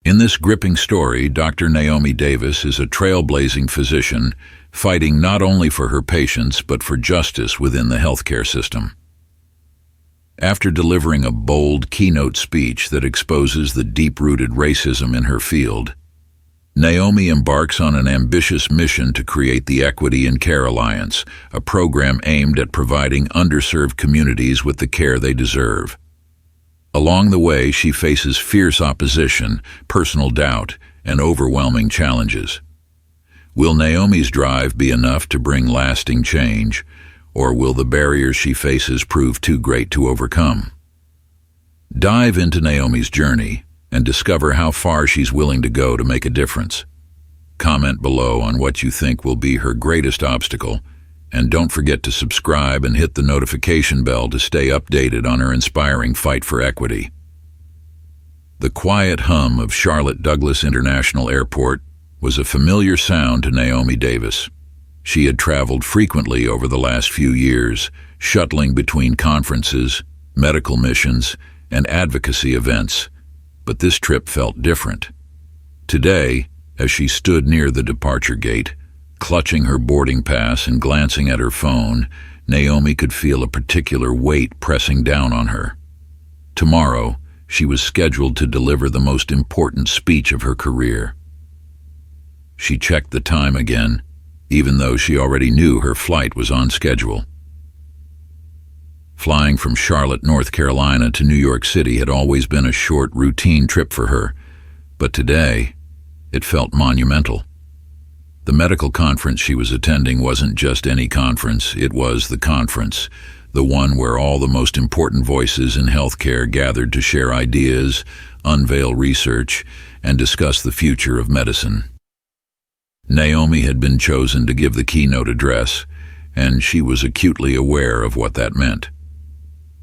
In this gripping story, Dr. Naomi Davis is a trailblazing physician fighting not only for her patients but for justice within the healthcare system. After delivering a bold keynote speech that exposes the deep-rooted racism in her field, Naomi embarks on an ambitious mission to create the Equity in Care Alliance, a program aimed at providing underserved communities with the care they deserve. Along the way, she faces fierce opposition, personal doubt, and overwhelming challenges. Will Naomi's drive be enough to bring lasting change, or will the barriers she faces prove too great to overcome? Dive into Naomi's journey and discover how far she's willing to go to make a difference. Comment below on what you think will be her greatest obstacle, and don't forget to subscribe and hit the notification bell to stay updated on her inspiring fight for equity. The quiet hum of Charlotte Douglas International Airport was a familiar sound to Naomi Davis. She had traveled frequently over the last few years, shuttling between conferences, medical missions, and advocacy events, but this trip felt different. Today, as she stood near the departure gate, clutching her boarding pass and glancing at her phone, Naomi could feel a particular weight pressing down on her. Tomorrow, she was scheduled to deliver the most important speech of her career. She checked the time again, even though she already knew her flight was on schedule. Flying from Charlotte, North Carolina to New York City had always been a short, routine trip for her, but today, it felt monumental. The medical conference she was attending wasn't just any conference, it was the conference, the one where all the most important voices in healthcare gathered to share ideas, unveil research, and discuss the future of medicine. Naomi had been chosen to give the keynote address, and she was acutely aware of what that meant.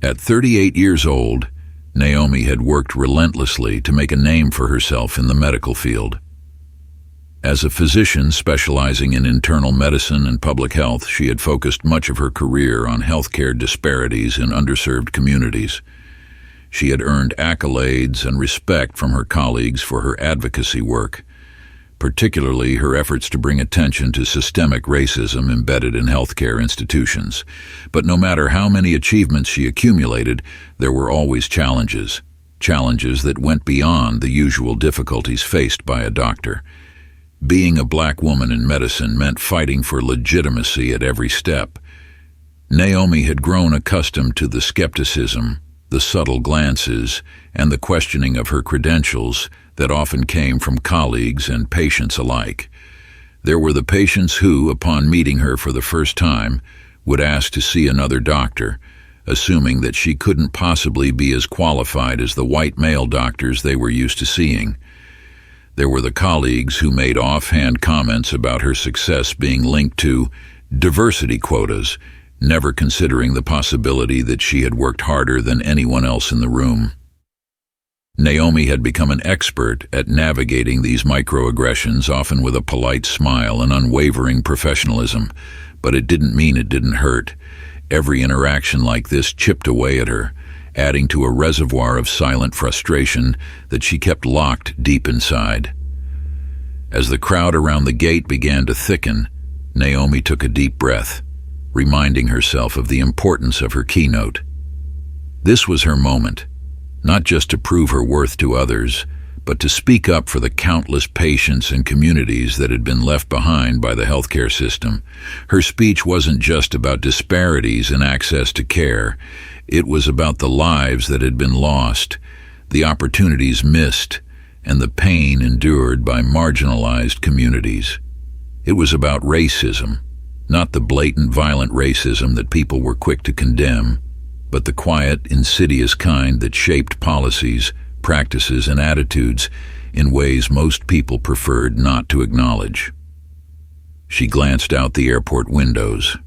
At 38 years old, Naomi had worked relentlessly to make a name for herself in the medical field. As a physician specializing in internal medicine and public health, she had focused much of her career on healthcare disparities in underserved communities. She had earned accolades and respect from her colleagues for her advocacy work, particularly her efforts to bring attention to systemic racism embedded in healthcare institutions. But no matter how many achievements she accumulated, there were always challenges that went beyond the usual difficulties faced by a doctor. Being a black woman in medicine meant fighting for legitimacy at every step. Naomi had grown accustomed to the skepticism, the subtle glances, and the questioning of her credentials that often came from colleagues and patients alike. There were the patients who, upon meeting her for the first time, would ask to see another doctor, assuming that she couldn't possibly be as qualified as the white male doctors they were used to seeing. There were the colleagues who made offhand comments about her success being linked to diversity quotas, never considering the possibility that she had worked harder than anyone else in the room. Naomi had become an expert at navigating these microaggressions, often with a polite smile and unwavering professionalism, but it didn't mean it didn't hurt. Every interaction like this chipped away at her, adding to a reservoir of silent frustration that she kept locked deep inside. As the crowd around the gate began to thicken, Naomi took a deep breath, reminding herself of the importance of her keynote. This was her moment, not just to prove her worth to others, but to speak up for the countless patients and communities that had been left behind by the healthcare system. Her speech wasn't just about disparities in access to care. It was about the lives that had been lost, the opportunities missed, and the pain endured by marginalized communities. It was about racism, not the blatant, violent racism that people were quick to condemn, but the quiet, insidious kind that shaped policies, practices, and attitudes in ways most people preferred not to acknowledge. She glanced out the airport windows.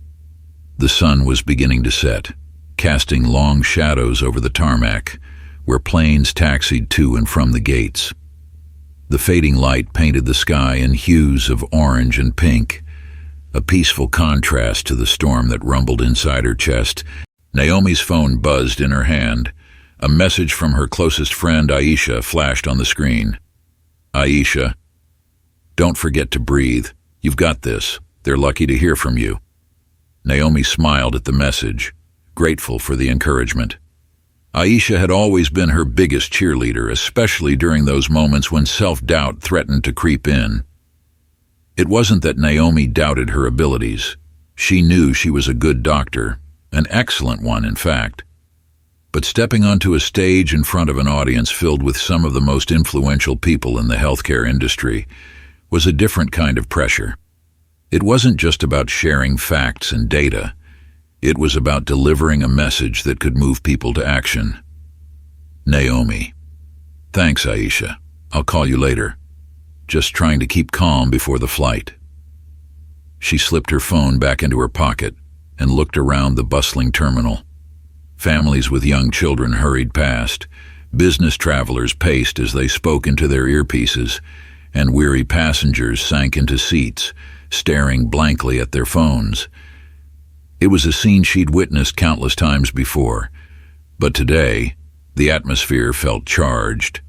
The sun was beginning to set, casting long shadows over the tarmac, where planes taxied to and from the gates. The fading light painted the sky in hues of orange and pink, a peaceful contrast to the storm that rumbled inside her chest. Naomi's phone buzzed in her hand. A message from her closest friend, Aisha, flashed on the screen. Aisha, don't forget to breathe. You've got this. They're lucky to hear from you. Naomi smiled at the message, grateful for the encouragement. Aisha had always been her biggest cheerleader, especially during those moments when self-doubt threatened to creep in. It wasn't that Naomi doubted her abilities. She knew she was a good doctor, an excellent one, in fact. But stepping onto a stage in front of an audience filled with some of the most influential people in the healthcare industry was a different kind of pressure. It wasn't just about sharing facts and data. It was about delivering a message that could move people to action. Naomi. Thanks, Aisha. I'll call you later. Just trying to keep calm before the flight. She slipped her phone back into her pocket and looked around the bustling terminal. Families with young children hurried past. Business travelers paced as they spoke into their earpieces, and weary passengers sank into seats, staring blankly at their phones. It was a scene she'd witnessed countless times before, but today, the atmosphere felt charged.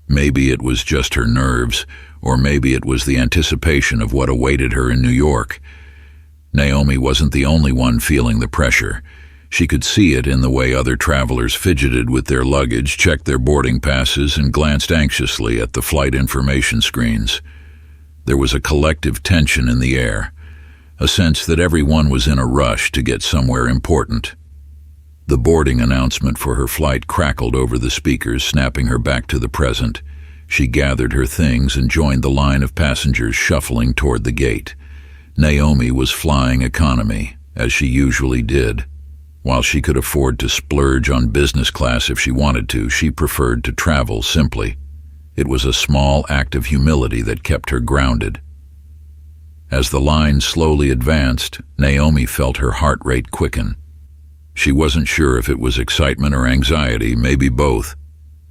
Maybe it was just her nerves, or maybe it was the anticipation of what awaited her in New York. Naomi wasn't the only one feeling the pressure. She could see it in the way other travelers fidgeted with their luggage, checked their boarding passes, and glanced anxiously at the flight information screens. There was a collective tension in the air, a sense that everyone was in a rush to get somewhere important. The boarding announcement for her flight crackled over the speakers, snapping her back to the present. She gathered her things and joined the line of passengers shuffling toward the gate. Naomi was flying economy, as she usually did. While she could afford to splurge on business class if she wanted to, she preferred to travel simply. It was a small act of humility that kept her grounded. As the line slowly advanced, Naomi felt her heart rate quicken. She wasn't sure if it was excitement or anxiety, maybe both.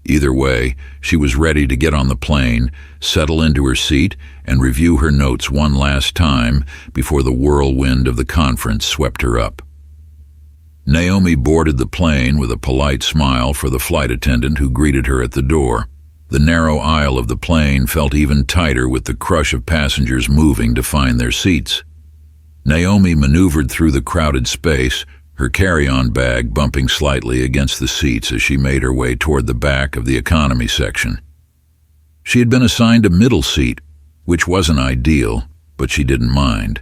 Either way, she was ready to get on the plane, settle into her seat, and review her notes one last time before the whirlwind of the conference swept her up. Naomi boarded the plane with a polite smile for the flight attendant who greeted her at the door. The narrow aisle of the plane felt even tighter with the crush of passengers moving to find their seats. Naomi maneuvered through the crowded space, her carry-on bag bumping slightly against the seats as she made her way toward the back of the economy section. She had been assigned a middle seat, which wasn't ideal, but she didn't mind.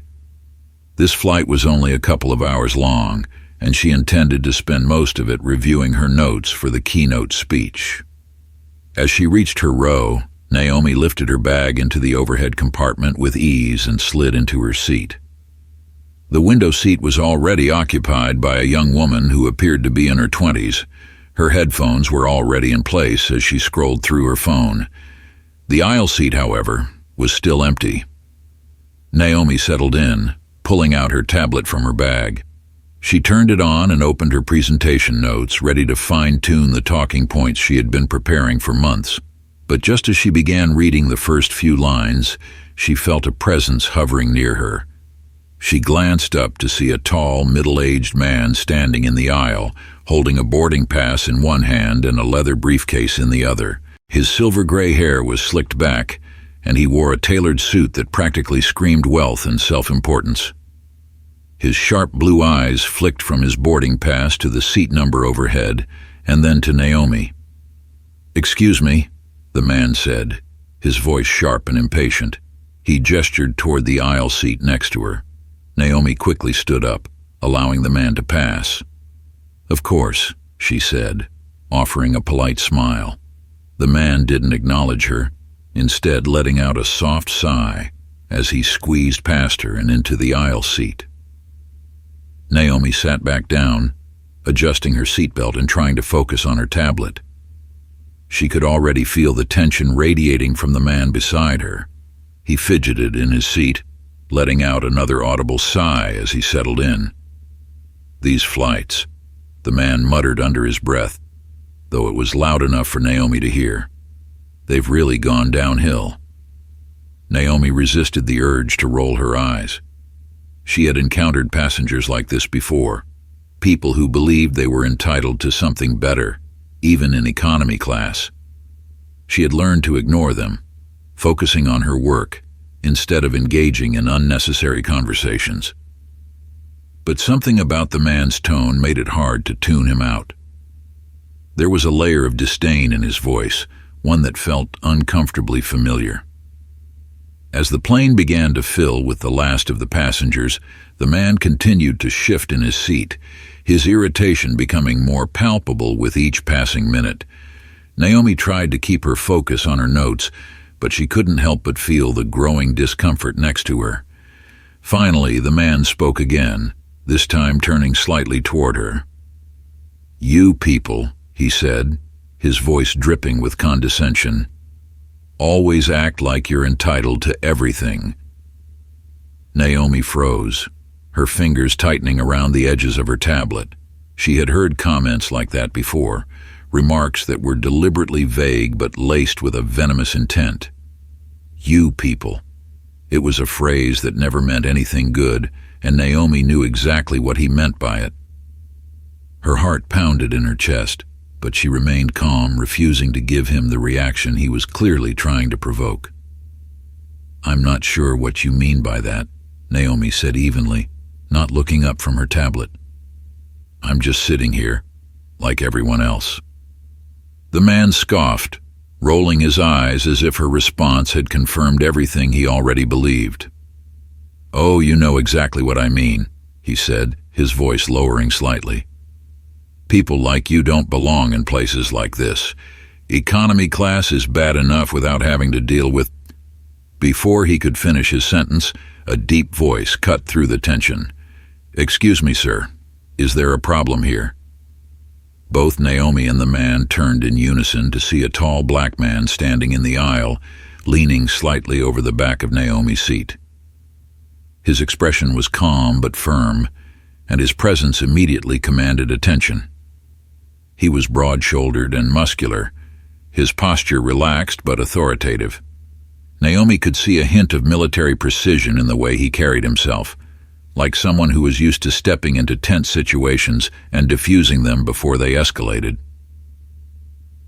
This flight was only a couple of hours long, and she intended to spend most of it reviewing her notes for the keynote speech. As she reached her row, Naomi lifted her bag into the overhead compartment with ease and slid into her seat. The window seat was already occupied by a young woman who appeared to be in her 20s. Her headphones were already in place as she scrolled through her phone. The aisle seat, however, was still empty. Naomi settled in, pulling out her tablet from her bag. She turned it on and opened her presentation notes, ready to fine-tune the talking points she had been preparing for months. But just as she began reading the first few lines, she felt a presence hovering near her. She glanced up to see a tall, middle-aged man standing in the aisle, holding a boarding pass in one hand and a leather briefcase in the other. His silver-gray hair was slicked back, and he wore a tailored suit that practically screamed wealth and self-importance. His sharp blue eyes flicked from his boarding pass to the seat number overhead, and then to Naomi. "Excuse me," the man said, his voice sharp and impatient. He gestured toward the aisle seat next to her. Naomi quickly stood up, allowing the man to pass. "Of course," she said, offering a polite smile. The man didn't acknowledge her, instead letting out a soft sigh as he squeezed past her and into the aisle seat. Naomi sat back down, adjusting her seatbelt and trying to focus on her tablet. She could already feel the tension radiating from the man beside her. He fidgeted in his seat, letting out another audible sigh as he settled in. "These flights," the man muttered under his breath, though it was loud enough for Naomi to hear. "They've really gone downhill." Naomi resisted the urge to roll her eyes. She had encountered passengers like this before, people who believed they were entitled to something better, even in economy class. She had learned to ignore them, focusing on her work instead of engaging in unnecessary conversations. But something about the man's tone made it hard to tune him out. There was a layer of disdain in his voice, one that felt uncomfortably familiar. As the plane began to fill with the last of the passengers, the man continued to shift in his seat, his irritation becoming more palpable with each passing minute. Naomi tried to keep her focus on her notes, but she couldn't help but feel the growing discomfort next to her. Finally, the man spoke again, this time turning slightly toward her. "You people," he said, his voice dripping with condescension, "always act like you're entitled to everything." Naomi froze, her fingers tightening around the edges of her tablet. She had heard comments like that before, remarks that were deliberately vague but laced with a venomous intent. You people. It was a phrase that never meant anything good, and Naomi knew exactly what he meant by it. Her heart pounded in her chest, but she remained calm, refusing to give him the reaction he was clearly trying to provoke. "I'm not sure what you mean by that," Naomi said evenly, not looking up from her tablet. "I'm just sitting here, like everyone else." The man scoffed, rolling his eyes as if her response had confirmed everything he already believed. "Oh, you know exactly what I mean," he said, his voice lowering slightly. "People like you don't belong in places like this. Economy class is bad enough without having to deal with—" Before he could finish his sentence, a deep voice cut through the tension. "Excuse me, sir. Is there a problem here?" Both Naomi and the man turned in unison to see a tall black man standing in the aisle, leaning slightly over the back of Naomi's seat. His expression was calm but firm, and his presence immediately commanded attention. He was broad-shouldered and muscular, his posture relaxed but authoritative. Naomi could see a hint of military precision in the way he carried himself, like someone who was used to stepping into tense situations and diffusing them before they escalated.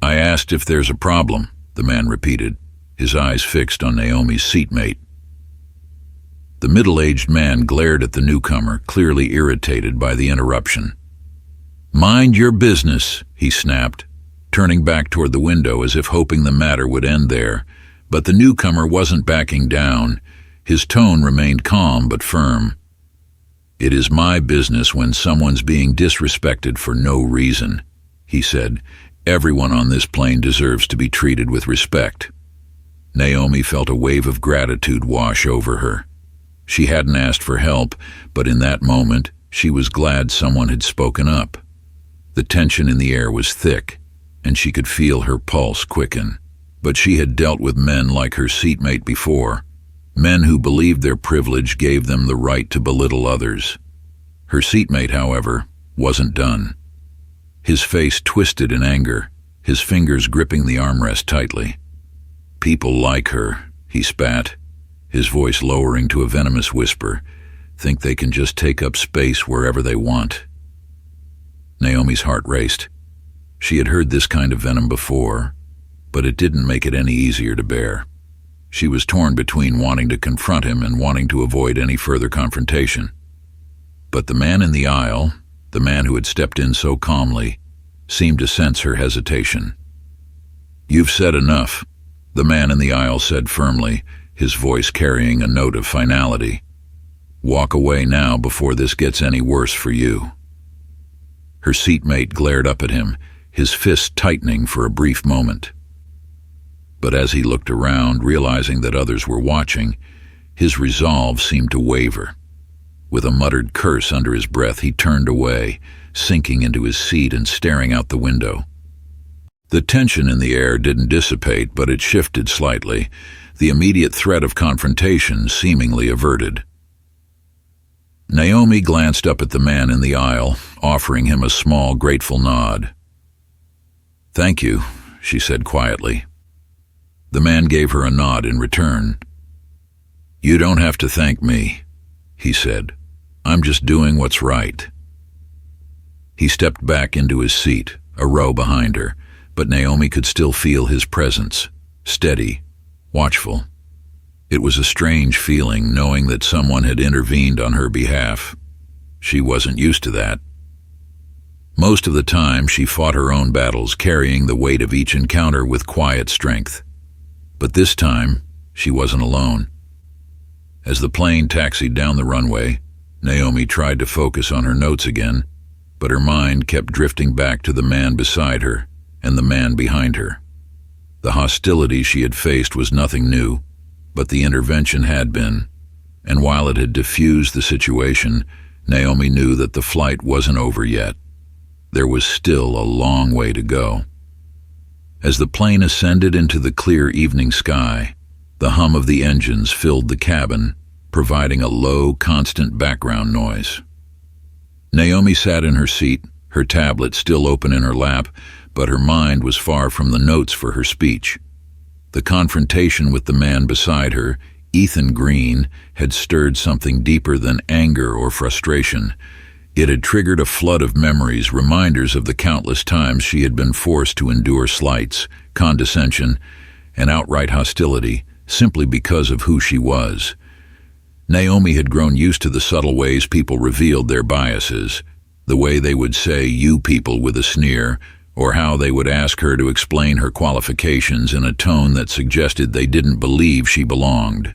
"I asked if there's a problem," the man repeated, his eyes fixed on Naomi's seatmate. The middle-aged man glared at the newcomer, clearly irritated by the interruption. "Mind your business," he snapped, turning back toward the window as if hoping the matter would end there. But the newcomer wasn't backing down. His tone remained calm but firm. "It is my business when someone's being disrespected for no reason," he said. "Everyone on this plane deserves to be treated with respect." Naomi felt a wave of gratitude wash over her. She hadn't asked for help, but in that moment, she was glad someone had spoken up. The tension in the air was thick, and she could feel her pulse quicken. But she had dealt with men like her seatmate before, men who believed their privilege gave them the right to belittle others. Her seatmate, however, wasn't done. His face twisted in anger, his fingers gripping the armrest tightly. "People like her," he spat, his voice lowering to a venomous whisper, "think they can just take up space wherever they want." Naomi's heart raced. She had heard this kind of venom before, but it didn't make it any easier to bear. She was torn between wanting to confront him and wanting to avoid any further confrontation. But the man in the aisle, the man who had stepped in so calmly, seemed to sense her hesitation. "You've said enough," the man in the aisle said firmly, his voice carrying a note of finality. "Walk away now before this gets any worse for you." Her seatmate glared up at him, his fist tightening for a brief moment. But as he looked around, realizing that others were watching, his resolve seemed to waver. With a muttered curse under his breath, he turned away, sinking into his seat and staring out the window. The tension in the air didn't dissipate, but it shifted slightly, the immediate threat of confrontation seemingly averted. Naomi glanced up at the man in the aisle, offering him a small, grateful nod. "Thank you," she said quietly. The man gave her a nod in return. "You don't have to thank me," he said. "I'm just doing what's right." He stepped back into his seat, a row behind her, but Naomi could still feel his presence, steady, watchful. It was a strange feeling knowing that someone had intervened on her behalf. She wasn't used to that. Most of the time, she fought her own battles, carrying the weight of each encounter with quiet strength. But this time, she wasn't alone. As the plane taxied down the runway, Naomi tried to focus on her notes again, but her mind kept drifting back to the man beside her and the man behind her. The hostility she had faced was nothing new, but the intervention had been, and while it had diffused the situation, Naomi knew that the flight wasn't over yet. There was still a long way to go. As the plane ascended into the clear evening sky, the hum of the engines filled the cabin, providing a low, constant background noise. Naomi sat in her seat, her tablet still open in her lap, but her mind was far from the notes for her speech. The confrontation with the man beside her, Ethan Green, had stirred something deeper than anger or frustration. It had triggered a flood of memories, reminders of the countless times she had been forced to endure slights, condescension, and outright hostility simply because of who she was. Naomi had grown used to the subtle ways people revealed their biases, the way they would say "you people" with a sneer, or how they would ask her to explain her qualifications in a tone that suggested they didn't believe she belonged.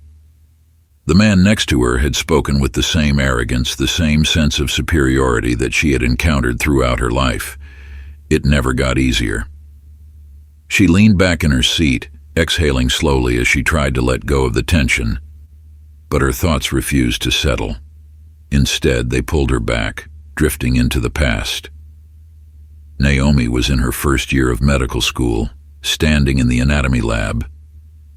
The man next to her had spoken with the same arrogance, the same sense of superiority that she had encountered throughout her life. It never got easier. She leaned back in her seat, exhaling slowly as she tried to let go of the tension. But her thoughts refused to settle. Instead, they pulled her back, drifting into the past. Naomi was in her first year of medical school, standing in the anatomy lab.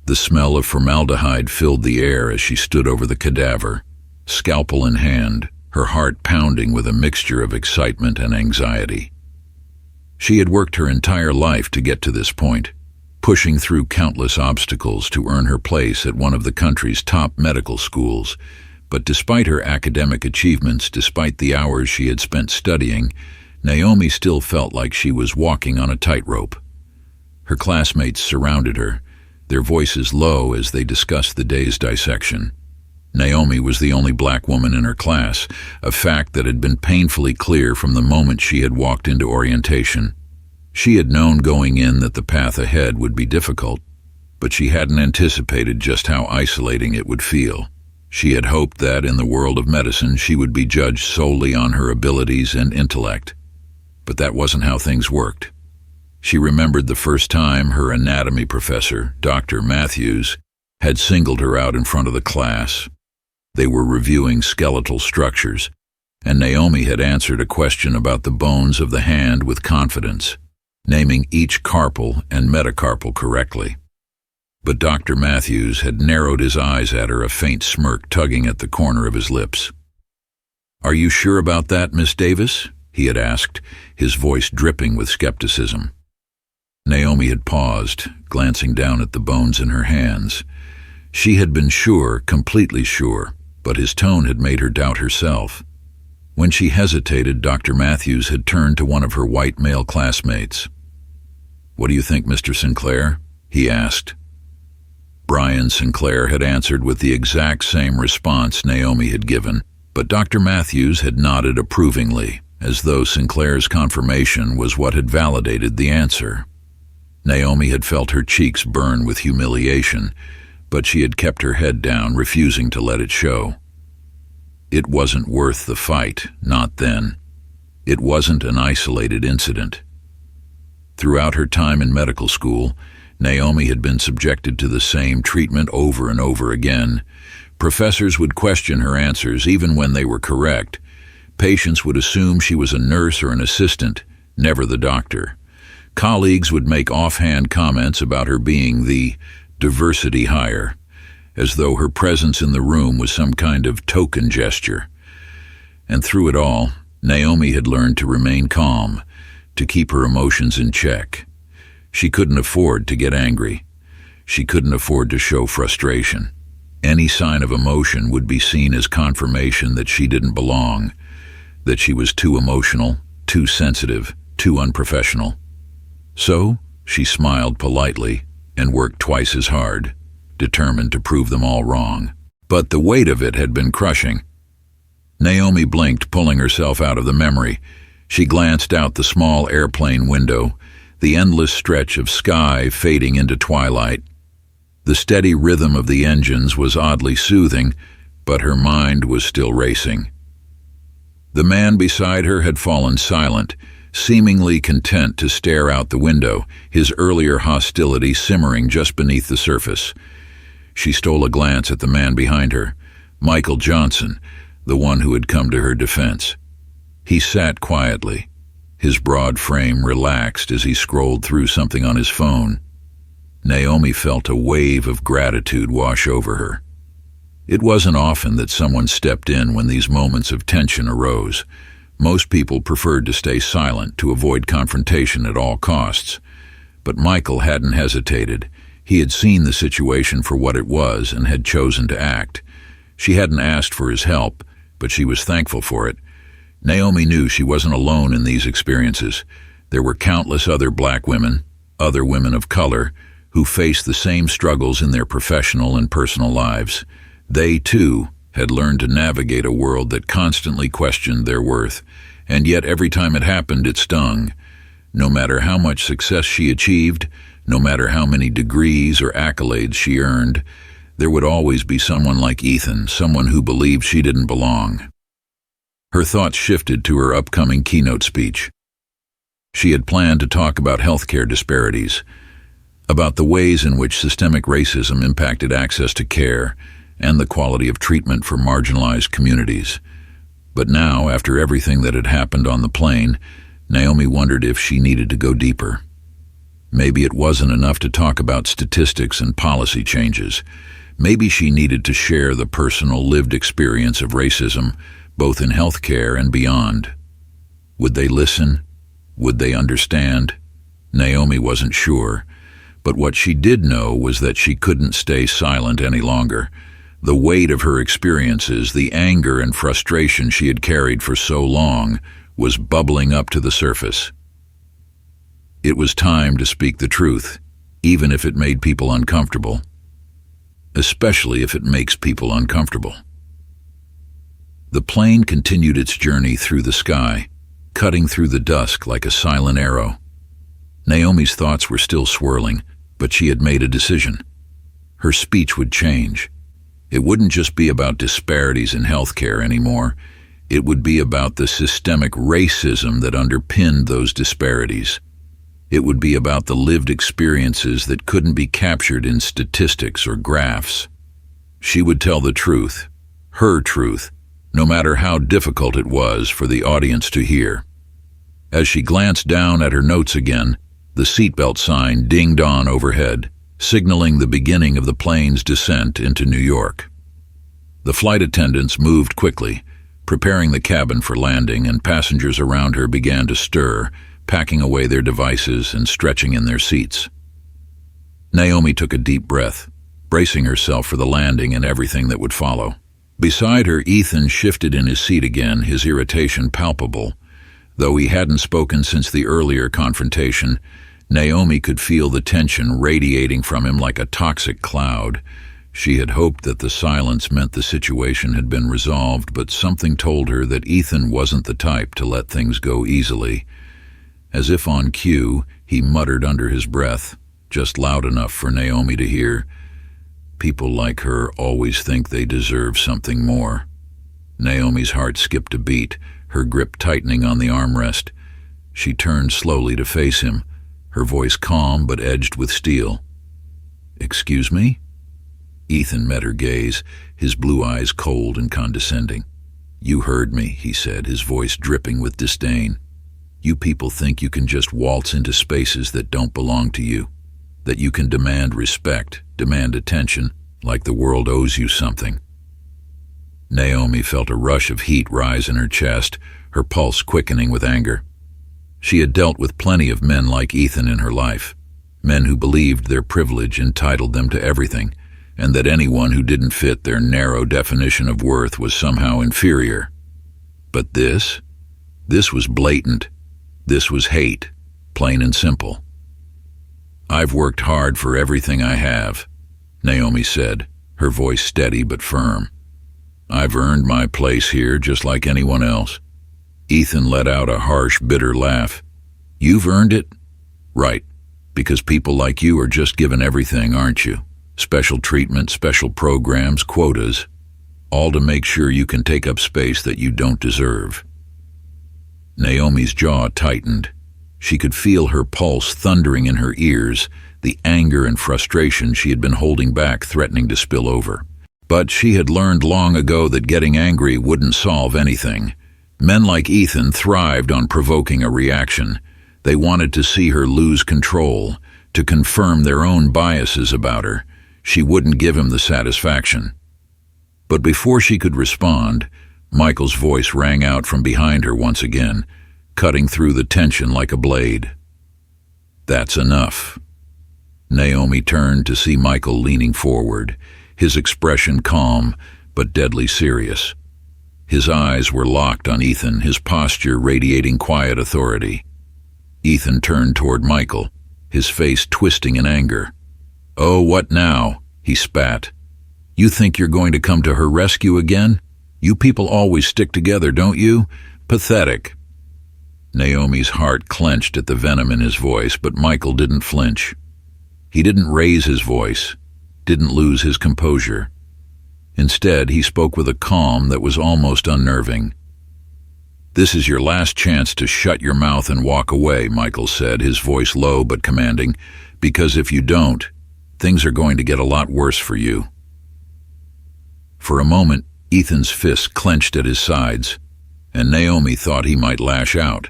The smell of formaldehyde filled the air as she stood over the cadaver, scalpel in hand, her heart pounding with a mixture of excitement and anxiety. She had worked her entire life to get to this point, pushing through countless obstacles to earn her place at one of the country's top medical schools. But despite her academic achievements, despite the hours she had spent studying, Naomi still felt like she was walking on a tightrope. Her classmates surrounded her, their voices low as they discussed the day's dissection. Naomi was the only black woman in her class, a fact that had been painfully clear from the moment she had walked into orientation. She had known going in that the path ahead would be difficult, but she hadn't anticipated just how isolating it would feel. She had hoped that, in the world of medicine, she would be judged solely on her abilities and intellect. But that wasn't how things worked. She remembered the first time her anatomy professor, Dr. Matthews, had singled her out in front of the class. They were reviewing skeletal structures, and Naomi had answered a question about the bones of the hand with confidence, naming each carpal and metacarpal correctly. But Dr. Matthews had narrowed his eyes at her, a faint smirk tugging at the corner of his lips. "Are you sure about that, Miss Davis?" he had asked, his voice dripping with skepticism. Naomi had paused, glancing down at the bones in her hands. She had been sure, completely sure, but his tone had made her doubt herself. When she hesitated, Dr. Matthews had turned to one of her white male classmates. "What do you think, Mr. Sinclair?" he asked. Brian Sinclair had answered with the exact same response Naomi had given, but Dr. Matthews had nodded approvingly, as though Sinclair's confirmation was what had validated the answer. Naomi had felt her cheeks burn with humiliation, but she had kept her head down, refusing to let it show. It wasn't worth the fight, not then. It wasn't an isolated incident. Throughout her time in medical school, Naomi had been subjected to the same treatment over and over again. Professors would question her answers even when they were correct. Patients would assume she was a nurse or an assistant, never the doctor. Colleagues would make offhand comments about her being the diversity hire, as though her presence in the room was some kind of token gesture. And through it all, Naomi had learned to remain calm, to keep her emotions in check. She couldn't afford to get angry. She couldn't afford to show frustration. Any sign of emotion would be seen as confirmation that she didn't belong, that she was too emotional, too sensitive, too unprofessional. So, she smiled politely and worked twice as hard. determined to prove them all wrong. But the weight of it had been crushing. Naomi blinked, pulling herself out of the memory. She glanced out the small airplane window, the endless stretch of sky fading into twilight. The steady rhythm of the engines was oddly soothing, but her mind was still racing. The man beside her had fallen silent, seemingly content to stare out the window, his earlier hostility simmering just beneath the surface. She stole a glance at the man behind her, Michael Johnson, the one who had come to her defense. He sat quietly, his broad frame relaxed as he scrolled through something on his phone. Naomi felt a wave of gratitude wash over her. It wasn't often that someone stepped in when these moments of tension arose. Most people preferred to stay silent to avoid confrontation at all costs. But Michael hadn't hesitated. He had seen the situation for what it was and had chosen to act. She hadn't asked for his help, but she was thankful for it. Naomi knew she wasn't alone in these experiences. There were countless other black women, other women of color, who faced the same struggles in their professional and personal lives. They, too, had learned to navigate a world that constantly questioned their worth, and yet every time it happened, it stung. No matter how much success she achieved, no matter how many degrees or accolades she earned, there would always be someone like Ethan, someone who believed she didn't belong. Her thoughts shifted to her upcoming keynote speech. She had planned to talk about healthcare disparities, about the ways in which systemic racism impacted access to care and the quality of treatment for marginalized communities. But now, after everything that had happened on the plane, Naomi wondered if she needed to go deeper. Maybe it wasn't enough to talk about statistics and policy changes. Maybe she needed to share the personal lived experience of racism, both in healthcare and beyond. Would they listen? Would they understand? Naomi wasn't sure. But what she did know was that she couldn't stay silent any longer. The weight of her experiences, the anger and frustration she had carried for so long, was bubbling up to the surface. It was time to speak the truth, even if it made people uncomfortable. Especially if it makes people uncomfortable. The plane continued its journey through the sky, cutting through the dusk like a silent arrow. Naomi's thoughts were still swirling, but she had made a decision. Her speech would change. It wouldn't just be about disparities in healthcare anymore. It would be about the systemic racism that underpinned those disparities. It would be about the lived experiences that couldn't be captured in statistics or graphs. She would tell the truth, her truth, no matter how difficult it was for the audience to hear. As she glanced down at her notes again, the seatbelt sign dinged on overhead, signaling the beginning of the plane's descent into New York. The flight attendants moved quickly, preparing the cabin for landing, and passengers around her began to stir, packing away their devices and stretching in their seats. Naomi took a deep breath, bracing herself for the landing and everything that would follow. Beside her, Ethan shifted in his seat again, his irritation palpable. Though he hadn't spoken since the earlier confrontation, Naomi could feel the tension radiating from him like a toxic cloud. She had hoped that the silence meant the situation had been resolved, but something told her that Ethan wasn't the type to let things go easily. As if on cue, he muttered under his breath, just loud enough for Naomi to hear, "People like her always think they deserve something more." Naomi's heart skipped a beat, her grip tightening on the armrest. She turned slowly to face him, her voice calm but edged with steel. "Excuse me?" Ethan met her gaze, his blue eyes cold and condescending. "You heard me," he said, his voice dripping with disdain. "You people think you can just waltz into spaces that don't belong to you, that you can demand respect, demand attention, like the world owes you something." Naomi felt a rush of heat rise in her chest, her pulse quickening with anger. She had dealt with plenty of men like Ethan in her life, men who believed their privilege entitled them to everything, and that anyone who didn't fit their narrow definition of worth was somehow inferior. But this was blatant. This was hate, plain and simple. "I've worked hard for everything I have. Naomi said, her voice steady but firm. "I've earned my place here just like anyone else." Ethan let out a harsh, bitter laugh. "You've earned it?" "Right, because people like you are just given everything, aren't you? Special treatment, special programs, quotas, all to make sure you can take up space that you don't deserve." Naomi's jaw tightened. She could feel her pulse thundering in her ears, the anger and frustration she had been holding back threatening to spill over. But she had learned long ago that getting angry wouldn't solve anything. Men like Ethan thrived on provoking a reaction. They wanted to see her lose control, to confirm their own biases about her. She wouldn't give him the satisfaction. But before she could respond, Michael's voice rang out from behind her once again, cutting through the tension like a blade. "That's enough." Naomi turned to see Michael leaning forward, his expression calm but deadly serious. His eyes were locked on Ethan, his posture radiating quiet authority. Ethan turned toward Michael, his face twisting in anger. "Oh, what now?" he spat. "You think you're going to come to her rescue again? You people always stick together, don't you? Pathetic." Naomi's heart clenched at the venom in his voice, but Michael didn't flinch. He didn't raise his voice, didn't lose his composure. Instead, he spoke with a calm that was almost unnerving. "This is your last chance to shut your mouth and walk away," Michael said, his voice low but commanding, "because if you don't, things are going to get a lot worse for you." For a moment, Ethan's fists clenched at his sides, and Naomi thought he might lash out.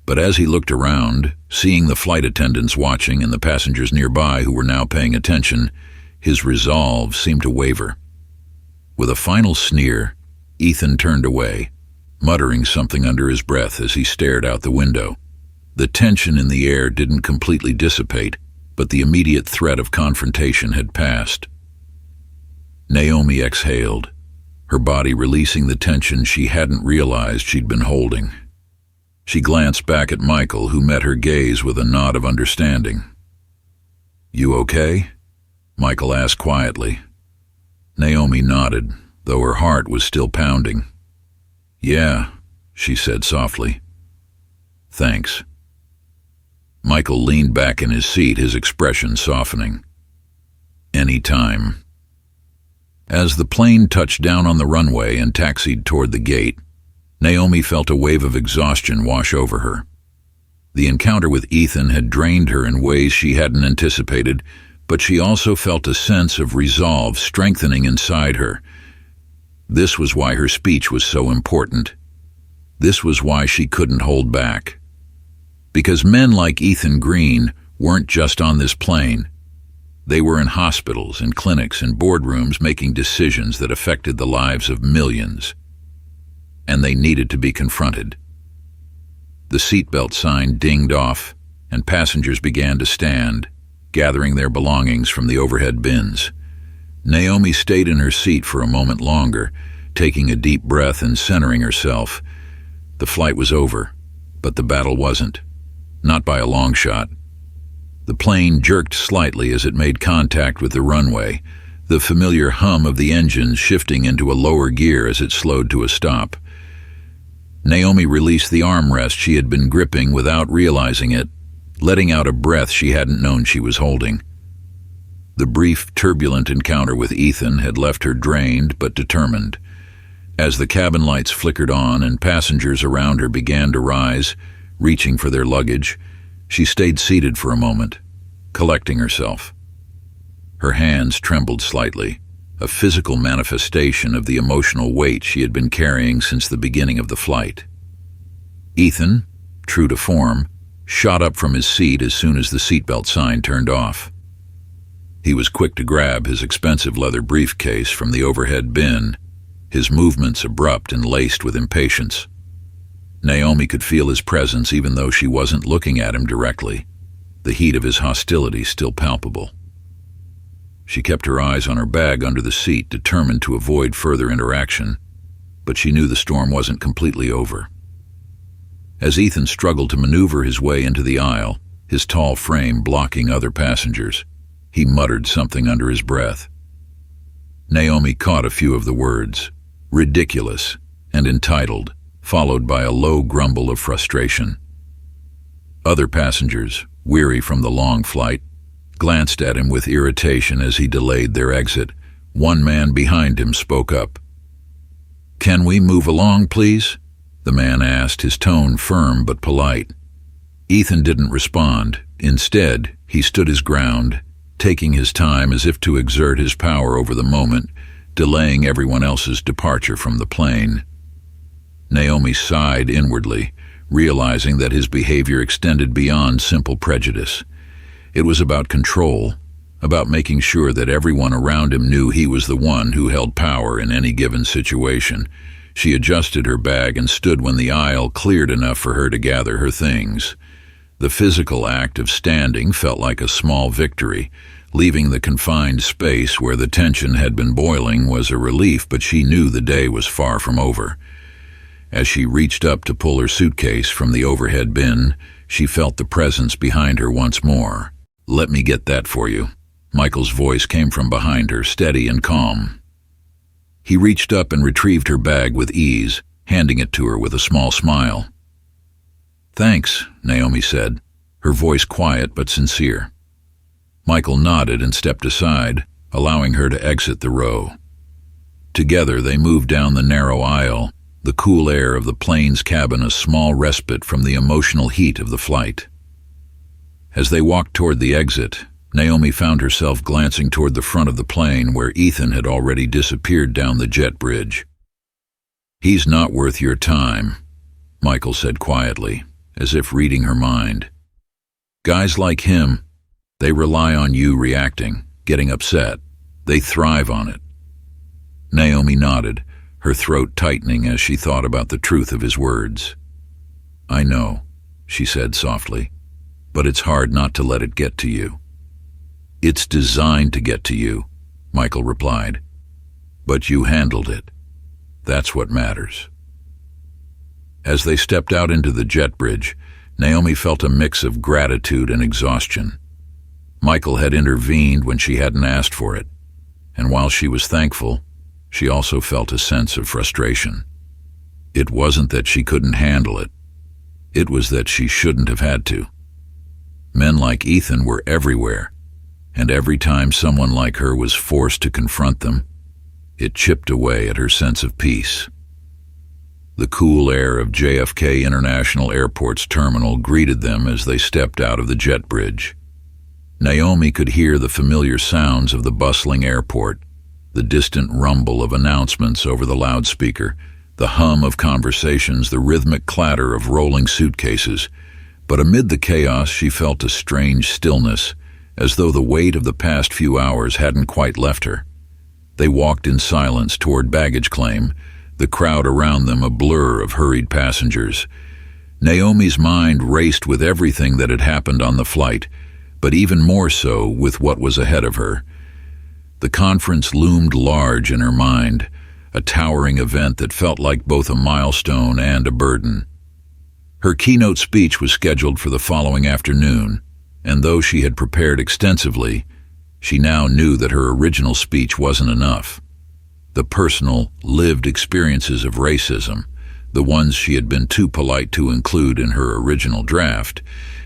But as he looked around, seeing the flight attendants watching and the passengers nearby who were now paying attention, his resolve seemed to waver. With a final sneer, Ethan turned away, muttering something under his breath as he stared out the window. The tension in the air didn't completely dissipate, but the immediate threat of confrontation had passed. Naomi exhaled, her body releasing the tension she hadn't realized she'd been holding. She glanced back at Michael, who met her gaze with a nod of understanding. "You okay?" Michael asked quietly. Naomi nodded, though her heart was still pounding. "Yeah," she said softly. "Thanks." Michael leaned back in his seat, his expression softening. "Any time." As the plane touched down on the runway and taxied toward the gate, Naomi felt a wave of exhaustion wash over her. The encounter with Ethan had drained her in ways she hadn't anticipated, but she also felt a sense of resolve strengthening inside her. This was why her speech was so important. This was why she couldn't hold back. Because men like Ethan Green weren't just on this plane. They were in hospitals and clinics and boardrooms making decisions that affected the lives of millions. And they needed to be confronted. The seatbelt sign dinged off, and passengers began to stand, gathering their belongings from the overhead bins. Naomi stayed in her seat for a moment longer, taking a deep breath and centering herself. The flight was over, but the battle wasn't. Not by a long shot. The plane jerked slightly as it made contact with the runway, the familiar hum of the engines shifting into a lower gear as it slowed to a stop. Naomi released the armrest she had been gripping without realizing it, letting out a breath she hadn't known she was holding. The brief, turbulent encounter with Ethan had left her drained but determined. As the cabin lights flickered on and passengers around her began to rise, reaching for their luggage, she stayed seated for a moment, collecting herself. Her hands trembled slightly, a physical manifestation of the emotional weight she had been carrying since the beginning of the flight. Ethan, true to form, shot up from his seat as soon as the seatbelt sign turned off. He was quick to grab his expensive leather briefcase from the overhead bin, his movements abrupt and laced with impatience. Naomi could feel his presence even though she wasn't looking at him directly, the heat of his hostility still palpable. She kept her eyes on her bag under the seat, determined to avoid further interaction, but she knew the storm wasn't completely over. As Ethan struggled to maneuver his way into the aisle, his tall frame blocking other passengers, He muttered something under his breath. Naomi caught a few of the words, ridiculous and entitled, followed by a low grumble of frustration. Other passengers, weary from the long flight, glanced at him with irritation as he delayed their exit. One man behind him spoke up. "Can we move along, please?" the man asked, his tone firm but polite. Ethan didn't respond. Instead, he stood his ground, taking his time as if to exert his power over the moment, delaying everyone else's departure from the plane. Naomi sighed inwardly, realizing that his behavior extended beyond simple prejudice. It was about control, about making sure that everyone around him knew he was the one who held power in any given situation. She adjusted her bag and stood when the aisle cleared enough for her to gather her things. The physical act of standing felt like a small victory. Leaving the confined space where the tension had been boiling was a relief, but she knew the day was far from over. As she reached up to pull her suitcase from the overhead bin, she felt the presence behind her once more. "Let me get that for you." Michael's voice came from behind her, steady and calm. He reached up and retrieved her bag with ease, handing it to her with a small smile. "Thanks," Naomi said, her voice quiet but sincere. Michael nodded and stepped aside, allowing her to exit the row. Together they moved down the narrow aisle, the cool air of the plane's cabin a small respite from the emotional heat of the flight. As they walked toward the exit, Naomi found herself glancing toward the front of the plane where Ethan had already disappeared down the jet bridge. "He's not worth your time," Michael said quietly, as if reading her mind. "Guys like him, they rely on you reacting, getting upset. They thrive on it." Naomi nodded, her throat tightening as she thought about the truth of his words. "I know," she said softly, "but it's hard not to let it get to you." "It's designed to get to you," Michael replied. "But you handled it. That's what matters." As they stepped out into the jet bridge, Naomi felt a mix of gratitude and exhaustion. Michael had intervened when she hadn't asked for it, and while she was thankful, she also felt a sense of frustration. It wasn't that she couldn't handle it. It was that she shouldn't have had to. Men like Ethan were everywhere, and every time someone like her was forced to confront them, it chipped away at her sense of peace. The cool air of JFK International Airport's terminal greeted them as they stepped out of the jet bridge. Naomi could hear the familiar sounds of the bustling airport, the distant rumble of announcements over the loudspeaker, the hum of conversations, the rhythmic clatter of rolling suitcases. But amid the chaos, she felt a strange stillness, as though the weight of the past few hours hadn't quite left her. They walked in silence toward baggage claim, the crowd around them a blur of hurried passengers. Naomi's mind raced with everything that had happened on the flight, but even more so with what was ahead of her. The conference loomed large in her mind, a towering event that felt like both a milestone and a burden. Her keynote speech was scheduled for the following afternoon, and though she had prepared extensively, she now knew that her original speech wasn't enough. The personal, lived experiences of racism, the ones she had been too polite to include in her original draft,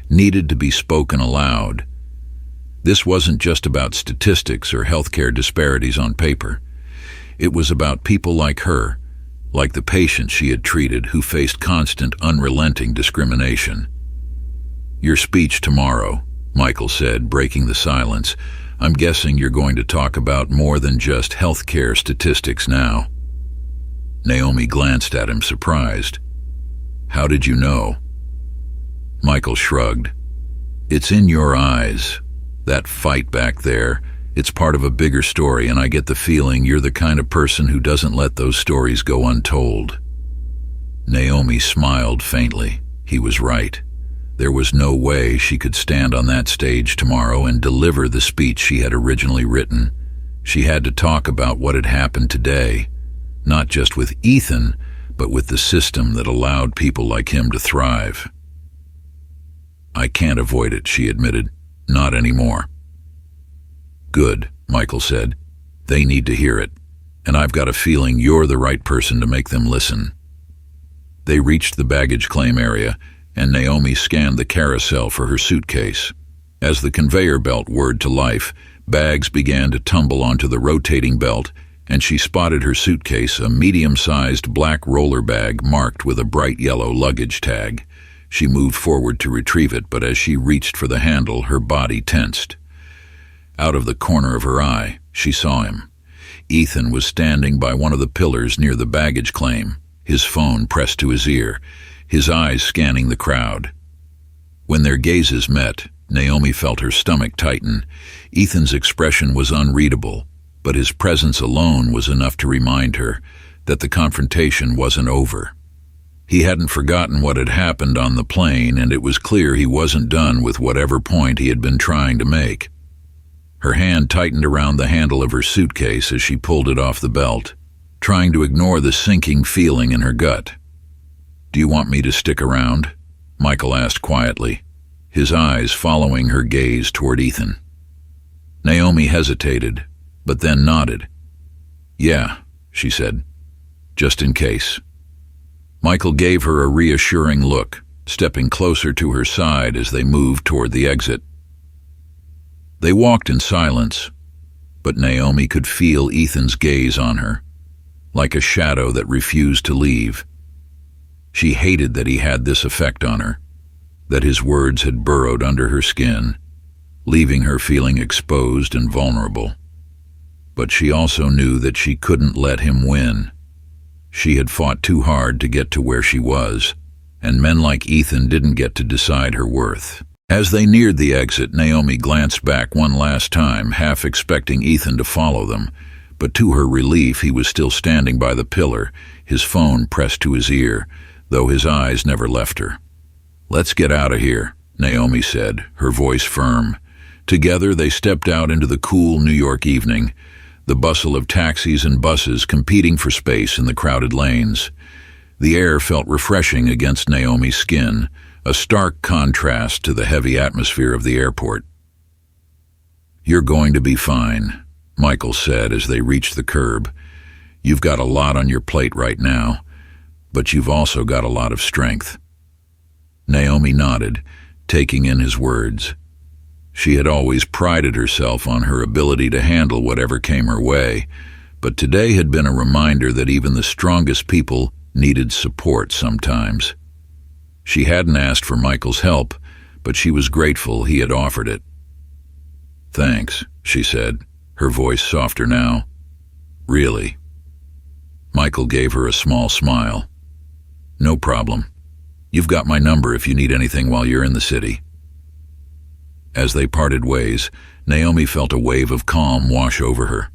needed to be spoken aloud. This wasn't just about statistics or healthcare disparities on paper. It was about people like her, like the patients she had treated who faced constant, unrelenting discrimination. "Your speech tomorrow," Michael said, breaking the silence. "I'm guessing you're going to talk about more than just healthcare statistics now." Naomi glanced at him, surprised. "How did you know?" Michael shrugged. "It's in your eyes. That fight back there, it's part of a bigger story, and I get the feeling you're the kind of person who doesn't let those stories go untold." Naomi smiled faintly. He was right. There was no way she could stand on that stage tomorrow and deliver the speech she had originally written. She had to talk about what had happened today, not just with Ethan, but with the system that allowed people like him to thrive. "I can't avoid it," she admitted. "Not anymore." Good, Michael said. They need to hear it, and I've got a feeling you're the right person to make them listen. They reached the baggage claim area, and Naomi scanned the carousel for her suitcase. As the conveyor belt whirred to life, bags began to tumble onto the rotating belt, and she spotted her suitcase, a medium-sized black roller bag marked with a bright yellow luggage tag. She moved forward to retrieve it, but as she reached for the handle, her body tensed. Out of the corner of her eye, she saw him. Ethan was standing by one of the pillars near the baggage claim, his phone pressed to his ear, his eyes scanning the crowd. When their gazes met, Naomi felt her stomach tighten. Ethan's expression was unreadable, but his presence alone was enough to remind her that the confrontation wasn't over. He hadn't forgotten what had happened on the plane, and it was clear he wasn't done with whatever point he had been trying to make. Her hand tightened around the handle of her suitcase as she pulled it off the belt, trying to ignore the sinking feeling in her gut. "Do you want me to stick around?" Michael asked quietly, his eyes following her gaze toward Ethan. Naomi hesitated, but then nodded. "Yeah," she said, "just in case." Michael gave her a reassuring look, stepping closer to her side as they moved toward the exit. They walked in silence, but Naomi could feel Ethan's gaze on her, like a shadow that refused to leave. She hated that he had this effect on her, that his words had burrowed under her skin, leaving her feeling exposed and vulnerable. But she also knew that she couldn't let him win. She had fought too hard to get to where she was, and men like Ethan didn't get to decide her worth. As they neared the exit, Naomi glanced back one last time, half expecting Ethan to follow them, but to her relief he was still standing by the pillar, his phone pressed to his ear, though his eyes never left her. "Let's get out of here," Naomi said, her voice firm. Together they stepped out into the cool New York evening, the bustle of taxis and buses competing for space in the crowded lanes. The air felt refreshing against Naomi's skin, a stark contrast to the heavy atmosphere of the airport. "You're going to be fine," Michael said as they reached the curb. "You've got a lot on your plate right now, but you've also got a lot of strength." Naomi nodded, taking in his words. She had always prided herself on her ability to handle whatever came her way, but today had been a reminder that even the strongest people needed support sometimes. She hadn't asked for Michael's help, but she was grateful he had offered it. "Thanks," she said, her voice softer now. "Really?" Michael gave her a small smile. "No problem. You've got my number if you need anything while you're in the city." As they parted ways, Naomi felt a wave of calm wash over her.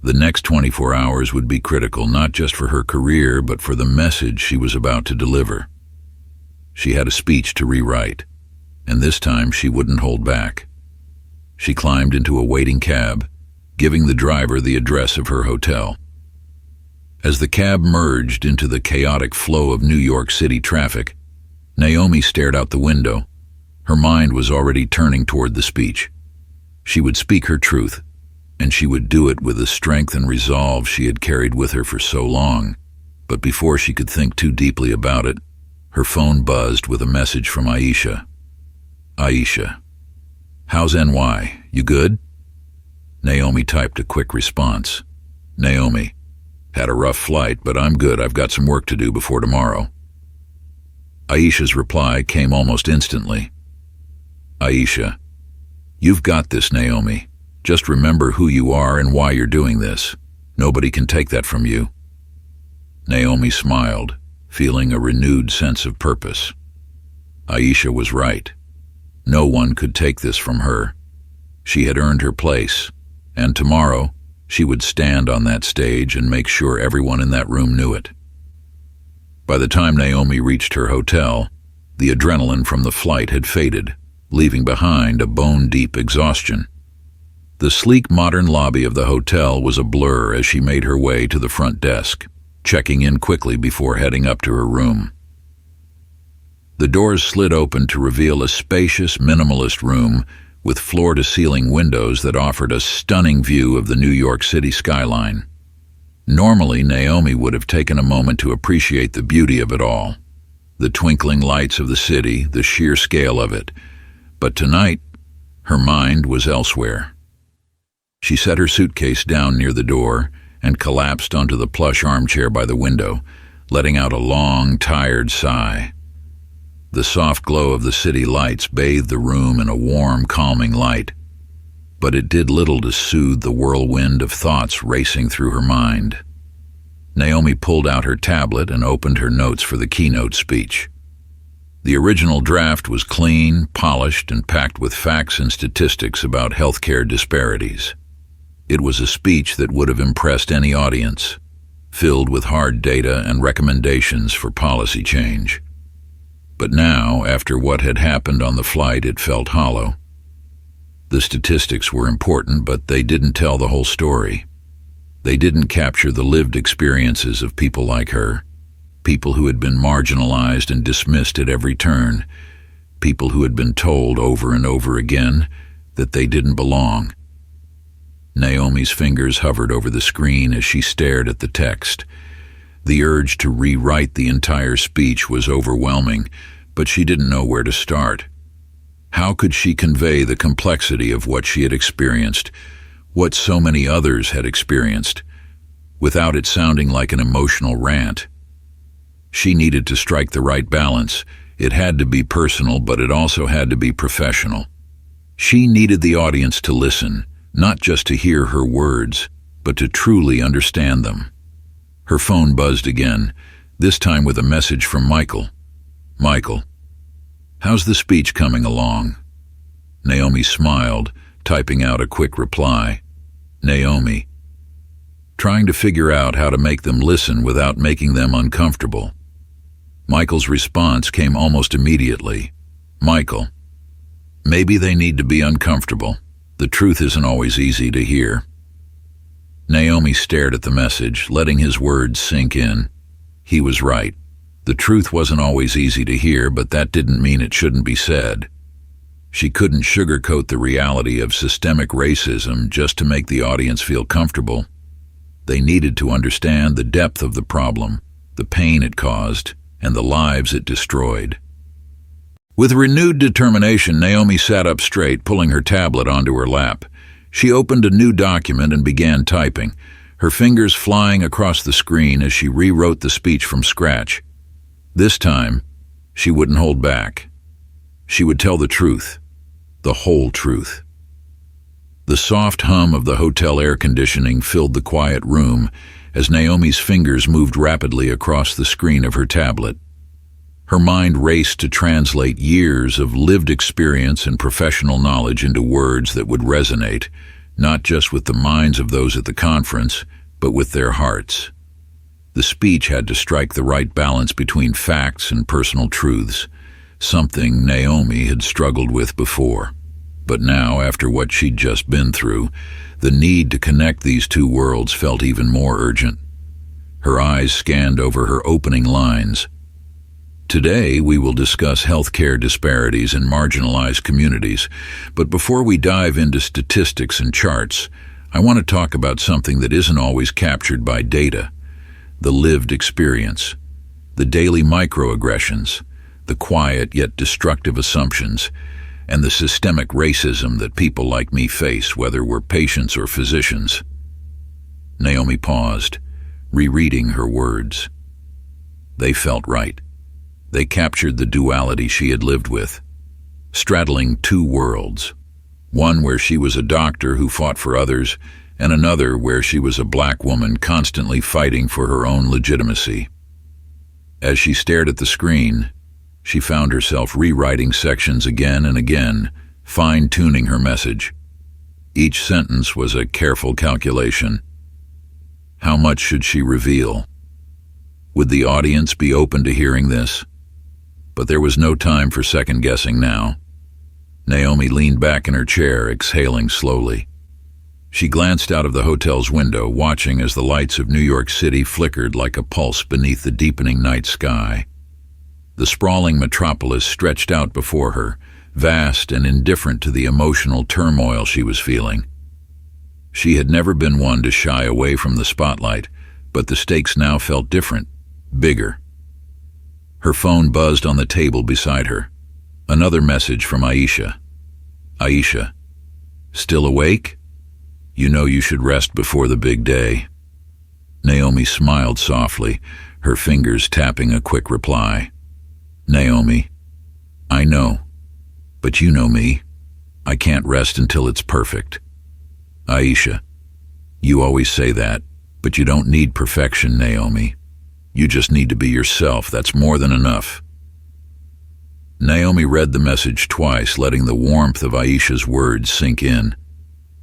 The next 24 hours would be critical, not just for her career, but for the message she was about to deliver. She had a speech to rewrite, and this time she wouldn't hold back. She climbed into a waiting cab, giving the driver the address of her hotel. As the cab merged into the chaotic flow of New York City traffic, Naomi stared out the window. Her mind was already turning toward the speech. She would speak her truth, and she would do it with the strength and resolve she had carried with her for so long. But before she could think too deeply about it, her phone buzzed with a message from Aisha. "Aisha, how's NY? You good?" Naomi typed a quick response. "Naomi, had a rough flight, but I'm good. I've got some work to do before tomorrow." Aisha's reply came almost instantly. "Aisha, you've got this, Naomi. Just remember who you are and why you're doing this. Nobody can take that from you." Naomi smiled, feeling a renewed sense of purpose. Aisha was right. No one could take this from her. She had earned her place, and tomorrow she would stand on that stage and make sure everyone in that room knew it. By the time Naomi reached her hotel, the adrenaline from the flight had faded, leaving behind a bone-deep exhaustion. The sleek modern lobby of the hotel was a blur as she made her way to the front desk, checking in quickly before heading up to her room. The doors slid open to reveal a spacious, minimalist room with floor-to-ceiling windows that offered a stunning view of the New York City skyline. Normally, Naomi would have taken a moment to appreciate the beauty of it all, the twinkling lights of the city, the sheer scale of it. But tonight, her mind was elsewhere. She set her suitcase down near the door and collapsed onto the plush armchair by the window, letting out a long, tired sigh. The soft glow of the city lights bathed the room in a warm, calming light, but it did little to soothe the whirlwind of thoughts racing through her mind. Naomi pulled out her tablet and opened her notes for the keynote speech. The original draft was clean, polished, and packed with facts and statistics about healthcare disparities. It was a speech that would have impressed any audience, filled with hard data and recommendations for policy change. But now, after what had happened on the flight, it felt hollow. The statistics were important, but they didn't tell the whole story. They didn't capture the lived experiences of people like her, people who had been marginalized and dismissed at every turn, people who had been told over and over again that they didn't belong. Naomi's fingers hovered over the screen as she stared at the text. The urge to rewrite the entire speech was overwhelming, but she didn't know where to start. How could she convey the complexity of what she had experienced, what so many others had experienced, without it sounding like an emotional rant? She needed to strike the right balance. It had to be personal, but it also had to be professional. She needed the audience to listen, not just to hear her words, but to truly understand them. Her phone buzzed again, this time with a message from Michael. "Michael, how's the speech coming along?" Naomi smiled, typing out a quick reply. "Naomi." Trying to figure out how to make them listen without making them uncomfortable. Michael's response came almost immediately. "Michael, maybe they need to be uncomfortable. The truth isn't always easy to hear." Naomi stared at the message, letting his words sink in. He was right. The truth wasn't always easy to hear, but that didn't mean it shouldn't be said. She couldn't sugarcoat the reality of systemic racism just to make the audience feel comfortable. They needed to understand the depth of the problem, the pain it caused, and the lives it destroyed. With renewed determination, Naomi sat up straight, pulling her tablet onto her lap. She opened a new document and began typing, her fingers flying across the screen as she rewrote the speech from scratch. This time, she wouldn't hold back. She would tell the truth, the whole truth. The soft hum of the hotel air conditioning filled the quiet room as Naomi's fingers moved rapidly across the screen of her tablet. Her mind raced to translate years of lived experience and professional knowledge into words that would resonate, not just with the minds of those at the conference, but with their hearts. The speech had to strike the right balance between facts and personal truths, something Naomi had struggled with before. But now, after what she'd just been through, the need to connect these two worlds felt even more urgent. Her eyes scanned over her opening lines. Today, we will discuss healthcare disparities in marginalized communities, but before we dive into statistics and charts, I want to talk about something that isn't always captured by data: the lived experience, the daily microaggressions, the quiet yet destructive assumptions, and the systemic racism that people like me face, whether we're patients or physicians. Naomi paused, rereading her words. They felt right. They captured the duality she had lived with, straddling two worlds, one where she was a doctor who fought for others, and another where she was a black woman constantly fighting for her own legitimacy. As she stared at the screen, she found herself rewriting sections again and again, fine-tuning her message. Each sentence was a careful calculation. How much should she reveal? Would the audience be open to hearing this? But there was no time for second-guessing now. Naomi leaned back in her chair, exhaling slowly. She glanced out of the hotel's window, watching as the lights of New York City flickered like a pulse beneath the deepening night sky. The sprawling metropolis stretched out before her, vast and indifferent to the emotional turmoil she was feeling. She had never been one to shy away from the spotlight, but the stakes now felt different, bigger. Her phone buzzed on the table beside her. Another message from Aisha. Aisha, still awake? You know you should rest before the big day. Naomi smiled softly, her fingers tapping a quick reply. Naomi, I know, but you know me. I can't rest until it's perfect. Aisha, you always say that, but you don't need perfection, Naomi. You just need to be yourself. That's more than enough. Naomi read the message twice, letting the warmth of Aisha's words sink in.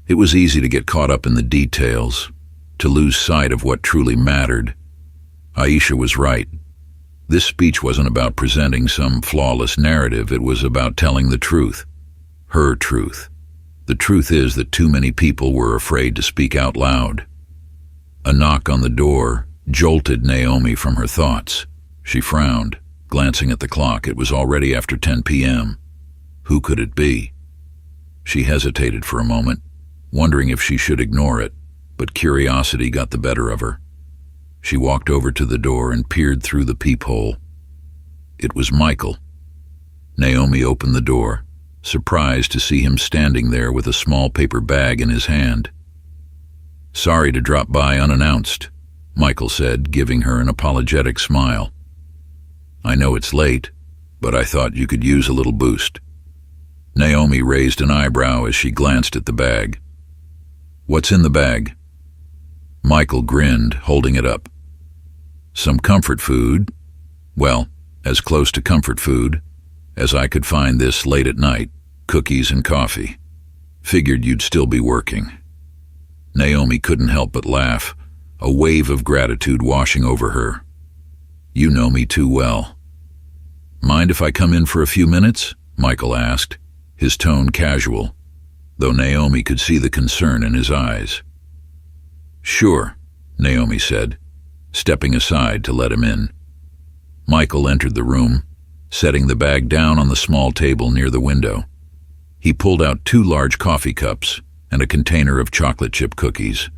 It was easy to get caught up in the details, to lose sight of what truly mattered. Aisha was right. This speech wasn't about presenting some flawless narrative. It was about telling the truth. Her truth. The truth is that too many people were afraid to speak out loud. A knock on the door jolted Naomi from her thoughts. She frowned, glancing at the clock. It was already after 10 p.m. Who could it be? She hesitated for a moment, wondering if she should ignore it, but curiosity got the better of her. She walked over to the door and peered through the peephole. It was Michael. Naomi opened the door, surprised to see him standing there with a small paper bag in his hand. Sorry to drop by unannounced, Michael said, giving her an apologetic smile. I know it's late, but I thought you could use a little boost. Naomi raised an eyebrow as she glanced at the bag. What's in the bag? Michael grinned, holding it up. Some comfort food. Well, as close to comfort food as I could find this late at night, cookies and coffee. Figured you'd still be working. Naomi couldn't help but laugh, a wave of gratitude washing over her. You know me too well. Mind if I come in for a few minutes? Michael asked, his tone casual, though Naomi could see the concern in his eyes. Sure, Naomi said, stepping aside to let him in. Michael entered the room, setting the bag down on the small table near the window. He pulled out 2 large coffee cups and a container of chocolate chip cookies.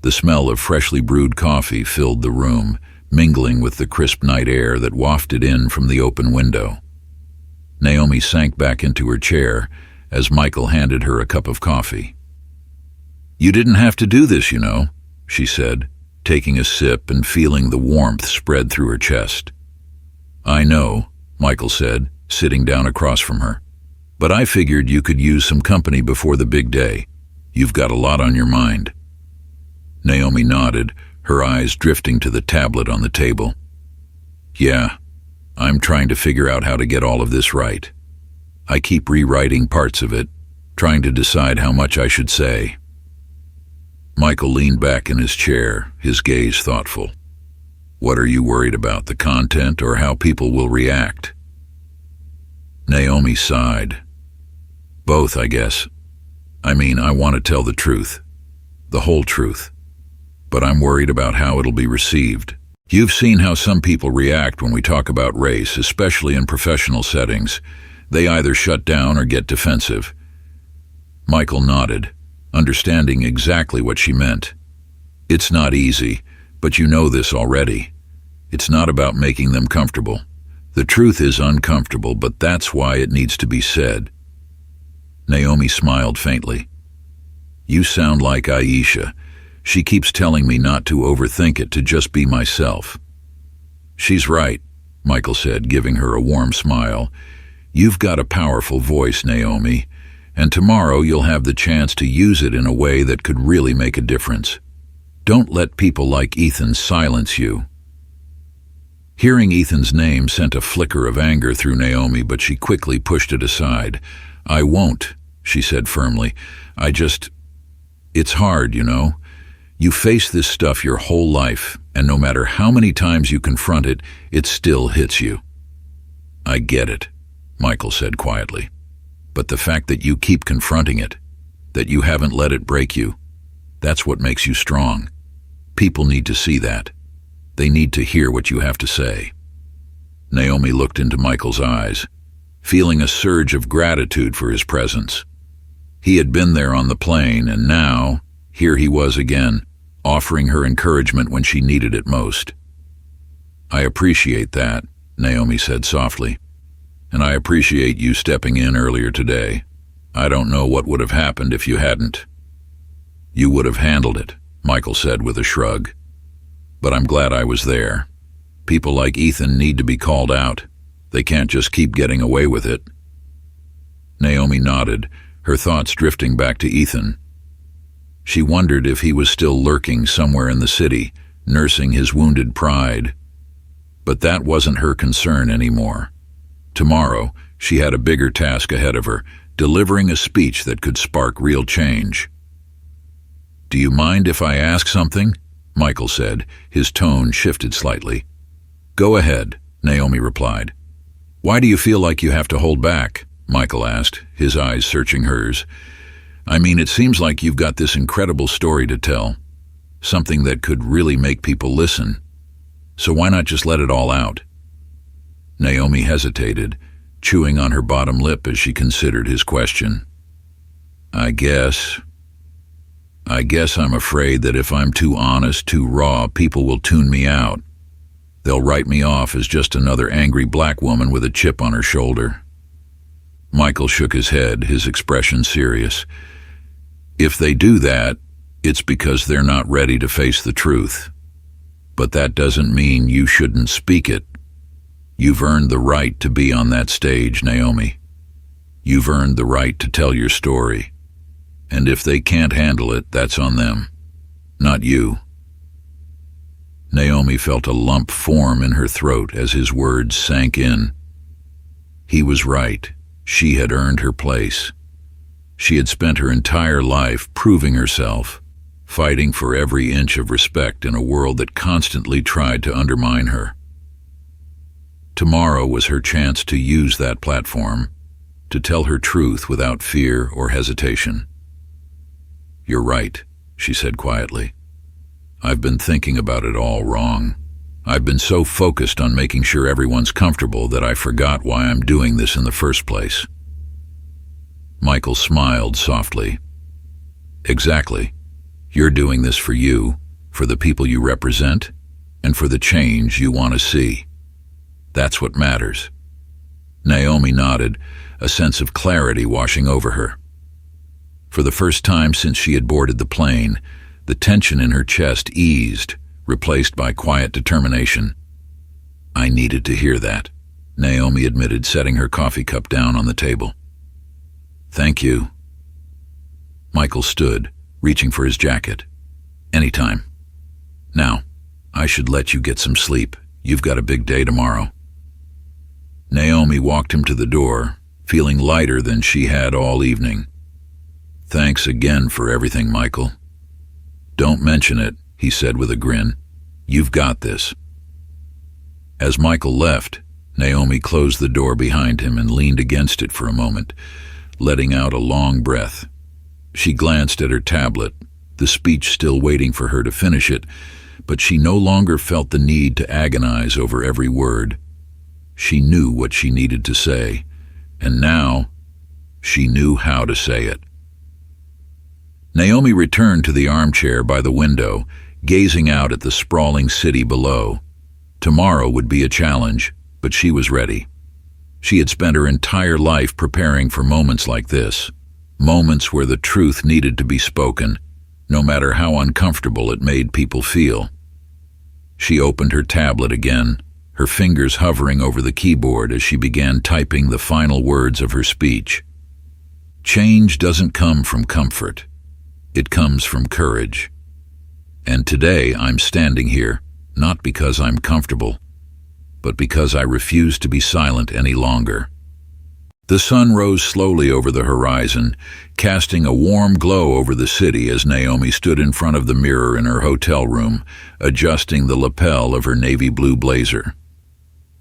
The smell of freshly brewed coffee filled the room, mingling with the crisp night air that wafted in from the open window. Naomi sank back into her chair as Michael handed her a cup of coffee. You didn't have to do this, you know, she said, taking a sip and feeling the warmth spread through her chest. I know, Michael said, sitting down across from her. But I figured you could use some company before the big day. You've got a lot on your mind. Naomi nodded, her eyes drifting to the tablet on the table. Yeah, I'm trying to figure out how to get all of this right. I keep rewriting parts of it, trying to decide how much I should say. Michael leaned back in his chair, his gaze thoughtful. What are you worried about, the content or how people will react? Naomi sighed. Both, I guess. I mean, I want to tell the truth. The whole truth. But I'm worried about how it'll be received. You've seen how some people react when we talk about race, especially in professional settings. They either shut down or get defensive. Michael nodded, understanding exactly what she meant. It's not easy, but you know this already. It's not about making them comfortable. The truth is uncomfortable, but that's why it needs to be said. Naomi smiled faintly. You sound like Aisha. She keeps telling me not to overthink it, to just be myself. She's right, Michael said, giving her a warm smile. You've got a powerful voice, Naomi, and tomorrow you'll have the chance to use it in a way that could really make a difference. Don't let people like Ethan silence you. Hearing Ethan's name sent a flicker of anger through Naomi, but she quickly pushed it aside. I won't, she said firmly. It's hard, you know. You face this stuff your whole life, and no matter how many times you confront it, it still hits you. I get it, Michael said quietly. But the fact that you keep confronting it, that you haven't let it break you, that's what makes you strong. People need to see that. They need to hear what you have to say. Naomi looked into Michael's eyes, feeling a surge of gratitude for his presence. He had been there on the plane, and now, here he was again, offering her encouragement when she needed it most. "I appreciate that," Naomi said softly. "And I appreciate you stepping in earlier today. I don't know what would have happened if you hadn't." "You would have handled it," Michael said with a shrug. "But I'm glad I was there. People like Ethan need to be called out. They can't just keep getting away with it." Naomi nodded, her thoughts drifting back to Ethan. She wondered if he was still lurking somewhere in the city, nursing his wounded pride. But that wasn't her concern anymore. Tomorrow, she had a bigger task ahead of her, delivering a speech that could spark real change. "Do you mind if I ask something?" Michael said, his tone shifted slightly. "Go ahead," Naomi replied. "Why do you feel like you have to hold back?" Michael asked, his eyes searching hers. "I mean, it seems like you've got this incredible story to tell, something that could really make people listen. So why not just let it all out?" Naomi hesitated, chewing on her bottom lip as she considered his question. I guess I'm afraid that if I'm too honest, too raw, people will tune me out. They'll write me off as just another angry black woman with a chip on her shoulder." Michael shook his head, his expression serious. "If they do that, it's because they're not ready to face the truth. But that doesn't mean you shouldn't speak it. You've earned the right to be on that stage, Naomi. You've earned the right to tell your story. And if they can't handle it, that's on them, not you." Naomi felt a lump form in her throat as his words sank in. He was right. She had earned her place. She had spent her entire life proving herself, fighting for every inch of respect in a world that constantly tried to undermine her. Tomorrow was her chance to use that platform, to tell her truth without fear or hesitation. "You're right," she said quietly. "I've been thinking about it all wrong. I've been so focused on making sure everyone's comfortable that I forgot why I'm doing this in the first place." Michael smiled softly. "Exactly. You're doing this for you, for the people you represent, and for the change you want to see. That's what matters." Naomi nodded, a sense of clarity washing over her. For the first time since she had boarded the plane, the tension in her chest eased, replaced by quiet determination. "I needed to hear that," Naomi admitted, setting her coffee cup down on the table. "Thank you." Michael stood, reaching for his jacket. "Anytime. Now, I should let you get some sleep. You've got a big day tomorrow." Naomi walked him to the door, feeling lighter than she had all evening. "Thanks again for everything, Michael." "Don't mention it," he said with a grin. "You've got this." As Michael left, Naomi closed the door behind him and leaned against it for a moment, letting out a long breath. She glanced at her tablet, the speech still waiting for her to finish it, but she no longer felt the need to agonize over every word. She knew what she needed to say, and now she knew how to say it. Naomi returned to the armchair by the window, gazing out at the sprawling city below. Tomorrow would be a challenge, but she was ready. She had spent her entire life preparing for moments like this, moments where the truth needed to be spoken, no matter how uncomfortable it made people feel. She opened her tablet again, her fingers hovering over the keyboard as she began typing the final words of her speech. Change doesn't come from comfort. It comes from courage. And today I'm standing here, not because I'm comfortable, but because I refuse to be silent any longer. The sun rose slowly over the horizon, casting a warm glow over the city as Naomi stood in front of the mirror in her hotel room, adjusting the lapel of her navy blue blazer.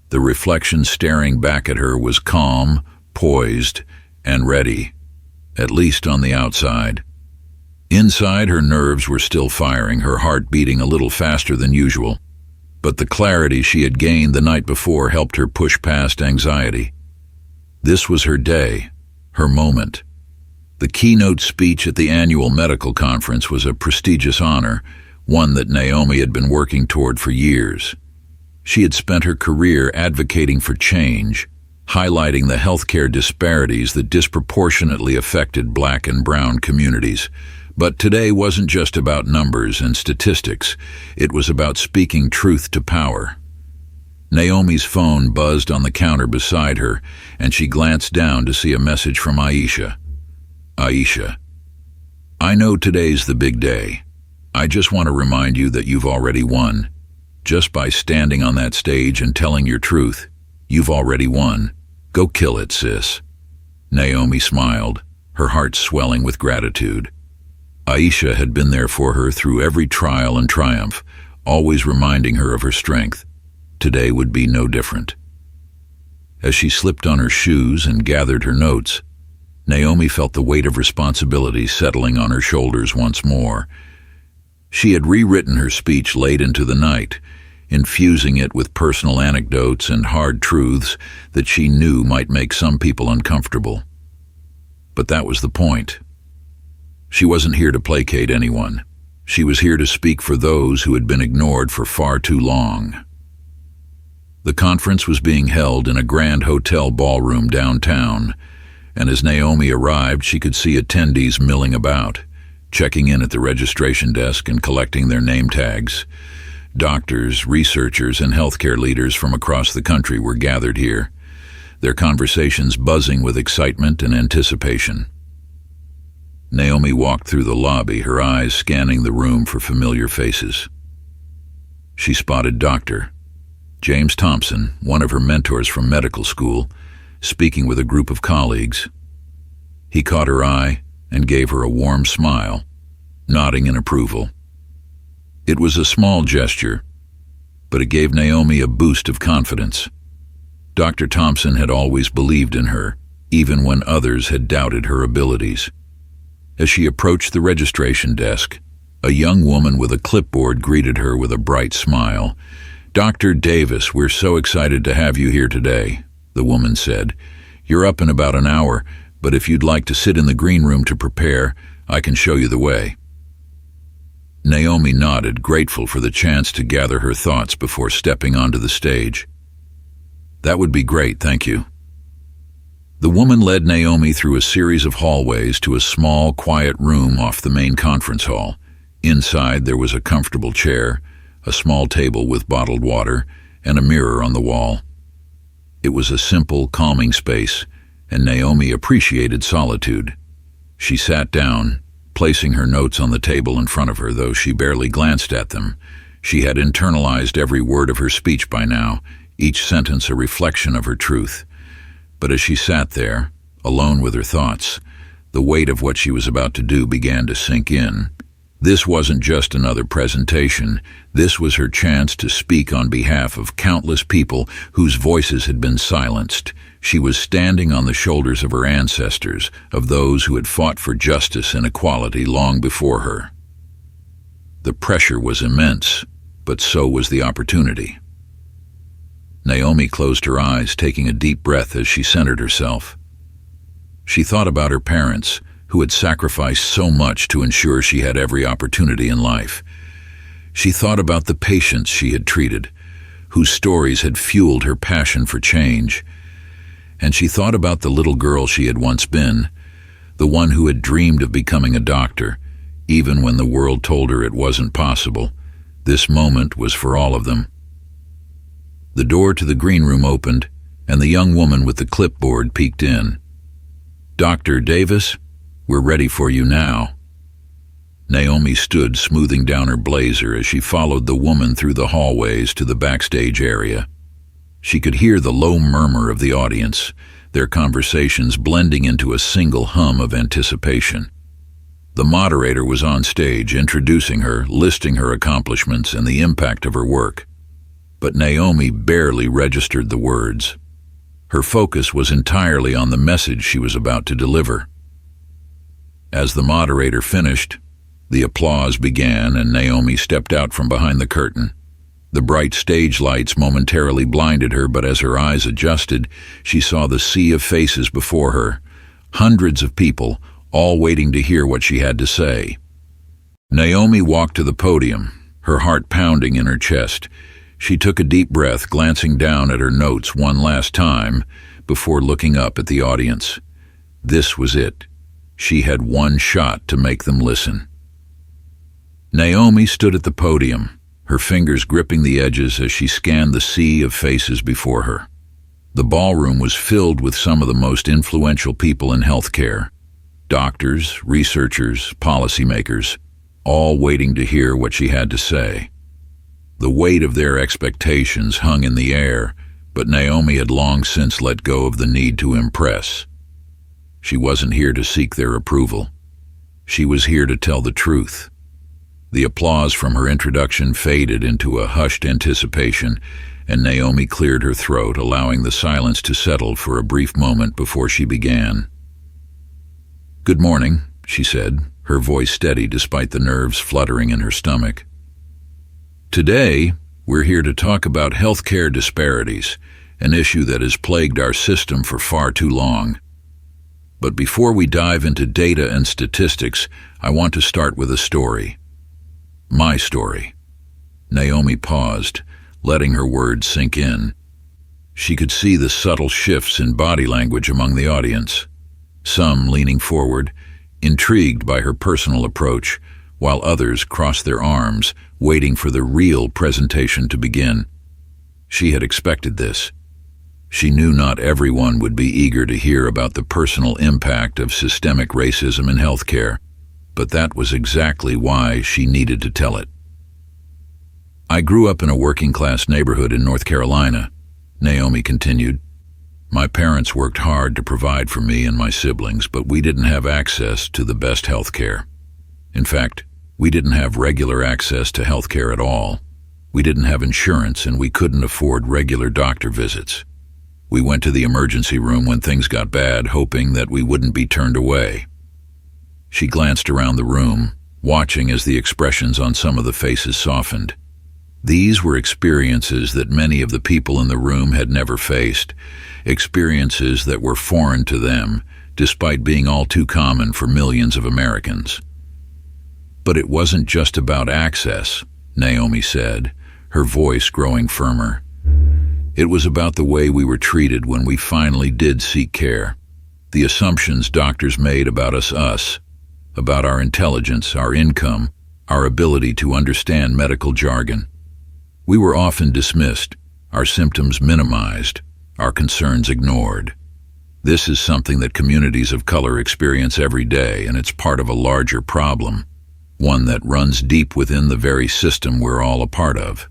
The reflection staring back at her was calm, poised, and ready, at least on the outside. Inside, her nerves were still firing, her heart beating a little faster than usual. But the clarity she had gained the night before helped her push past anxiety. This was her day, her moment. The keynote speech at the annual medical conference was a prestigious honor, one that Naomi had been working toward for years. She had spent her career advocating for change, highlighting the healthcare disparities that disproportionately affected Black and brown communities. But today wasn't just about numbers and statistics. It was about speaking truth to power. Naomi's phone buzzed on the counter beside her, and she glanced down to see a message from Aisha. Aisha, I know today's the big day. I just want to remind you that you've already won. Just by standing on that stage and telling your truth, you've already won. Go kill it, sis. Naomi smiled, her heart swelling with gratitude. Aisha had been there for her through every trial and triumph, always reminding her of her strength. Today would be no different. As she slipped on her shoes and gathered her notes, Naomi felt the weight of responsibility settling on her shoulders once more. She had rewritten her speech late into the night, infusing it with personal anecdotes and hard truths that she knew might make some people uncomfortable. But that was the point. She wasn't here to placate anyone. She was here to speak for those who had been ignored for far too long. The conference was being held in a grand hotel ballroom downtown, and as Naomi arrived, she could see attendees milling about, checking in at the registration desk and collecting their name tags. Doctors, researchers, and healthcare leaders from across the country were gathered here, their conversations buzzing with excitement and anticipation. Naomi walked through the lobby, her eyes scanning the room for familiar faces. She spotted Dr. James Thompson, one of her mentors from medical school, speaking with a group of colleagues. He caught her eye and gave her a warm smile, nodding in approval. It was a small gesture, but it gave Naomi a boost of confidence. Dr. Thompson had always believed in her, even when others had doubted her abilities. As she approached the registration desk, a young woman with a clipboard greeted her with a bright smile. "Dr. Davis, we're so excited to have you here today," the woman said. "You're up in about an hour, but if you'd like to sit in the green room to prepare, I can show you the way." Naomi nodded, grateful for the chance to gather her thoughts before stepping onto the stage. "That would be great, thank you." The woman led Naomi through a series of hallways to a small, quiet room off the main conference hall. Inside, there was a comfortable chair, a small table with bottled water, and a mirror on the wall. It was a simple, calming space, and Naomi appreciated solitude. She sat down, placing her notes on the table in front of her, though she barely glanced at them. She had internalized every word of her speech by now, each sentence a reflection of her truth. But as she sat there, alone with her thoughts, the weight of what she was about to do began to sink in. This wasn't just another presentation. This was her chance to speak on behalf of countless people whose voices had been silenced. She was standing on the shoulders of her ancestors, of those who had fought for justice and equality long before her. The pressure was immense, but so was the opportunity. Naomi closed her eyes, taking a deep breath as she centered herself. She thought about her parents, who had sacrificed so much to ensure she had every opportunity in life. She thought about the patients she had treated, whose stories had fueled her passion for change. And she thought about the little girl she had once been, the one who had dreamed of becoming a doctor, even when the world told her it wasn't possible. This moment was for all of them. The door to the green room opened, and the young woman with the clipboard peeked in. "Dr. Davis, we're ready for you now." Naomi stood smoothing down her blazer as she followed the woman through the hallways to the backstage area. She could hear the low murmur of the audience, their conversations blending into a single hum of anticipation. The moderator was on stage, introducing her, listing her accomplishments and the impact of her work. But Naomi barely registered the words. Her focus was entirely on the message she was about to deliver. As the moderator finished, the applause began and Naomi stepped out from behind the curtain. The bright stage lights momentarily blinded her, but as her eyes adjusted, she saw the sea of faces before her, hundreds of people, all waiting to hear what she had to say. Naomi walked to the podium, her heart pounding in her chest. She took a deep breath, glancing down at her notes one last time before looking up at the audience. This was it. She had one shot to make them listen. Naomi stood at the podium, her fingers gripping the edges as she scanned the sea of faces before her. The ballroom was filled with some of the most influential people in healthcare. Doctors, researchers, policymakers, all waiting to hear what she had to say. The weight of their expectations hung in the air, but Naomi had long since let go of the need to impress. She wasn't here to seek their approval. She was here to tell the truth. The applause from her introduction faded into a hushed anticipation, and Naomi cleared her throat, allowing the silence to settle for a brief moment before she began. "Good morning," she said, her voice steady despite the nerves fluttering in her stomach. "Today, we're here to talk about healthcare disparities, an issue that has plagued our system for far too long. But before we dive into data and statistics, I want to start with a story. My story." Naomi paused, letting her words sink in. She could see the subtle shifts in body language among the audience, some leaning forward, intrigued by her personal approach, while others crossed their arms, waiting for the real presentation to begin. She had expected this. She knew not everyone would be eager to hear about the personal impact of systemic racism in healthcare, but that was exactly why she needed to tell it. "I grew up in a working-class neighborhood in North Carolina," Naomi continued. "My parents worked hard to provide for me and my siblings, but we didn't have access to the best health care. In fact, we didn't have regular access to health care at all. We didn't have insurance, and we couldn't afford regular doctor visits. We went to the emergency room when things got bad, hoping that we wouldn't be turned away." She glanced around the room, watching as the expressions on some of the faces softened. These were experiences that many of the people in the room had never faced, experiences that were foreign to them, despite being all too common for millions of Americans. "But it wasn't just about access," Naomi said, her voice growing firmer. "It was about the way we were treated when we finally did seek care. The assumptions doctors made about us, about our intelligence, our income, our ability to understand medical jargon. We were often dismissed, our symptoms minimized, our concerns ignored. This is something that communities of color experience every day, and it's part of a larger problem, one that runs deep within the very system we're all a part of."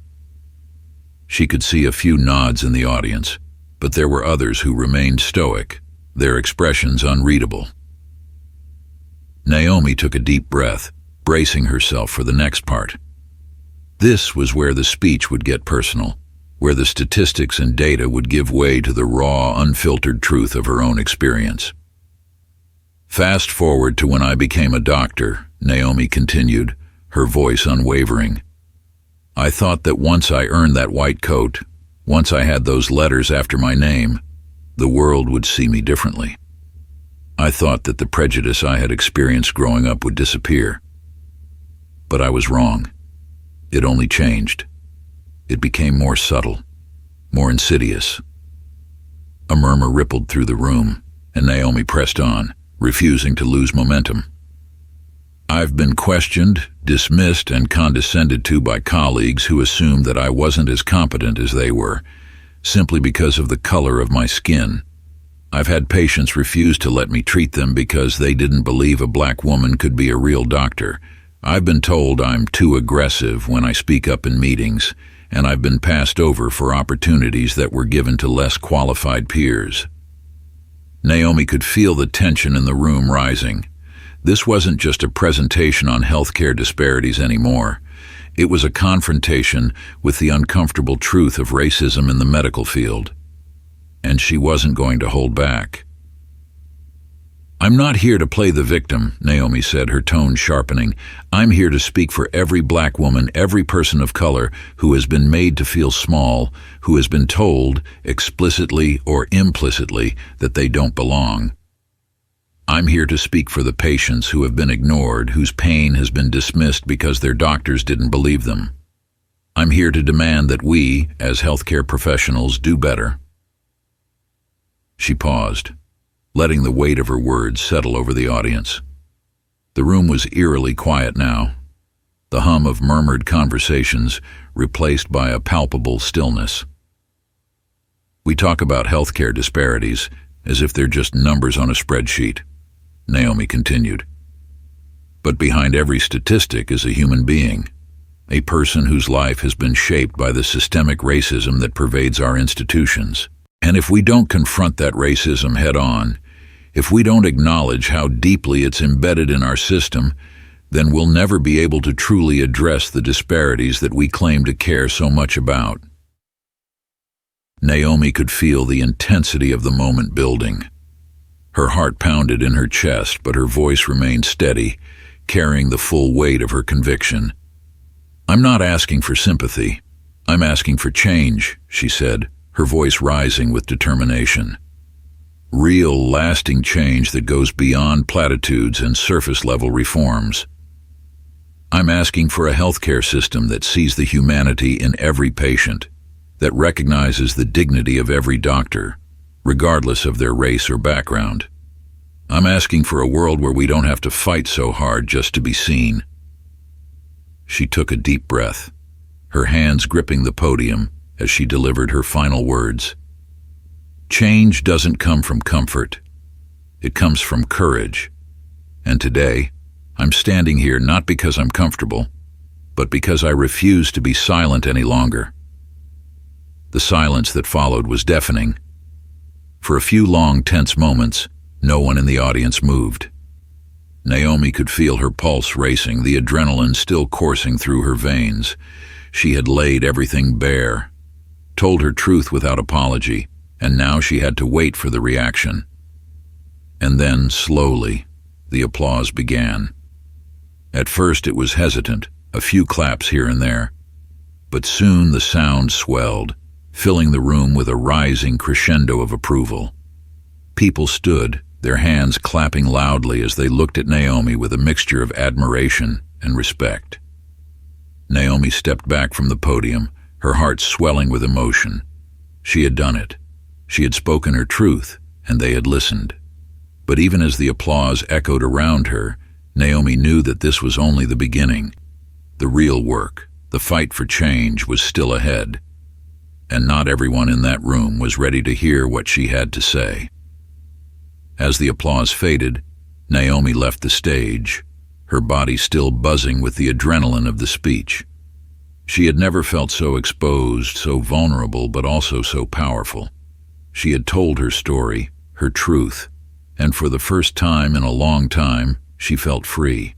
She could see a few nods in the audience, but there were others who remained stoic, their expressions unreadable. Naomi took a deep breath, bracing herself for the next part. This was where the speech would get personal, where the statistics and data would give way to the raw, unfiltered truth of her own experience. "Fast forward to when I became a doctor," Naomi continued, her voice unwavering. "I thought that once I earned that white coat, once I had those letters after my name, the world would see me differently. I thought that the prejudice I had experienced growing up would disappear. But I was wrong. It only changed. It became more subtle, more insidious." A murmur rippled through the room, and Naomi pressed on, refusing to lose momentum. "I've been questioned, dismissed, and condescended to by colleagues who assumed that I wasn't as competent as they were, simply because of the color of my skin. I've had patients refuse to let me treat them because they didn't believe a black woman could be a real doctor. I've been told I'm too aggressive when I speak up in meetings, and I've been passed over for opportunities that were given to less qualified peers." Naomi could feel the tension in the room rising. This wasn't just a presentation on healthcare disparities anymore. It was a confrontation with the uncomfortable truth of racism in the medical field. And she wasn't going to hold back. "I'm not here to play the victim," Naomi said, her tone sharpening. "I'm here to speak for every black woman, every person of color who has been made to feel small, who has been told, explicitly or implicitly, that they don't belong. I'm here to speak for the patients who have been ignored, whose pain has been dismissed because their doctors didn't believe them. I'm here to demand that we, as healthcare professionals, do better." She paused, letting the weight of her words settle over the audience. The room was eerily quiet now, the hum of murmured conversations replaced by a palpable stillness. "We talk about healthcare disparities as if they're just numbers on a spreadsheet," Naomi continued. "But behind every statistic is a human being, a person whose life has been shaped by the systemic racism that pervades our institutions. And if we don't confront that racism head-on, if we don't acknowledge how deeply it's embedded in our system, then we'll never be able to truly address the disparities that we claim to care so much about." Naomi could feel the intensity of the moment building. Her heart pounded in her chest, but her voice remained steady, carrying the full weight of her conviction. "I'm not asking for sympathy. I'm asking for change," she said, her voice rising with determination. "Real, lasting change that goes beyond platitudes and surface-level reforms. I'm asking for a healthcare system that sees the humanity in every patient, that recognizes the dignity of every doctor, regardless of their race or background. I'm asking for a world where we don't have to fight so hard just to be seen." She took a deep breath, her hands gripping the podium as she delivered her final words. "Change doesn't come from comfort. It comes from courage. And today, I'm standing here not because I'm comfortable, but because I refuse to be silent any longer." The silence that followed was deafening. For a few long, tense moments, no one in the audience moved. Naomi could feel her pulse racing, the adrenaline still coursing through her veins. She had laid everything bare, told her truth without apology, and now she had to wait for the reaction. And then, slowly, the applause began. At first it was hesitant, a few claps here and there, but soon the sound swelled, filling the room with a rising crescendo of approval. People stood, their hands clapping loudly as they looked at Naomi with a mixture of admiration and respect. Naomi stepped back from the podium, her heart swelling with emotion. She had done it. She had spoken her truth, and they had listened. But even as the applause echoed around her, Naomi knew that this was only the beginning. The real work, the fight for change, was still ahead. And not everyone in that room was ready to hear what she had to say. As the applause faded, Naomi left the stage, her body still buzzing with the adrenaline of the speech. She had never felt so exposed, so vulnerable, but also so powerful. She had told her story, her truth, and for the first time in a long time, she felt free.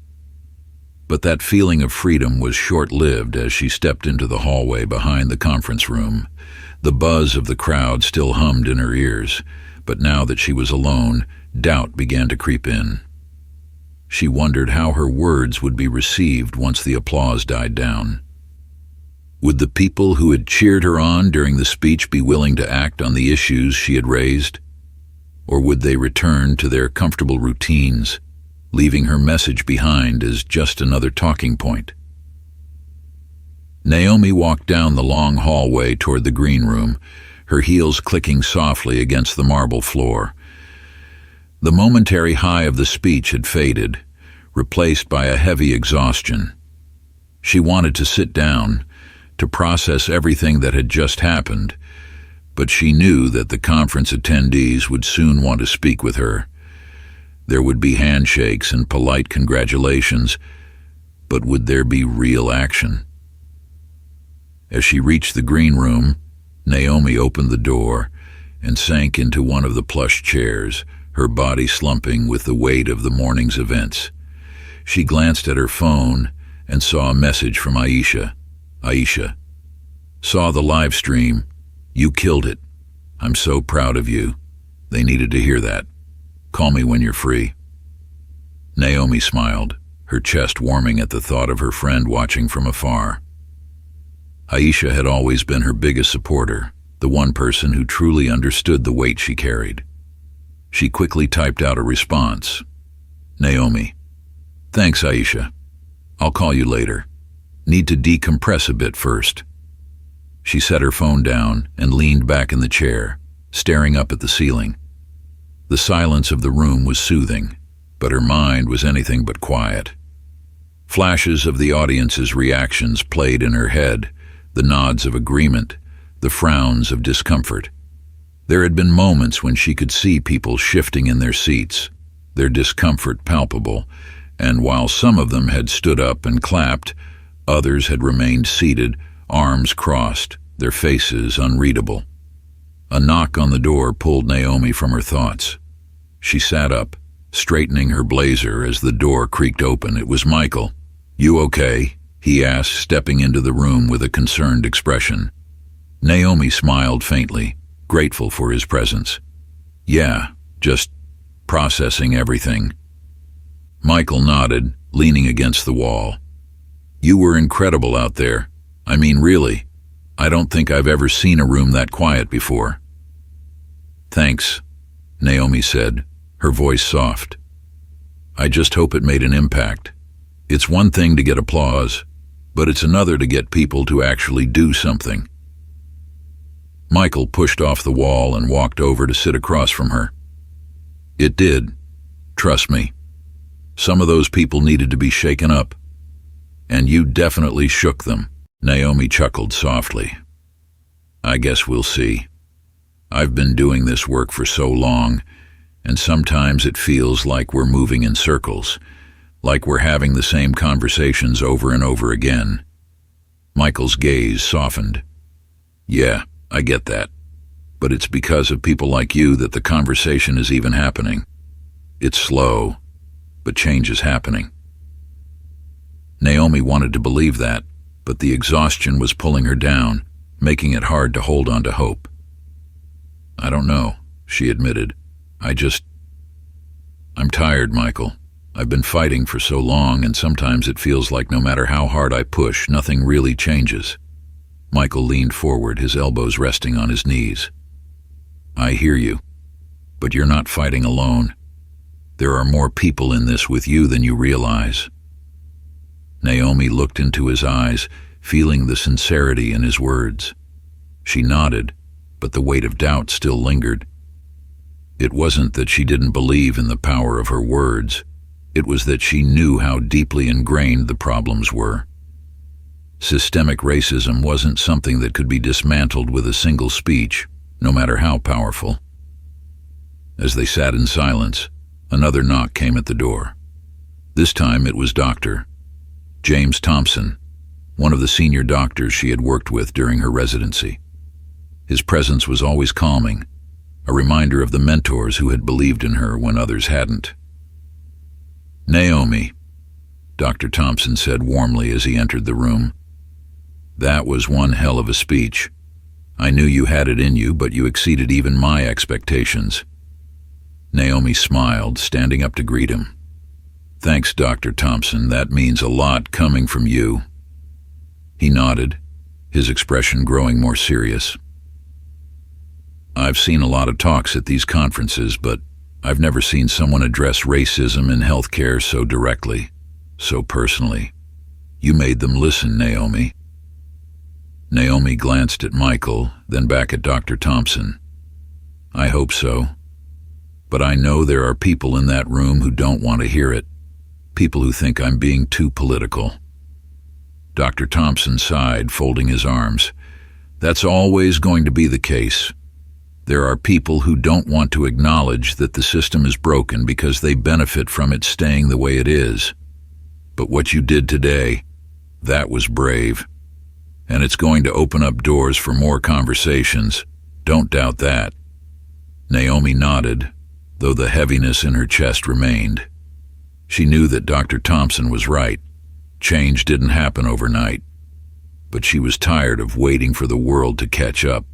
But that feeling of freedom was short-lived as she stepped into the hallway behind the conference room. The buzz of the crowd still hummed in her ears, but now that she was alone, doubt began to creep in. She wondered how her words would be received once the applause died down. Would the people who had cheered her on during the speech be willing to act on the issues she had raised? Or would they return to their comfortable routines, leaving her message behind as just another talking point? Naomi walked down the long hallway toward the green room, her heels clicking softly against the marble floor. The momentary high of the speech had faded, replaced by a heavy exhaustion. She wanted to sit down, to process everything that had just happened, but she knew that the conference attendees would soon want to speak with her. There would be handshakes and polite congratulations, but would there be real action? As she reached the green room, Naomi opened the door and sank into one of the plush chairs, her body slumping with the weight of the morning's events. She glanced at her phone and saw a message from Aisha. "Aisha, saw the live stream. You killed it. I'm so proud of you." They needed to hear that. Call me when you're free." Naomi smiled, her chest warming at the thought of her friend watching from afar. Aisha had always been her biggest supporter, the one person who truly understood the weight she carried. She quickly typed out a response. "Naomi. Thanks, Aisha. I'll call you later. Need to decompress a bit first." She set her phone down and leaned back in the chair, staring up at the ceiling. The silence of the room was soothing, but her mind was anything but quiet. Flashes of the audience's reactions played in her head, the nods of agreement, the frowns of discomfort. There had been moments when she could see people shifting in their seats, their discomfort palpable, and while some of them had stood up and clapped, others had remained seated, arms crossed, their faces unreadable. A knock on the door pulled Naomi from her thoughts. She sat up, straightening her blazer as the door creaked open. It was Michael. "You okay?" he asked, stepping into the room with a concerned expression. Naomi smiled faintly, grateful for his presence. "Yeah, just processing everything." Michael nodded, leaning against the wall. "You were incredible out there. I mean, really. I don't think I've ever seen a room that quiet before." "Thanks," Naomi said, her voice soft. "I just hope it made an impact. It's one thing to get applause, but it's another to get people to actually do something." Michael pushed off the wall and walked over to sit across from her. "It did. Trust me. Some of those people needed to be shaken up. And you definitely shook them." Naomi chuckled softly. "I guess we'll see. I've been doing this work for so long, and sometimes it feels like we're moving in circles, like we're having the same conversations over and over again." Michael's gaze softened. "Yeah, I get that. But it's because of people like you that the conversation is even happening. It's slow, but change is happening." Naomi wanted to believe that, but the exhaustion was pulling her down, making it hard to hold on to hope. "I don't know," she admitted. I'm tired, Michael. I've been fighting for so long, and sometimes it feels like no matter how hard I push, nothing really changes." Michael leaned forward, his elbows resting on his knees. "I hear you, but you're not fighting alone. There are more people in this with you than you realize." Naomi looked into his eyes, feeling the sincerity in his words. She nodded, but the weight of doubt still lingered. It wasn't that she didn't believe in the power of her words. It was that she knew how deeply ingrained the problems were. Systemic racism wasn't something that could be dismantled with a single speech, no matter how powerful. As they sat in silence, another knock came at the door. This time it was Dr. James Thompson, one of the senior doctors she had worked with during her residency. His presence was always calming, a reminder of the mentors who had believed in her when others hadn't. "Naomi," Dr. Thompson said warmly as he entered the room. "That was one hell of a speech. I knew you had it in you, but you exceeded even my expectations." Naomi smiled, standing up to greet him. "Thanks, Dr. Thompson. That means a lot coming from you." He nodded, his expression growing more serious. "I've seen a lot of talks at these conferences, but I've never seen someone address racism in healthcare so directly, so personally. You made them listen, Naomi." Naomi glanced at Michael, then back at Dr. Thompson. "I hope so. But I know there are people in that room who don't want to hear it, people who think I'm being too political." Dr. Thompson sighed, folding his arms. "That's always going to be the case. There are people who don't want to acknowledge that the system is broken because they benefit from it staying the way it is. But what you did today, that was brave. And it's going to open up doors for more conversations. Don't doubt that." Naomi nodded, though the heaviness in her chest remained. She knew that Dr. Thompson was right. Change didn't happen overnight. But she was tired of waiting for the world to catch up.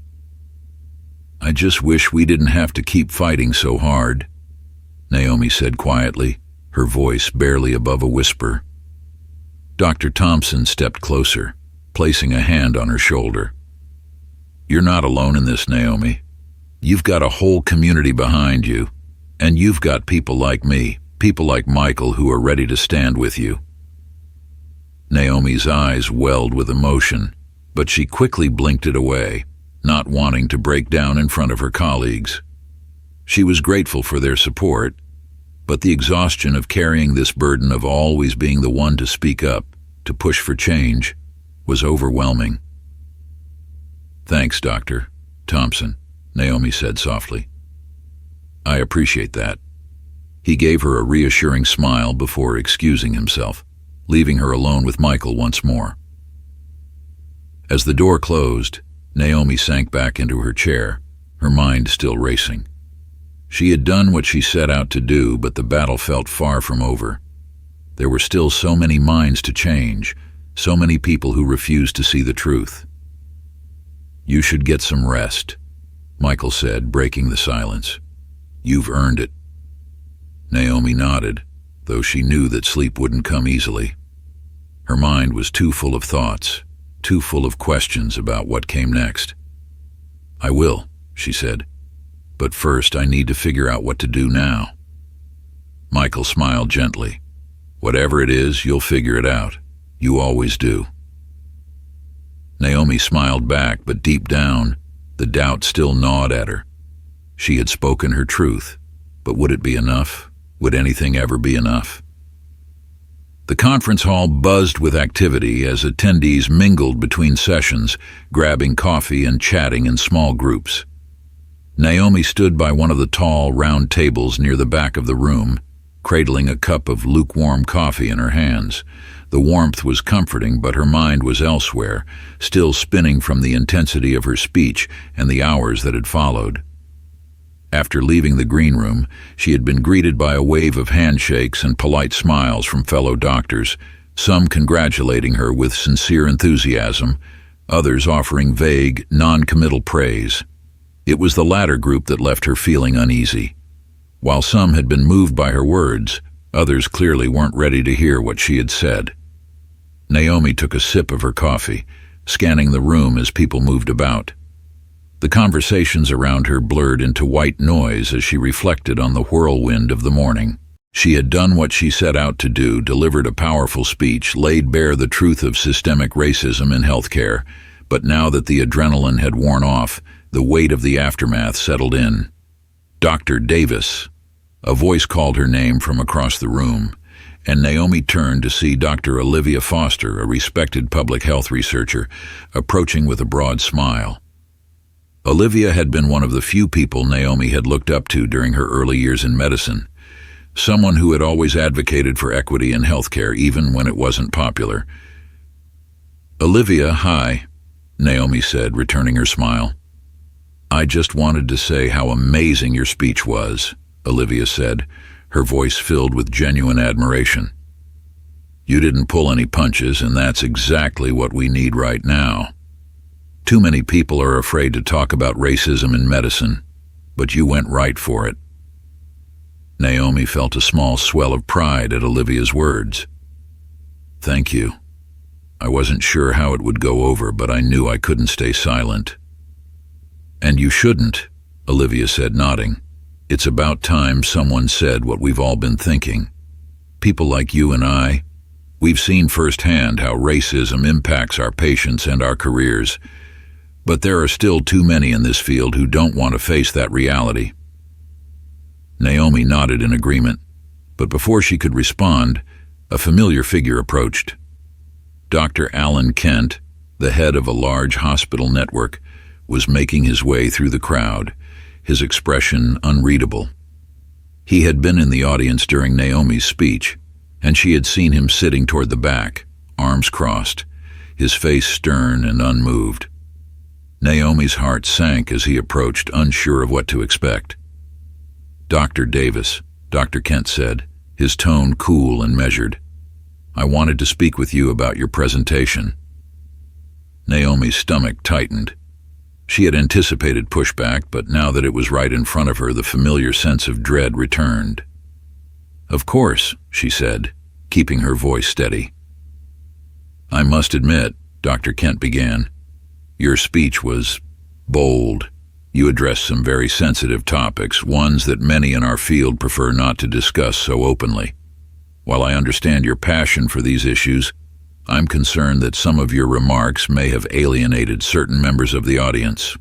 "I just wish we didn't have to keep fighting so hard." Naomi said quietly, her voice barely above a whisper. Dr. Thompson stepped closer, placing a hand on her shoulder. You're not alone in this, Naomi. You've got a whole community behind you, and you've got people like me, people like Michael who are ready to stand with you. Naomi's eyes welled with emotion, but she quickly blinked it away, not wanting to break down in front of her colleagues. She was grateful for their support, but the exhaustion of carrying this burden of always being the one to speak up, to push for change, was overwhelming. Thanks, Dr. Thompson, Naomi said softly. I appreciate that. He gave her a reassuring smile before excusing himself, leaving her alone with Michael once more. As the door closed, Naomi sank back into her chair, her mind still racing. She had done what she set out to do, but the battle felt far from over. There were still so many minds to change, so many people who refused to see the truth. You should get some rest, Michael said, breaking the silence. You've earned it. Naomi nodded, though she knew that sleep wouldn't come easily. Her mind was too full of thoughts, too full of questions about what came next. I will, she said. But first I need to figure out what to do now. Michael smiled gently. Whatever it is, you'll figure it out. You always do. Naomi smiled back, but deep down, the doubt still gnawed at her. She had spoken her truth, but would it be enough? Would anything ever be enough? The conference hall buzzed with activity as attendees mingled between sessions, grabbing coffee and chatting in small groups. Naomi stood by one of the tall, round tables near the back of the room, cradling a cup of lukewarm coffee in her hands. The warmth was comforting, but her mind was elsewhere, still spinning from the intensity of her speech and the hours that had followed. After leaving the green room, she had been greeted by a wave of handshakes and polite smiles from fellow doctors, some congratulating her with sincere enthusiasm, others offering vague, non-committal praise. It was the latter group that left her feeling uneasy. While some had been moved by her words, others clearly weren't ready to hear what she had said. Naomi took a sip of her coffee, scanning the room as people moved about. The conversations around her blurred into white noise as she reflected on the whirlwind of the morning. She had done what she set out to do, delivered a powerful speech, laid bare the truth of systemic racism in healthcare, but now that the adrenaline had worn off, the weight of the aftermath settled in. Dr. Davis. A voice called her name from across the room, and Naomi turned to see Dr. Olivia Foster, a respected public health researcher, approaching with a broad smile. Olivia had been one of the few people Naomi had looked up to during her early years in medicine, someone who had always advocated for equity in healthcare even when it wasn't popular. Olivia, hi, Naomi said, returning her smile. I just wanted to say how amazing your speech was, Olivia said, her voice filled with genuine admiration. You didn't pull any punches, and that's exactly what we need right now. Too many people are afraid to talk about racism in medicine, but you went right for it. Naomi felt a small swell of pride at Olivia's words. Thank you. I wasn't sure how it would go over, but I knew I couldn't stay silent. And you shouldn't, Olivia said, nodding. It's about time someone said what we've all been thinking. People like you and I, we've seen firsthand how racism impacts our patients and our careers, but there are still too many in this field who don't want to face that reality. Naomi nodded in agreement, but before she could respond, a familiar figure approached. Dr. Alan Kent, the head of a large hospital network, was making his way through the crowd, his expression unreadable. He had been in the audience during Naomi's speech, and she had seen him sitting toward the back, arms crossed, his face stern and unmoved. Naomi's heart sank as he approached, unsure of what to expect. Dr. Davis, Dr. Kent said, his tone cool and measured. I wanted to speak with you about your presentation. Naomi's stomach tightened. She had anticipated pushback, but now that it was right in front of her, the familiar sense of dread returned. "Of course," she said, keeping her voice steady. "I must admit," Dr. Kent began, "your speech was bold. You addressed some very sensitive topics, ones that many in our field prefer not to discuss so openly. While I understand your passion for these issues, I'm concerned that some of your remarks may have alienated certain members of the audience."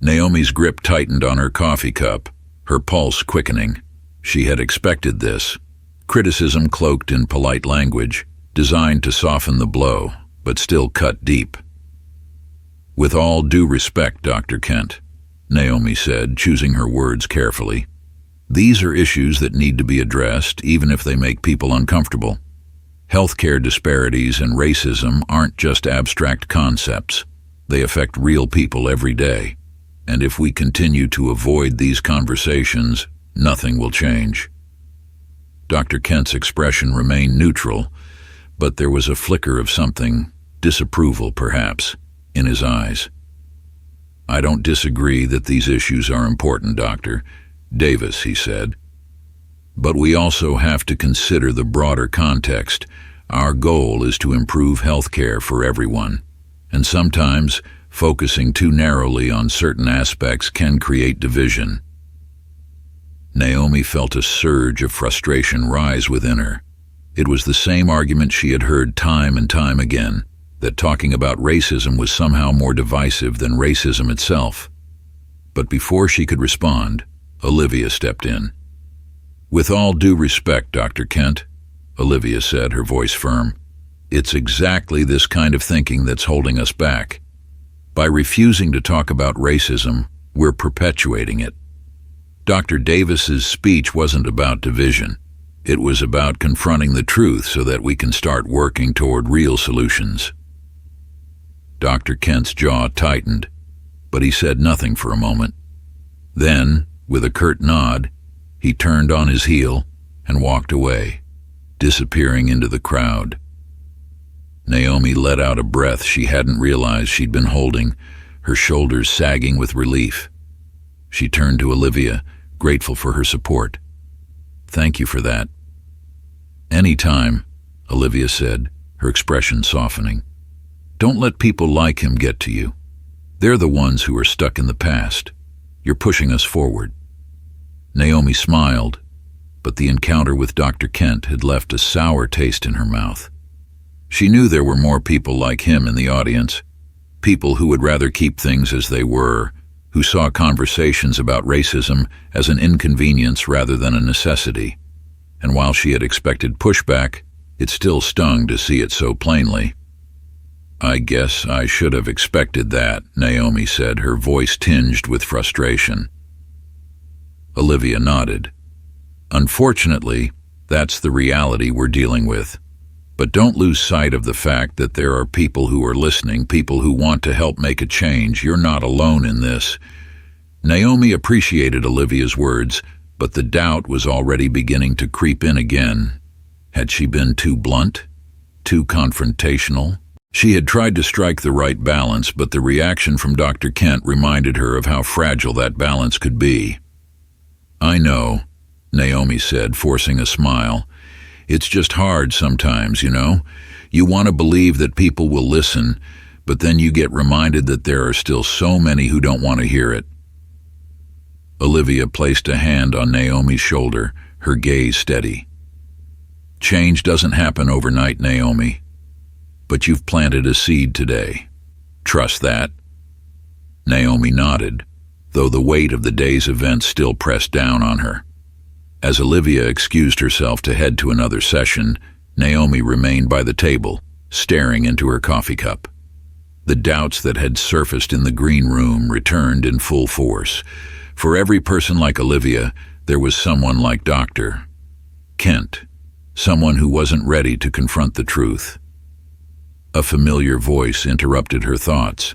Naomi's grip tightened on her coffee cup, her pulse quickening. She had expected this. Criticism cloaked in polite language, designed to soften the blow, but still cut deep. "With all due respect, Dr. Kent," Naomi said, choosing her words carefully, "these are issues that need to be addressed, even if they make people uncomfortable. Healthcare disparities and racism aren't just abstract concepts. They affect real people every day. And if we continue to avoid these conversations, nothing will change." Dr. Kent's expression remained neutral, but there was a flicker of something, disapproval perhaps, in his eyes. "I don't disagree that these issues are important, Dr. Davis," he said. "But we also have to consider the broader context. Our goal is to improve healthcare for everyone, and sometimes focusing too narrowly on certain aspects can create division." Naomi felt a surge of frustration rise within her. It was the same argument she had heard time and time again, that talking about racism was somehow more divisive than racism itself. But before she could respond, Olivia stepped in. "With all due respect, Dr. Kent," Olivia said, her voice firm, "it's exactly this kind of thinking that's holding us back. By refusing to talk about racism, we're perpetuating it. Dr. Davis's speech wasn't about division. It was about confronting the truth so that we can start working toward real solutions." Dr. Kent's jaw tightened, but he said nothing for a moment. Then, with a curt nod, he turned on his heel and walked away, disappearing into the crowd. Naomi let out a breath she hadn't realized she'd been holding, her shoulders sagging with relief. She turned to Olivia, grateful for her support. "Thank you for that." "Anytime," Olivia said, her expression softening. "Don't let people like him get to you. They're the ones who are stuck in the past. You're pushing us forward." Naomi smiled, but the encounter with Dr. Kent had left a sour taste in her mouth. She knew there were more people like him in the audience, people who would rather keep things as they were, who saw conversations about racism as an inconvenience rather than a necessity. And while she had expected pushback, it still stung to see it so plainly. "I guess I should have expected that," Naomi said, her voice tinged with frustration. Olivia nodded. "Unfortunately, that's the reality we're dealing with. But don't lose sight of the fact that there are people who are listening, people who want to help make a change. You're not alone in this." Naomi appreciated Olivia's words, but the doubt was already beginning to creep in again. Had she been too blunt? Too confrontational? She had tried to strike the right balance, but the reaction from Dr. Kent reminded her of how fragile that balance could be. "I know," Naomi said, forcing a smile. "It's just hard sometimes, you know? You want to believe that people will listen, but then you get reminded that there are still so many who don't want to hear it." Olivia placed a hand on Naomi's shoulder, her gaze steady. "Change doesn't happen overnight, Naomi. But you've planted a seed today. Trust that." Naomi nodded, though the weight of the day's events still pressed down on her. As Olivia excused herself to head to another session, Naomi remained by the table, staring into her coffee cup. The doubts that had surfaced in the green room returned in full force. For every person like Olivia, there was someone like Dr. Kent, someone who wasn't ready to confront the truth. A familiar voice interrupted her thoughts.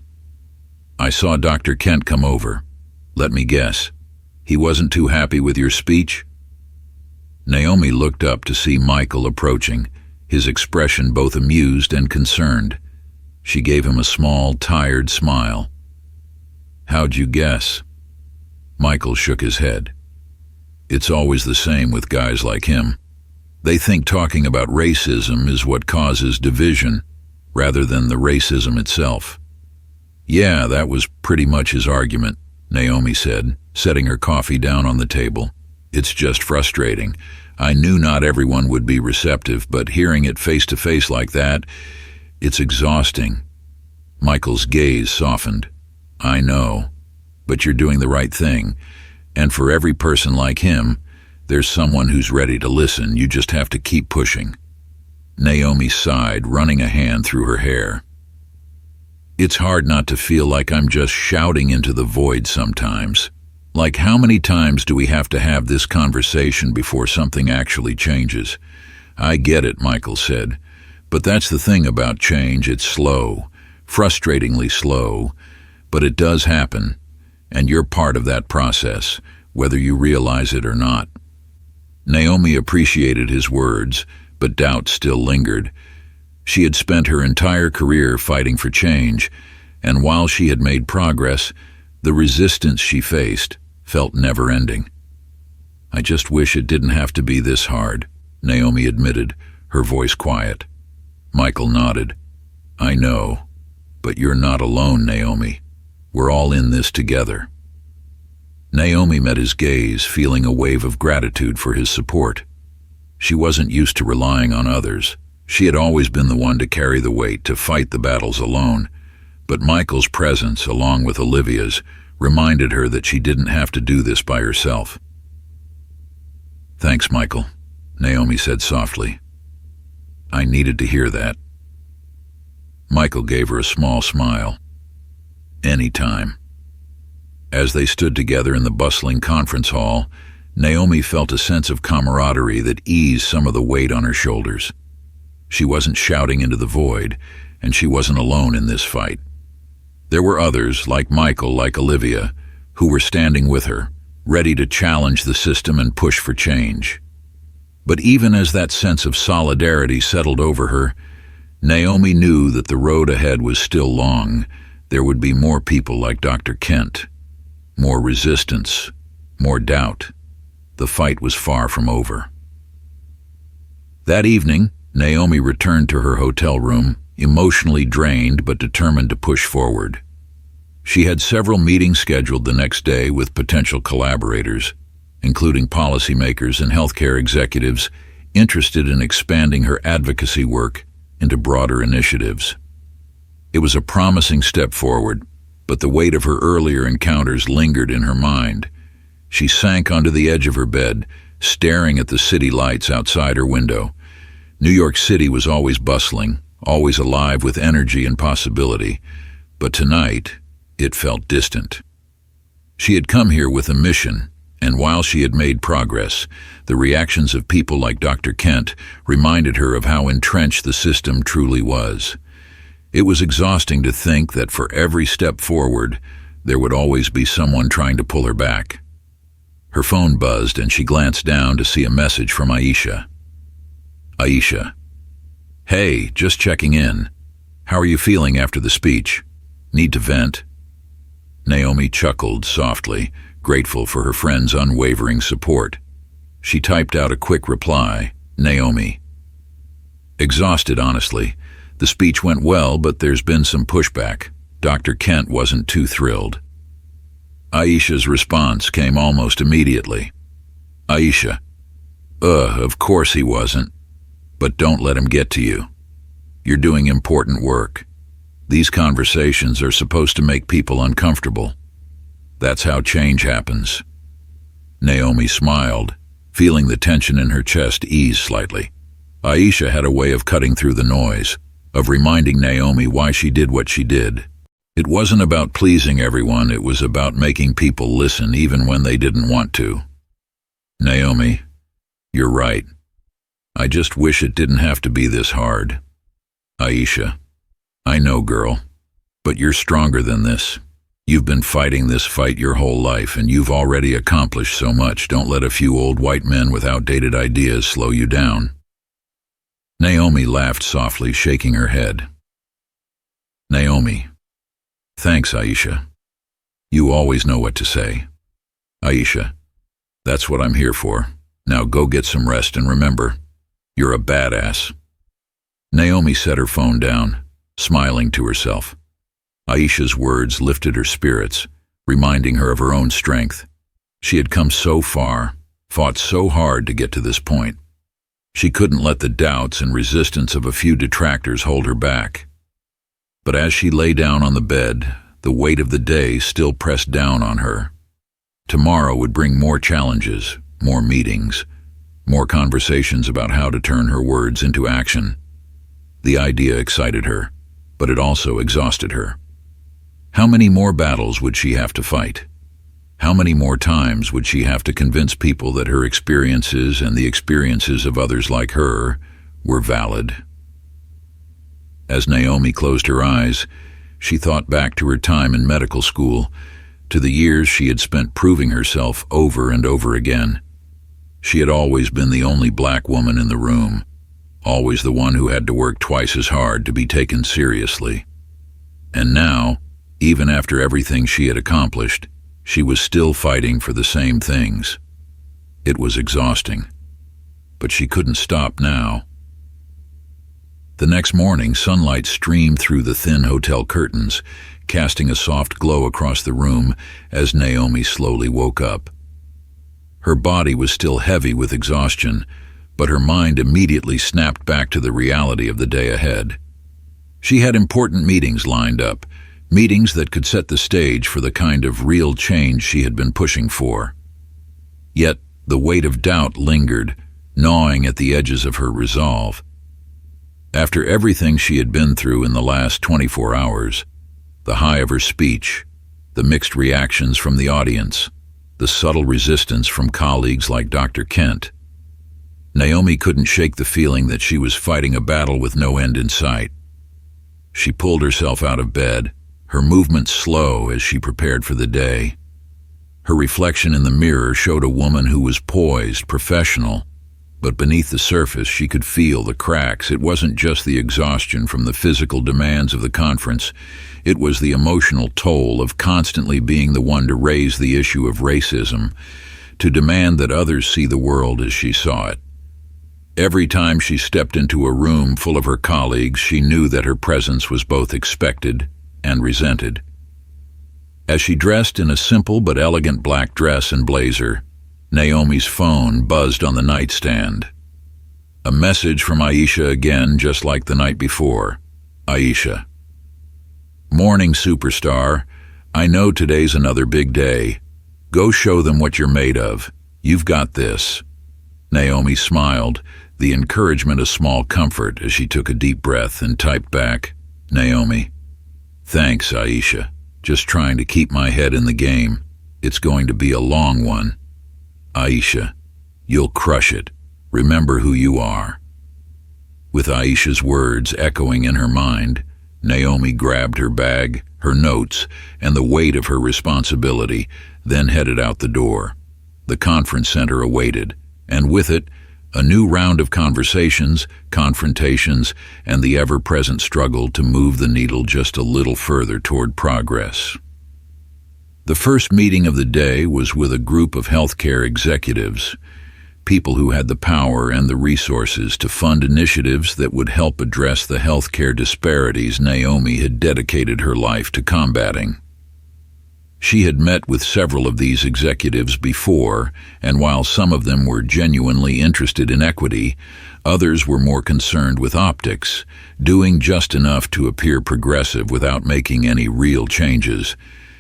"I saw Dr. Kent come over. Let me guess. He wasn't too happy with your speech?" Naomi looked up to see Michael approaching, his expression both amused and concerned. She gave him a small, tired smile. "How'd you guess?" Michael shook his head. It's always the same with guys like him. They think talking about racism is what causes division, rather than the racism itself. Yeah, that was pretty much his argument, Naomi said, setting her coffee down on the table. It's just frustrating. I knew not everyone would be receptive, but hearing it face to face like that, it's exhausting. Michael's gaze softened. I know, but you're doing the right thing. And for every person like him, there's someone who's ready to listen. You just have to keep pushing. Naomi sighed, running a hand through her hair. It's hard not to feel like I'm just shouting into the void sometimes. Like, how many times do we have to have this conversation before something actually changes? I get it, Michael said. But that's the thing about change. It's slow, frustratingly slow, but it does happen. And you're part of that process, whether you realize it or not. Naomi appreciated his words, but doubt still lingered. She had spent her entire career fighting for change, and while she had made progress, the resistance she faced felt never-ending. I just wish it didn't have to be this hard, Naomi admitted, her voice quiet. Michael nodded. I know, but you're not alone, Naomi. We're all in this together. Naomi met his gaze, feeling a wave of gratitude for his support. She wasn't used to relying on others. She had always been the one to carry the weight, to fight the battles alone. But Michael's presence, along with Olivia's, reminded her that she didn't have to do this by herself. Thanks, Michael, Naomi said softly. I needed to hear that. Michael gave her a small smile. Anytime. As they stood together in the bustling conference hall, Naomi felt a sense of camaraderie that eased some of the weight on her shoulders. She wasn't shouting into the void, and she wasn't alone in this fight. There were others, like Michael, like Olivia, who were standing with her, ready to challenge the system and push for change. But even as that sense of solidarity settled over her, Naomi knew that the road ahead was still long. There would be more people like Dr. Kent, more resistance, more doubt. The fight was far from over. That evening, Naomi returned to her hotel room, emotionally drained but determined to push forward. She had several meetings scheduled the next day with potential collaborators, including policymakers and healthcare executives interested in expanding her advocacy work into broader initiatives. It was a promising step forward, but the weight of her earlier encounters lingered in her mind. She sank onto the edge of her bed, staring at the city lights outside her window. New York City was always bustling, always alive with energy and possibility, but tonight it felt distant. She had come here with a mission, and while she had made progress, the reactions of people like Dr. Kent reminded her of how entrenched the system truly was. It was exhausting to think that for every step forward, there would always be someone trying to pull her back. Her phone buzzed and she glanced down to see a message from Aisha. Aisha. Hey, just checking in. How are you feeling after the speech? Need to vent? Naomi chuckled softly, grateful for her friend's unwavering support. She typed out a quick reply, Naomi. Exhausted, honestly. The speech went well, but there's been some pushback. Dr. Kent wasn't too thrilled. Aisha's response came almost immediately. Aisha. Of course he wasn't. But don't let him get to you. You're doing important work. These conversations are supposed to make people uncomfortable. That's how change happens. Naomi smiled, feeling the tension in her chest ease slightly. Aisha had a way of cutting through the noise, of reminding Naomi why she did what she did. It wasn't about pleasing everyone, it was about making people listen even when they didn't want to. Naomi, you're right. I just wish it didn't have to be this hard. Aisha, I know, girl, but you're stronger than this. You've been fighting this fight your whole life, and you've already accomplished so much. Don't let a few old white men with outdated ideas slow you down. Naomi laughed softly, shaking her head. Naomi. Thanks, Aisha. You always know what to say. Aisha. That's what I'm here for. Now go get some rest and remember, you're a badass. Naomi set her phone down, smiling to herself. Aisha's words lifted her spirits, reminding her of her own strength. She had come so far, fought so hard to get to this point. She couldn't let the doubts and resistance of a few detractors hold her back. But as she lay down on the bed, the weight of the day still pressed down on her. Tomorrow would bring more challenges, more meetings, more conversations about how to turn her words into action. The idea excited her, but it also exhausted her. How many more battles would she have to fight? How many more times would she have to convince people that her experiences and the experiences of others like her were valid? As Naomi closed her eyes, she thought back to her time in medical school, to the years she had spent proving herself over and over again. She had always been the only black woman in the room, always the one who had to work twice as hard to be taken seriously. And now, even after everything she had accomplished, she was still fighting for the same things. It was exhausting, but she couldn't stop now. The next morning, sunlight streamed through the thin hotel curtains, casting a soft glow across the room as Naomi slowly woke up. Her body was still heavy with exhaustion, but her mind immediately snapped back to the reality of the day ahead. She had important meetings lined up, meetings that could set the stage for the kind of real change she had been pushing for. Yet the weight of doubt lingered, gnawing at the edges of her resolve. After everything she had been through in the last 24 hours, the high of her speech, the mixed reactions from the audience, the subtle resistance from colleagues like Dr. Kent, Naomi couldn't shake the feeling that she was fighting a battle with no end in sight. She pulled herself out of bed, her movements slow as she prepared for the day. Her reflection in the mirror showed a woman who was poised, professional, but beneath the surface she could feel the cracks. It wasn't just the exhaustion from the physical demands of the conference, it was the emotional toll of constantly being the one to raise the issue of racism, to demand that others see the world as she saw it. Every time she stepped into a room full of her colleagues, she knew that her presence was both expected and resented. As she dressed in a simple but elegant black dress and blazer, Naomi's phone buzzed on the nightstand. A message from Aisha again, just like the night before. Aisha. Morning, superstar. I know today's another big day. Go show them what you're made of. You've got this. Naomi smiled, the encouragement a small comfort as she took a deep breath and typed back, Naomi. Thanks, Aisha. Just trying to keep my head in the game. It's going to be a long one. Aisha, you'll crush it. Remember who you are. With Aisha's words echoing in her mind, Naomi grabbed her bag, her notes, and the weight of her responsibility, then headed out the door. The conference center awaited, and with it, a new round of conversations, confrontations, and the ever-present struggle to move the needle just a little further toward progress. The first meeting of the day was with a group of healthcare executives, people who had the power and the resources to fund initiatives that would help address the healthcare disparities Naomi had dedicated her life to combating. She had met with several of these executives before, and while some of them were genuinely interested in equity, others were more concerned with optics, doing just enough to appear progressive without making any real changes.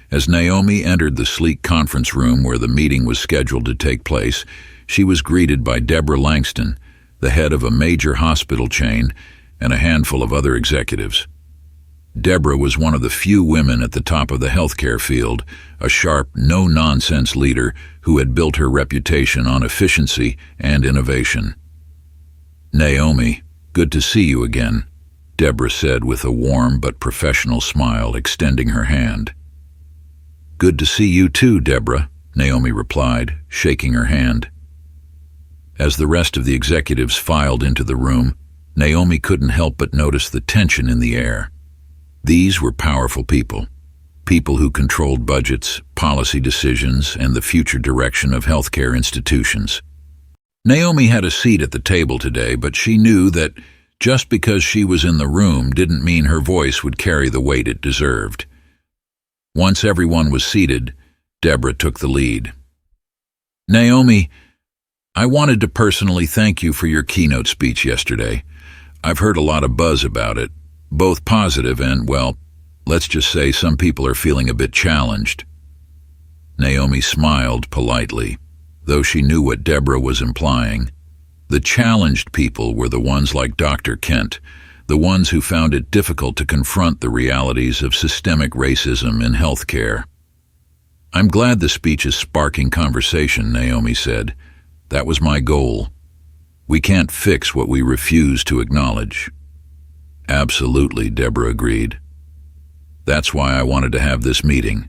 As Naomi entered the sleek conference room where the meeting was scheduled to take place, she was greeted by Deborah Langston, the head of a major hospital chain, and a handful of other executives. Deborah was one of the few women at the top of the healthcare field, a sharp, no-nonsense leader who had built her reputation on efficiency and innovation. Naomi, good to see you again, Deborah said with a warm but professional smile, extending her hand. Good to see you too, Deborah, Naomi replied, shaking her hand. As the rest of the executives filed into the room, Naomi couldn't help but notice the tension in the air. These were powerful people people who controlled budgets, policy decisions, and the future direction of healthcare institutions. Naomi had a seat at the table today, but she knew that just because she was in the room didn't mean her voice would carry the weight it deserved. Once everyone was seated, Deborah took the lead. Naomi, I wanted to personally thank you for your keynote speech yesterday. I've heard a lot of buzz about it, both positive and, well, let's just say some people are feeling a bit challenged. Naomi smiled politely, though she knew what Deborah was implying. The challenged people were the ones like Dr. Kent, the ones who found it difficult to confront the realities of systemic racism in healthcare. I'm glad the speech is sparking conversation, Naomi said. That was my goal. We can't fix what we refuse to acknowledge. Absolutely, Deborah agreed. That's why I wanted to have this meeting.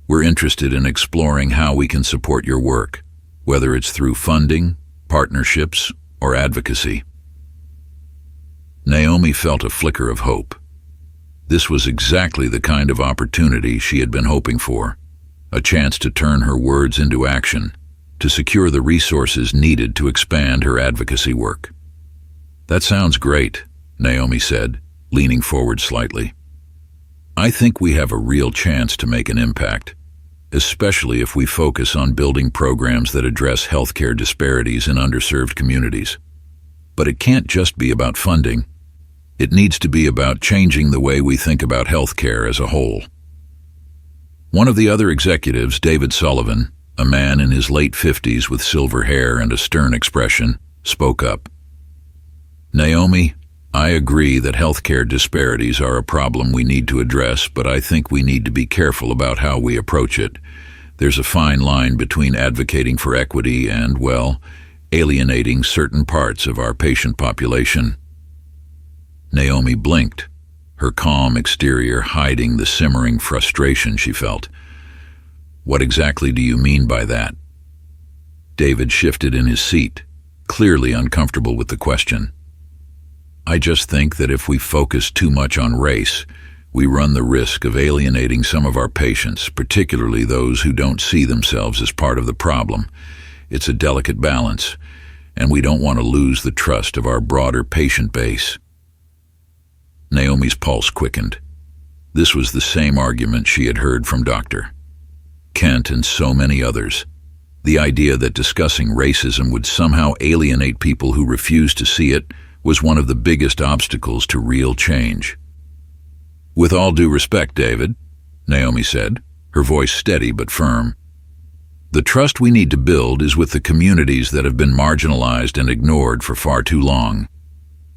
We're interested in exploring how we can support your work, whether it's through funding, partnerships, or advocacy. Naomi felt a flicker of hope. This was exactly the kind of opportunity she had been hoping for, a chance to turn her words into action, to secure the resources needed to expand her advocacy work. That sounds great, Naomi said, leaning forward slightly. I think we have a real chance to make an impact, especially if we focus on building programs that address healthcare disparities in underserved communities. But it can't just be about funding. It needs to be about changing the way we think about healthcare as a whole. One of the other executives, David Sullivan, a man in his late 50s with silver hair and a stern expression, spoke up. Naomi, I agree that healthcare disparities are a problem we need to address, but I think we need to be careful about how we approach it. There's a fine line between advocating for equity and, well, alienating certain parts of our patient population. Naomi blinked, her calm exterior hiding the simmering frustration she felt. What exactly do you mean by that? David shifted in his seat, clearly uncomfortable with the question. I just think that if we focus too much on race, we run the risk of alienating some of our patients, particularly those who don't see themselves as part of the problem. It's a delicate balance, and we don't want to lose the trust of our broader patient base. Naomi's pulse quickened. This was the same argument she had heard from Dr. Kent and so many others. The idea that discussing racism would somehow alienate people who refused to see it was one of the biggest obstacles to real change. With all due respect, David, Naomi said, her voice steady but firm. The trust we need to build is with the communities that have been marginalized and ignored for far too long.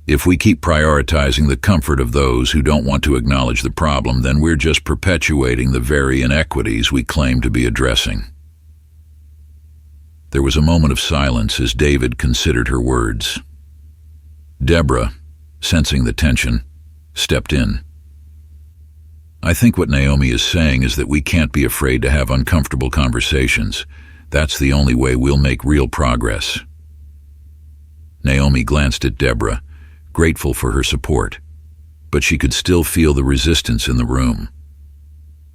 If we keep prioritizing the comfort of those who don't want to acknowledge the problem, then we're just perpetuating the very inequities we claim to be addressing. There was a moment of silence as David considered her words. Deborah, sensing the tension, stepped in. I think what Naomi is saying is that we can't be afraid to have uncomfortable conversations. That's the only way we'll make real progress. Naomi glanced at Deborah, grateful for her support, but she could still feel the resistance in the room.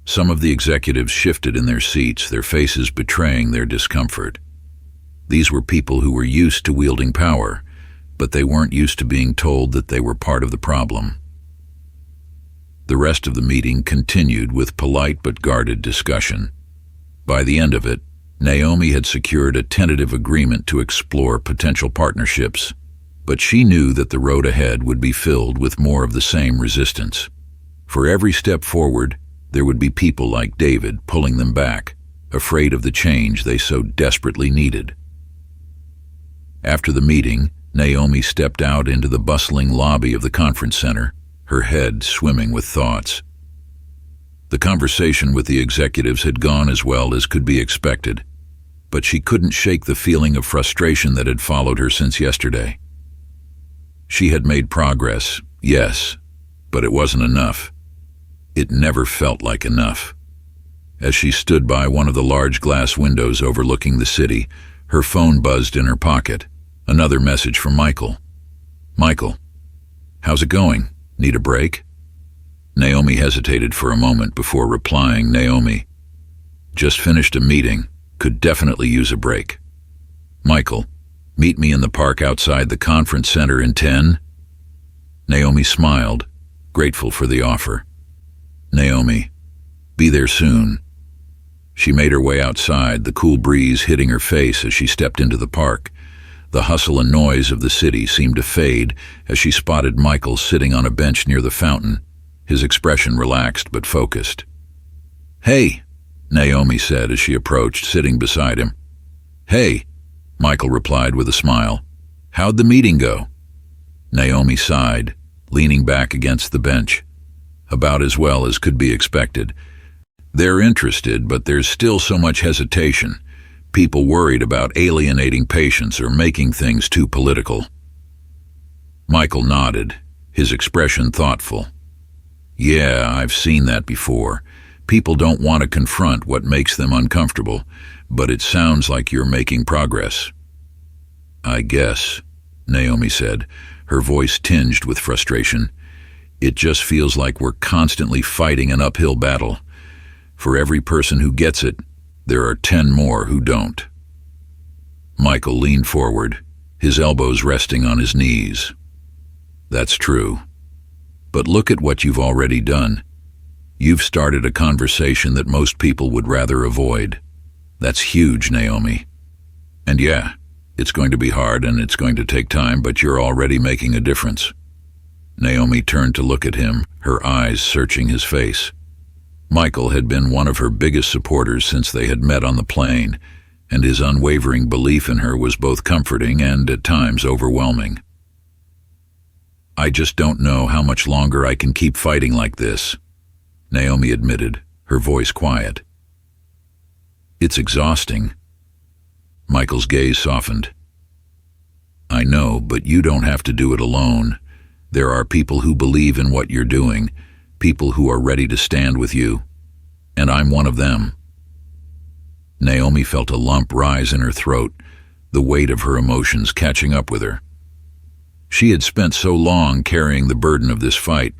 Some of the executives shifted in their seats, their faces betraying their discomfort. These were people who were used to wielding power, but they weren't used to being told that they were part of the problem. The rest of the meeting continued with polite but guarded discussion. By the end of it, Naomi had secured a tentative agreement to explore potential partnerships, but she knew that the road ahead would be filled with more of the same resistance. For every step forward, there would be people like David pulling them back, afraid of the change they so desperately needed. After the meeting, Naomi stepped out into the bustling lobby of the conference center, her head swimming with thoughts. The conversation with the executives had gone as well as could be expected, but she couldn't shake the feeling of frustration that had followed her since yesterday. She had made progress, yes, but it wasn't enough. It never felt like enough. As she stood by one of the large glass windows overlooking the city, her phone buzzed in her pocket. Another message from Michael. Michael, how's it going? Need a break? Naomi hesitated for a moment before replying. Naomi, just finished a meeting, could definitely use a break. Michael, meet me in the park outside the conference center in 10. Naomi smiled, grateful for the offer. Naomi, be there soon. She made her way outside, the cool breeze hitting her face as she stepped into the park. The hustle and noise of the city seemed to fade as she spotted Michael sitting on a bench near the fountain, his expression relaxed but focused. "Hey," Naomi said as she approached, sitting beside him. "Hey," Michael replied with a smile. "How'd the meeting go?" Naomi sighed, leaning back against the bench. "About as well as could be expected. They're interested, but there's still so much hesitation. People worried about alienating patients or making things too political." Michael nodded, his expression thoughtful. "Yeah, I've seen that before. People don't want to confront what makes them uncomfortable, but it sounds like you're making progress." "I guess," Naomi said, her voice tinged with frustration. "It just feels like we're constantly fighting an uphill battle. For every person who gets it, there are 10 more who don't." Michael leaned forward, his elbows resting on his knees. "That's true. But look at what you've already done. You've started a conversation that most people would rather avoid. That's huge, Naomi. And yeah, it's going to be hard and it's going to take time, but you're already making a difference." Naomi turned to look at him, her eyes searching his face. Michael had been one of her biggest supporters since they had met on the plane, and his unwavering belief in her was both comforting and, at times, overwhelming. "I just don't know how much longer I can keep fighting like this," Naomi admitted, her voice quiet. "It's exhausting." Michael's gaze softened. "I know, but you don't have to do it alone. There are people who believe in what you're doing, people who are ready to stand with you, and I'm one of them." Naomi felt a lump rise in her throat, the weight of her emotions catching up with her. She had spent so long carrying the burden of this fight,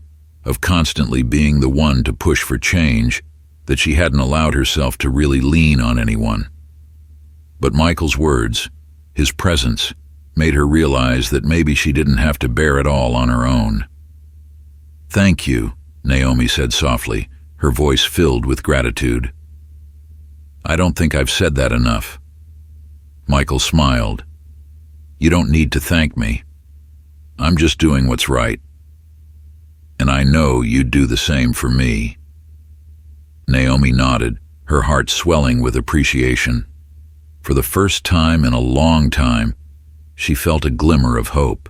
of constantly being the one to push for change, that she hadn't allowed herself to really lean on anyone. But Michael's words, his presence, made her realize that maybe she didn't have to bear it all on her own. "Thank you," Naomi said softly, her voice filled with gratitude. "I don't think I've said that enough." Michael smiled. "You don't need to thank me. I'm just doing what's right. And I know you'd do the same for me." Naomi nodded, her heart swelling with appreciation. For the first time in a long time, she felt a glimmer of hope.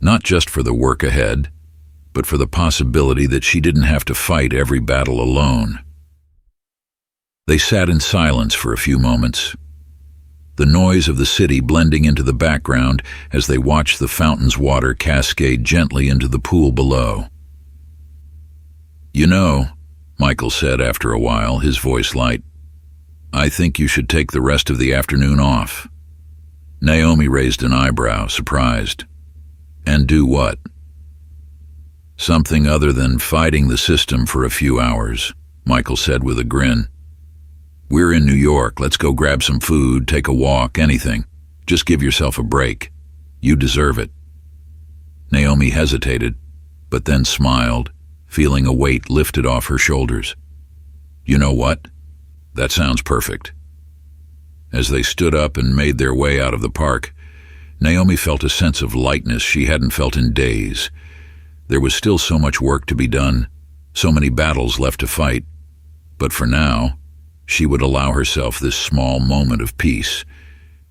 Not just for the work ahead, but for the possibility that she didn't have to fight every battle alone. They sat in silence for a few moments, the noise of the city blending into the background as they watched the fountain's water cascade gently into the pool below. "You know," Michael said after a while, his voice light, "I think you should take the rest of the afternoon off." Naomi raised an eyebrow, surprised. "And do what?" "Something other than fighting the system for a few hours," Michael said with a grin. "We're in New York. Let's go grab some food, take a walk, anything. Just give yourself a break. You deserve it." Naomi hesitated, but then smiled, feeling a weight lifted off her shoulders. "You know what? That sounds perfect." As they stood up and made their way out of the park, Naomi felt a sense of lightness she hadn't felt in days. There was still so much work to be done, so many battles left to fight, but for now, she would allow herself this small moment of peace.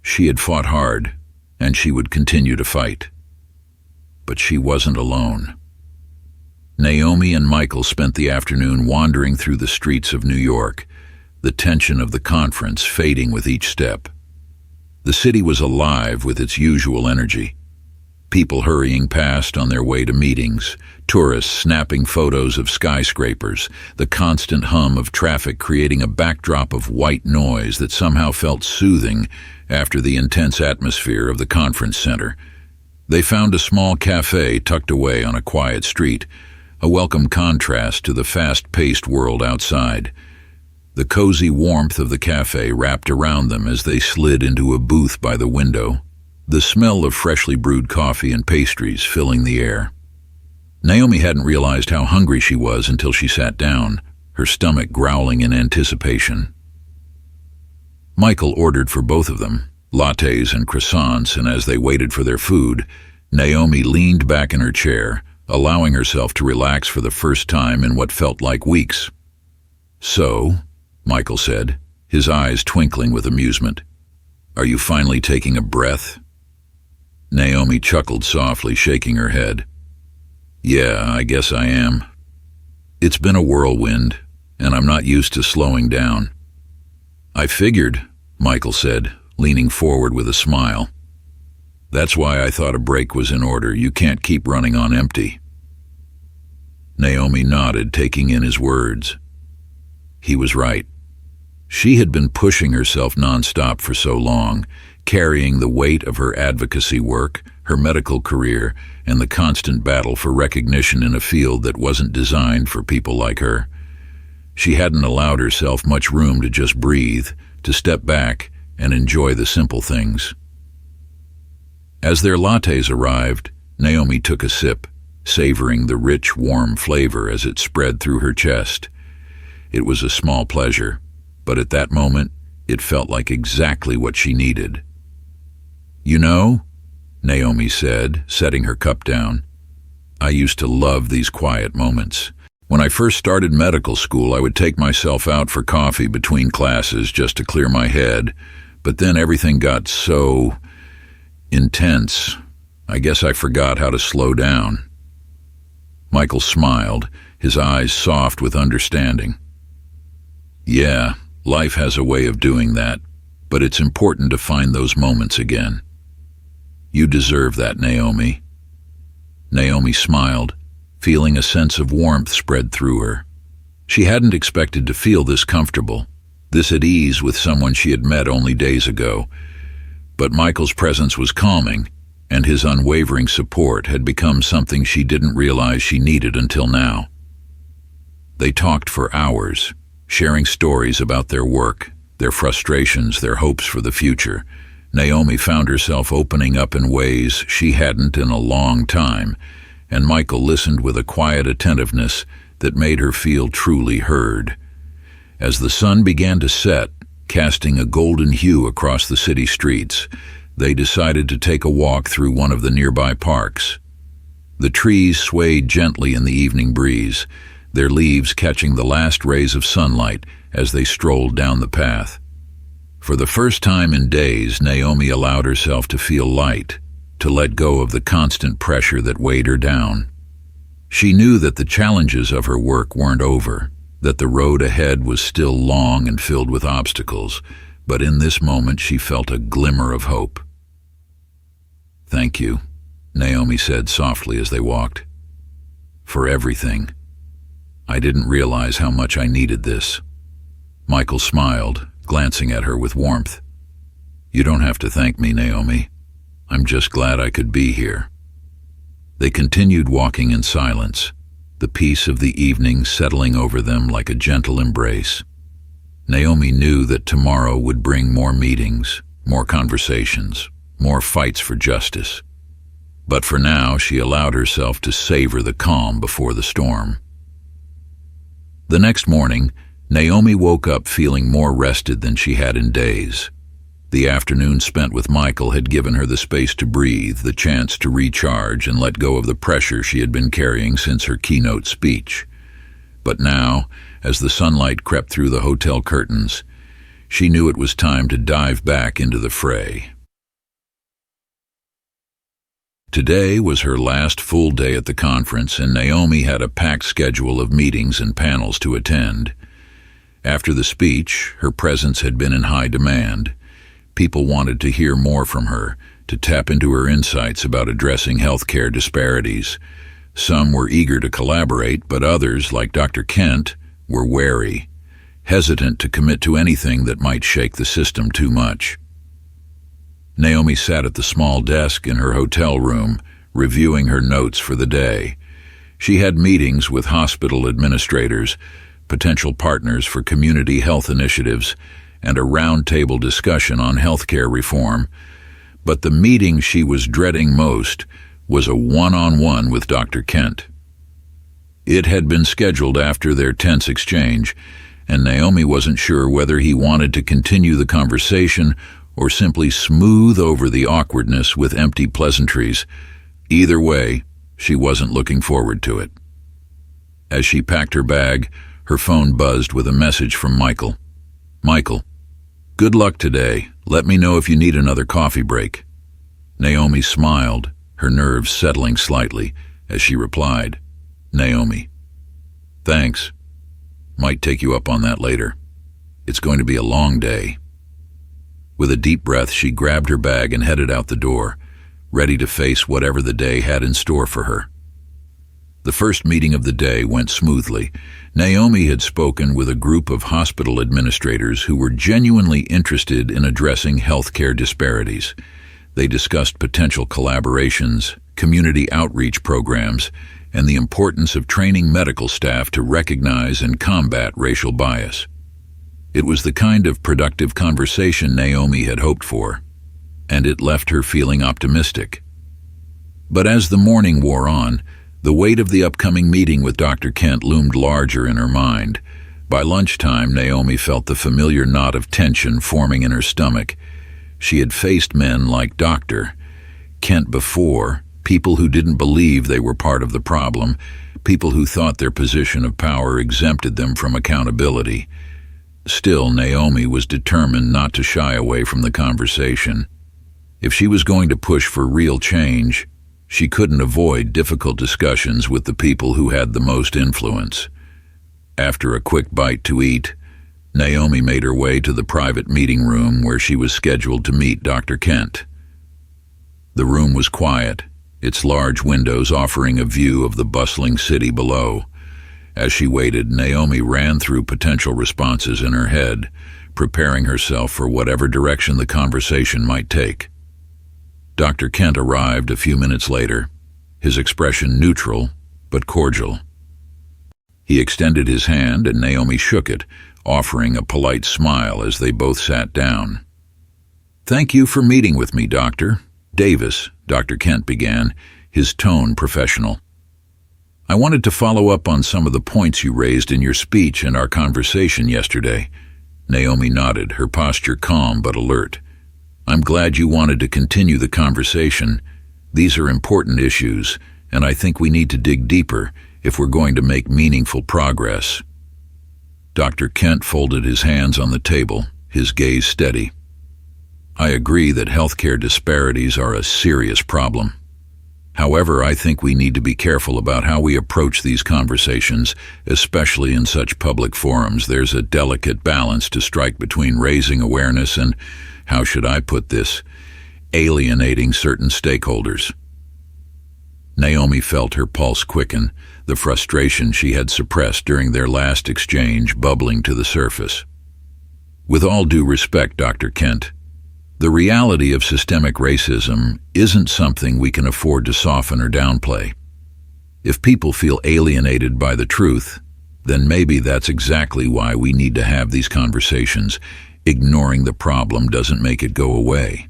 She had fought hard, and she would continue to fight. But she wasn't alone. Naomi and Michael spent the afternoon wandering through the streets of New York, the tension of the conference fading with each step. The city was alive with its usual energy. People hurrying past on their way to meetings, tourists snapping photos of skyscrapers, the constant hum of traffic creating a backdrop of white noise that somehow felt soothing after the intense atmosphere of the conference center. They found a small cafe tucked away on a quiet street, a welcome contrast to the fast-paced world outside. The cozy warmth of the cafe wrapped around them as they slid into a booth by the window, the smell of freshly brewed coffee and pastries filling the air. Naomi hadn't realized how hungry she was until she sat down, her stomach growling in anticipation. Michael ordered for both of them, lattes and croissants, and as they waited for their food, Naomi leaned back in her chair, allowing herself to relax for the first time in what felt like weeks. "So," Michael said, his eyes twinkling with amusement, "are you finally taking a breath?" Naomi chuckled softly, shaking her head. "Yeah, I guess I am. It's been a whirlwind, and I'm not used to slowing down." "I figured," Michael said, leaning forward with a smile. "That's why I thought a break was in order. You can't keep running on empty." Naomi nodded, taking in his words. He was right. She had been pushing herself nonstop for so long, carrying the weight of her advocacy work, her medical career, and the constant battle for recognition in a field that wasn't designed for people like her. She hadn't allowed herself much room to just breathe, to step back and enjoy the simple things. As their lattes arrived, Naomi took a sip, savoring the rich, warm flavor as it spread through her chest. It was a small pleasure, but at that moment, it felt like exactly what she needed. "You know," Naomi said, setting her cup down, "I used to love these quiet moments. When I first started medical school, I would take myself out for coffee between classes just to clear my head, but then everything got so intense. I guess I forgot how to slow down." Michael smiled, his eyes soft with understanding. "Yeah, life has a way of doing that, but it's important to find those moments again. You deserve that, Naomi." Naomi smiled, feeling a sense of warmth spread through her. She hadn't expected to feel this comfortable, this at ease with someone she had met only days ago. But Michael's presence was calming, and his unwavering support had become something she didn't realize she needed until now. They talked for hours, sharing stories about their work, their frustrations, their hopes for the future. Naomi found herself opening up in ways she hadn't in a long time, and Michael listened with a quiet attentiveness that made her feel truly heard. As the sun began to set, casting a golden hue across the city streets, they decided to take a walk through one of the nearby parks. The trees swayed gently in the evening breeze, their leaves catching the last rays of sunlight as they strolled down the path. For the first time in days, Naomi allowed herself to feel light, to let go of the constant pressure that weighed her down. She knew that the challenges of her work weren't over, that the road ahead was still long and filled with obstacles, but in this moment she felt a glimmer of hope. "Thank you," Naomi said softly as they walked. "For everything. I didn't realize how much I needed this." Michael smiled, glancing at her with warmth. "You don't have to thank me, Naomi. I'm just glad I could be here." They continued walking in silence, the peace of the evening settling over them like a gentle embrace. Naomi knew that tomorrow would bring more meetings, more conversations, more fights for justice. But for now, she allowed herself to savor the calm before the storm. The next morning, Naomi woke up feeling more rested than she had in days. The afternoon spent with Michael had given her the space to breathe, the chance to recharge and let go of the pressure she had been carrying since her keynote speech. But now, as the sunlight crept through the hotel curtains, she knew it was time to dive back into the fray. Today was her last full day at the conference, and Naomi had a packed schedule of meetings and panels to attend. After the speech, her presence had been in high demand. People wanted to hear more from her, to tap into her insights about addressing healthcare disparities. Some were eager to collaborate, but others, like Dr. Kent, were wary, hesitant to commit to anything that might shake the system too much. Naomi sat at the small desk in her hotel room, reviewing her notes for the day. She had meetings with hospital administrators, potential partners for community health initiatives, and a roundtable discussion on healthcare reform. But the meeting she was dreading most was a one-on-one with Dr. Kent. It had been scheduled after their tense exchange, and Naomi wasn't sure whether he wanted to continue the conversation or simply smooth over the awkwardness with empty pleasantries. Either way, she wasn't looking forward to it. As she packed her bag, her phone buzzed with a message from Michael. "Michael, good luck today. Let me know if you need another coffee break." Naomi smiled, her nerves settling slightly, as she replied, "Naomi, thanks. Might take you up on that later. It's going to be a long day." With a deep breath, she grabbed her bag and headed out the door, ready to face whatever the day had in store for her. The first meeting of the day went smoothly. Naomi had spoken with a group of hospital administrators who were genuinely interested in addressing healthcare disparities. They discussed potential collaborations, community outreach programs, and the importance of training medical staff to recognize and combat racial bias. It was the kind of productive conversation Naomi had hoped for, and it left her feeling optimistic. But as the morning wore on, the weight of the upcoming meeting with Dr. Kent loomed larger in her mind. By lunchtime, Naomi felt the familiar knot of tension forming in her stomach. She had faced men like Dr. Kent before, people who didn't believe they were part of the problem, people who thought their position of power exempted them from accountability. Still, Naomi was determined not to shy away from the conversation. If she was going to push for real change, she couldn't avoid difficult discussions with the people who had the most influence. After a quick bite to eat, Naomi made her way to the private meeting room where she was scheduled to meet Dr. Kent. The room was quiet, its large windows offering a view of the bustling city below. As she waited, Naomi ran through potential responses in her head, preparing herself for whatever direction the conversation might take. Dr. Kent arrived a few minutes later, his expression neutral but cordial. He extended his hand and Naomi shook it, offering a polite smile as they both sat down. "Thank you for meeting with me, Dr. Davis," Dr. Kent began, his tone professional. "I wanted to follow up on some of the points you raised in your speech and our conversation yesterday." Naomi nodded, her posture calm but alert. "I'm glad you wanted to continue the conversation. These are important issues, and I think we need to dig deeper if we're going to make meaningful progress." Dr. Kent folded his hands on the table, his gaze steady. "I agree that healthcare disparities are a serious problem. However, I think we need to be careful about how we approach these conversations, especially in such public forums. There's a delicate balance to strike between raising awareness and, how should I put this, alienating certain stakeholders." Naomi felt her pulse quicken, the frustration she had suppressed during their last exchange bubbling to the surface. "With all due respect, Dr. Kent, the reality of systemic racism isn't something we can afford to soften or downplay. If people feel alienated by the truth, then maybe that's exactly why we need to have these conversations. Ignoring the problem doesn't make it go away."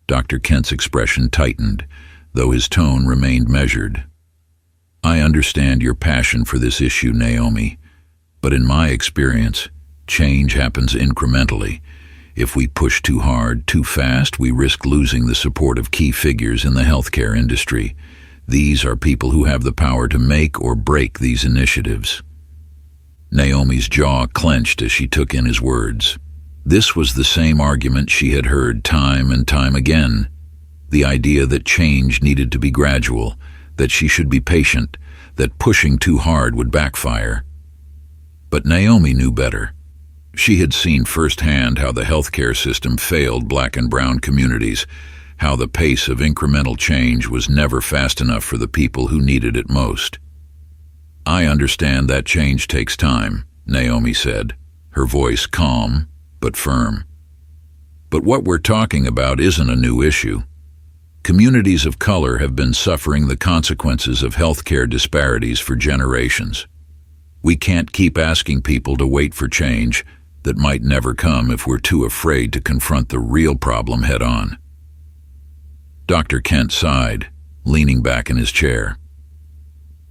Dr. Kent's expression tightened, though his tone remained measured. "I understand your passion for this issue, Naomi, but in my experience, change happens incrementally. If we push too hard, too fast, we risk losing the support of key figures in the healthcare industry. These are people who have the power to make or break these initiatives." Naomi's jaw clenched as she took in his words. This was the same argument she had heard time and time again. The idea that change needed to be gradual, that she should be patient, that pushing too hard would backfire. But Naomi knew better. She had seen firsthand how the healthcare system failed Black and brown communities, how the pace of incremental change was never fast enough for the people who needed it most. "I understand that change takes time," Naomi said, her voice calm but firm. "But what we're talking about isn't a new issue. Communities of color have been suffering the consequences of healthcare disparities for generations. We can't keep asking people to wait for change that might never come if we're too afraid to confront the real problem head-on. Dr. Kent sighed, leaning back in his chair.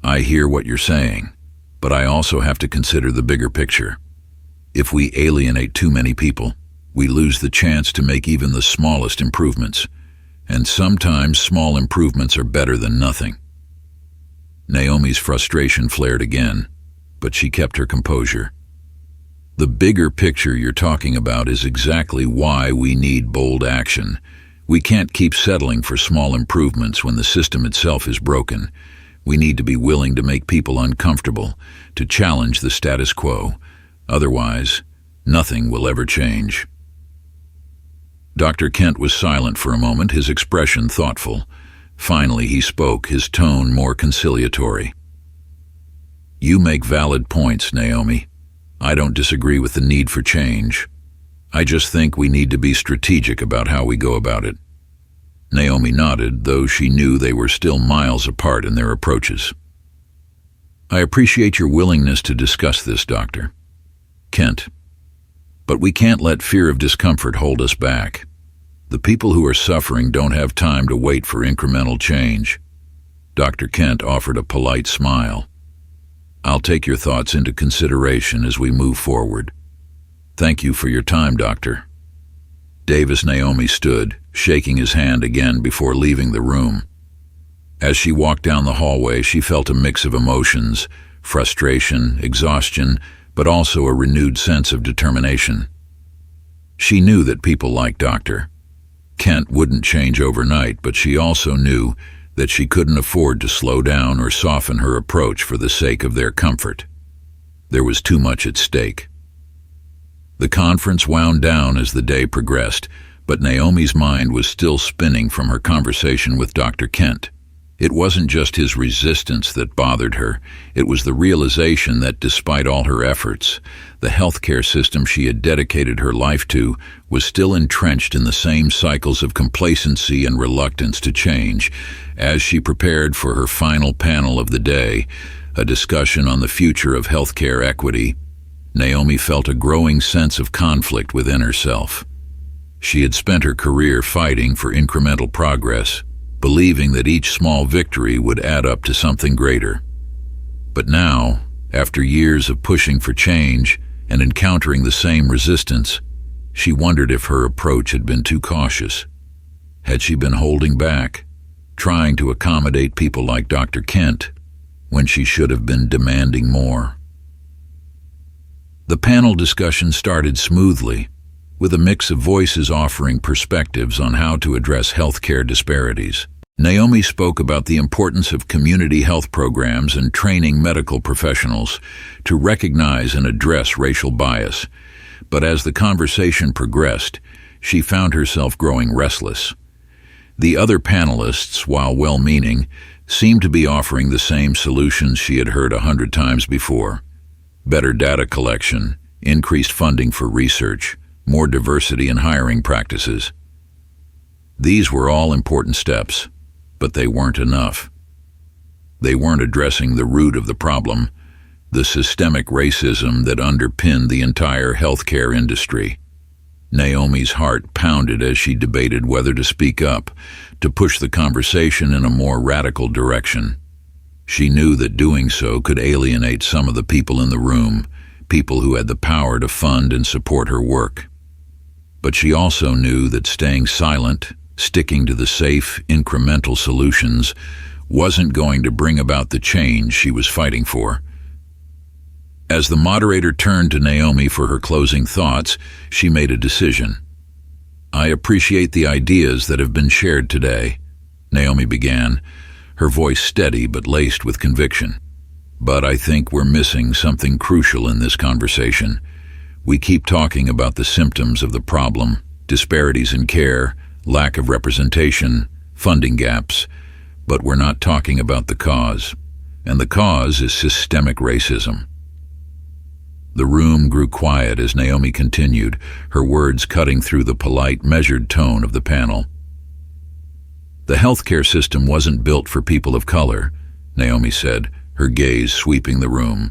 I hear what you're saying, but I also have to consider the bigger picture. If we alienate too many people, we lose the chance to make even the smallest improvements, and sometimes small improvements are better than nothing. Naomi's frustration flared again, but she kept her composure. The bigger picture you're talking about is exactly why we need bold action. We can't keep settling for small improvements when the system itself is broken. We need to be willing to make people uncomfortable, to challenge the status quo. Otherwise, nothing will ever change. Dr. Kent was silent for a moment, his expression thoughtful. Finally, he spoke, his tone more conciliatory. You make valid points, Naomi. I don't disagree with the need for change. I just think we need to be strategic about how we go about it. Naomi nodded, though she knew they were still miles apart in their approaches. I appreciate your willingness to discuss this, Dr. Kent. But we can't let fear of discomfort hold us back. The people who are suffering don't have time to wait for incremental change. Dr. Kent offered a polite smile. I'll take your thoughts into consideration as we move forward. Thank you for your time, Doctor. Naomi stood, shaking his hand again before leaving the room. As she walked down the hallway, she felt a mix of emotions, frustration, exhaustion, but also a renewed sense of determination. She knew that people like Dr. Kent wouldn't change overnight, but she also knew that she couldn't afford to slow down or soften her approach for the sake of their comfort. There was too much at stake. The conference wound down as the day progressed, but Naomi's mind was still spinning from her conversation with Dr. Kent. It wasn't just his resistance that bothered her. It was the realization that despite all her efforts, the healthcare system she had dedicated her life to was still entrenched in the same cycles of complacency and reluctance to change. As she prepared for her final panel of the day, a discussion on the future of healthcare equity, Naomi felt a growing sense of conflict within herself. She had spent her career fighting for incremental progress, believing that each small victory would add up to something greater. But now, after years of pushing for change and encountering the same resistance, she wondered if her approach had been too cautious. Had she been holding back, trying to accommodate people like Dr. Kent, when she should have been demanding more? The panel discussion started smoothly, with a mix of voices offering perspectives on how to address healthcare disparities. Naomi spoke about the importance of community health programs and training medical professionals to recognize and address racial bias. But as the conversation progressed, she found herself growing restless. The other panelists, while well-meaning, seemed to be offering the same solutions she had heard 100 times before. Better data collection, increased funding for research, more diversity in hiring practices. These were all important steps, but they weren't enough. They weren't addressing the root of the problem, the systemic racism that underpinned the entire healthcare industry. Naomi's heart pounded as she debated whether to speak up, to push the conversation in a more radical direction. She knew that doing so could alienate some of the people in the room, people who had the power to fund and support her work. But she also knew that staying silent, sticking to the safe, incremental solutions, wasn't going to bring about the change she was fighting for. As the moderator turned to Naomi for her closing thoughts, she made a decision. I appreciate the ideas that have been shared today, Naomi began, her voice steady but laced with conviction. But I think we're missing something crucial in this conversation. We keep talking about the symptoms of the problem, disparities in care, lack of representation, funding gaps, but we're not talking about the cause. And the cause is systemic racism. The room grew quiet as Naomi continued, her words cutting through the polite, measured tone of the panel. The healthcare system wasn't built for people of color, Naomi said, her gaze sweeping the room.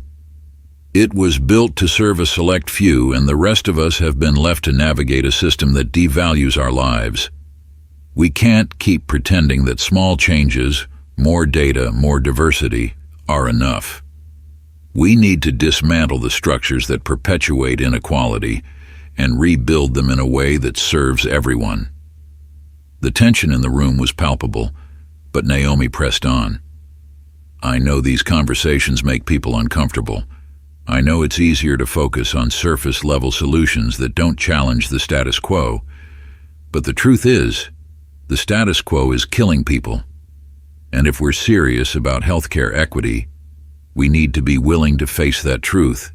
It was built to serve a select few, and the rest of us have been left to navigate a system that devalues our lives. We can't keep pretending that small changes, more data, more diversity, are enough. We need to dismantle the structures that perpetuate inequality and rebuild them in a way that serves everyone. The tension in the room was palpable, but Naomi pressed on. I know these conversations make people uncomfortable. I know it's easier to focus on surface-level solutions that don't challenge the status quo. But the truth is, the status quo is killing people. And if we're serious about healthcare equity, we need to be willing to face that truth,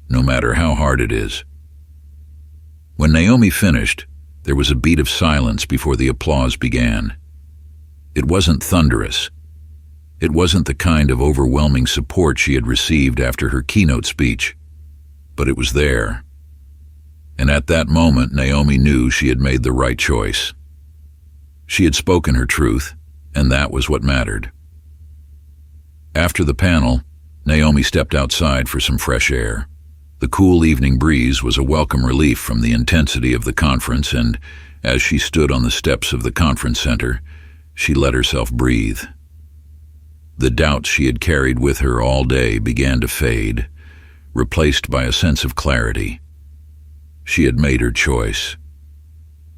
no matter how hard it is. When Naomi finished, there was a beat of silence before the applause began. It wasn't thunderous. It wasn't the kind of overwhelming support she had received after her keynote speech, but it was there. And at that moment, Naomi knew she had made the right choice. She had spoken her truth, and that was what mattered. After the panel, Naomi stepped outside for some fresh air. The cool evening breeze was a welcome relief from the intensity of the conference, and as she stood on the steps of the conference center, she let herself breathe. The doubts she had carried with her all day began to fade, replaced by a sense of clarity. She had made her choice.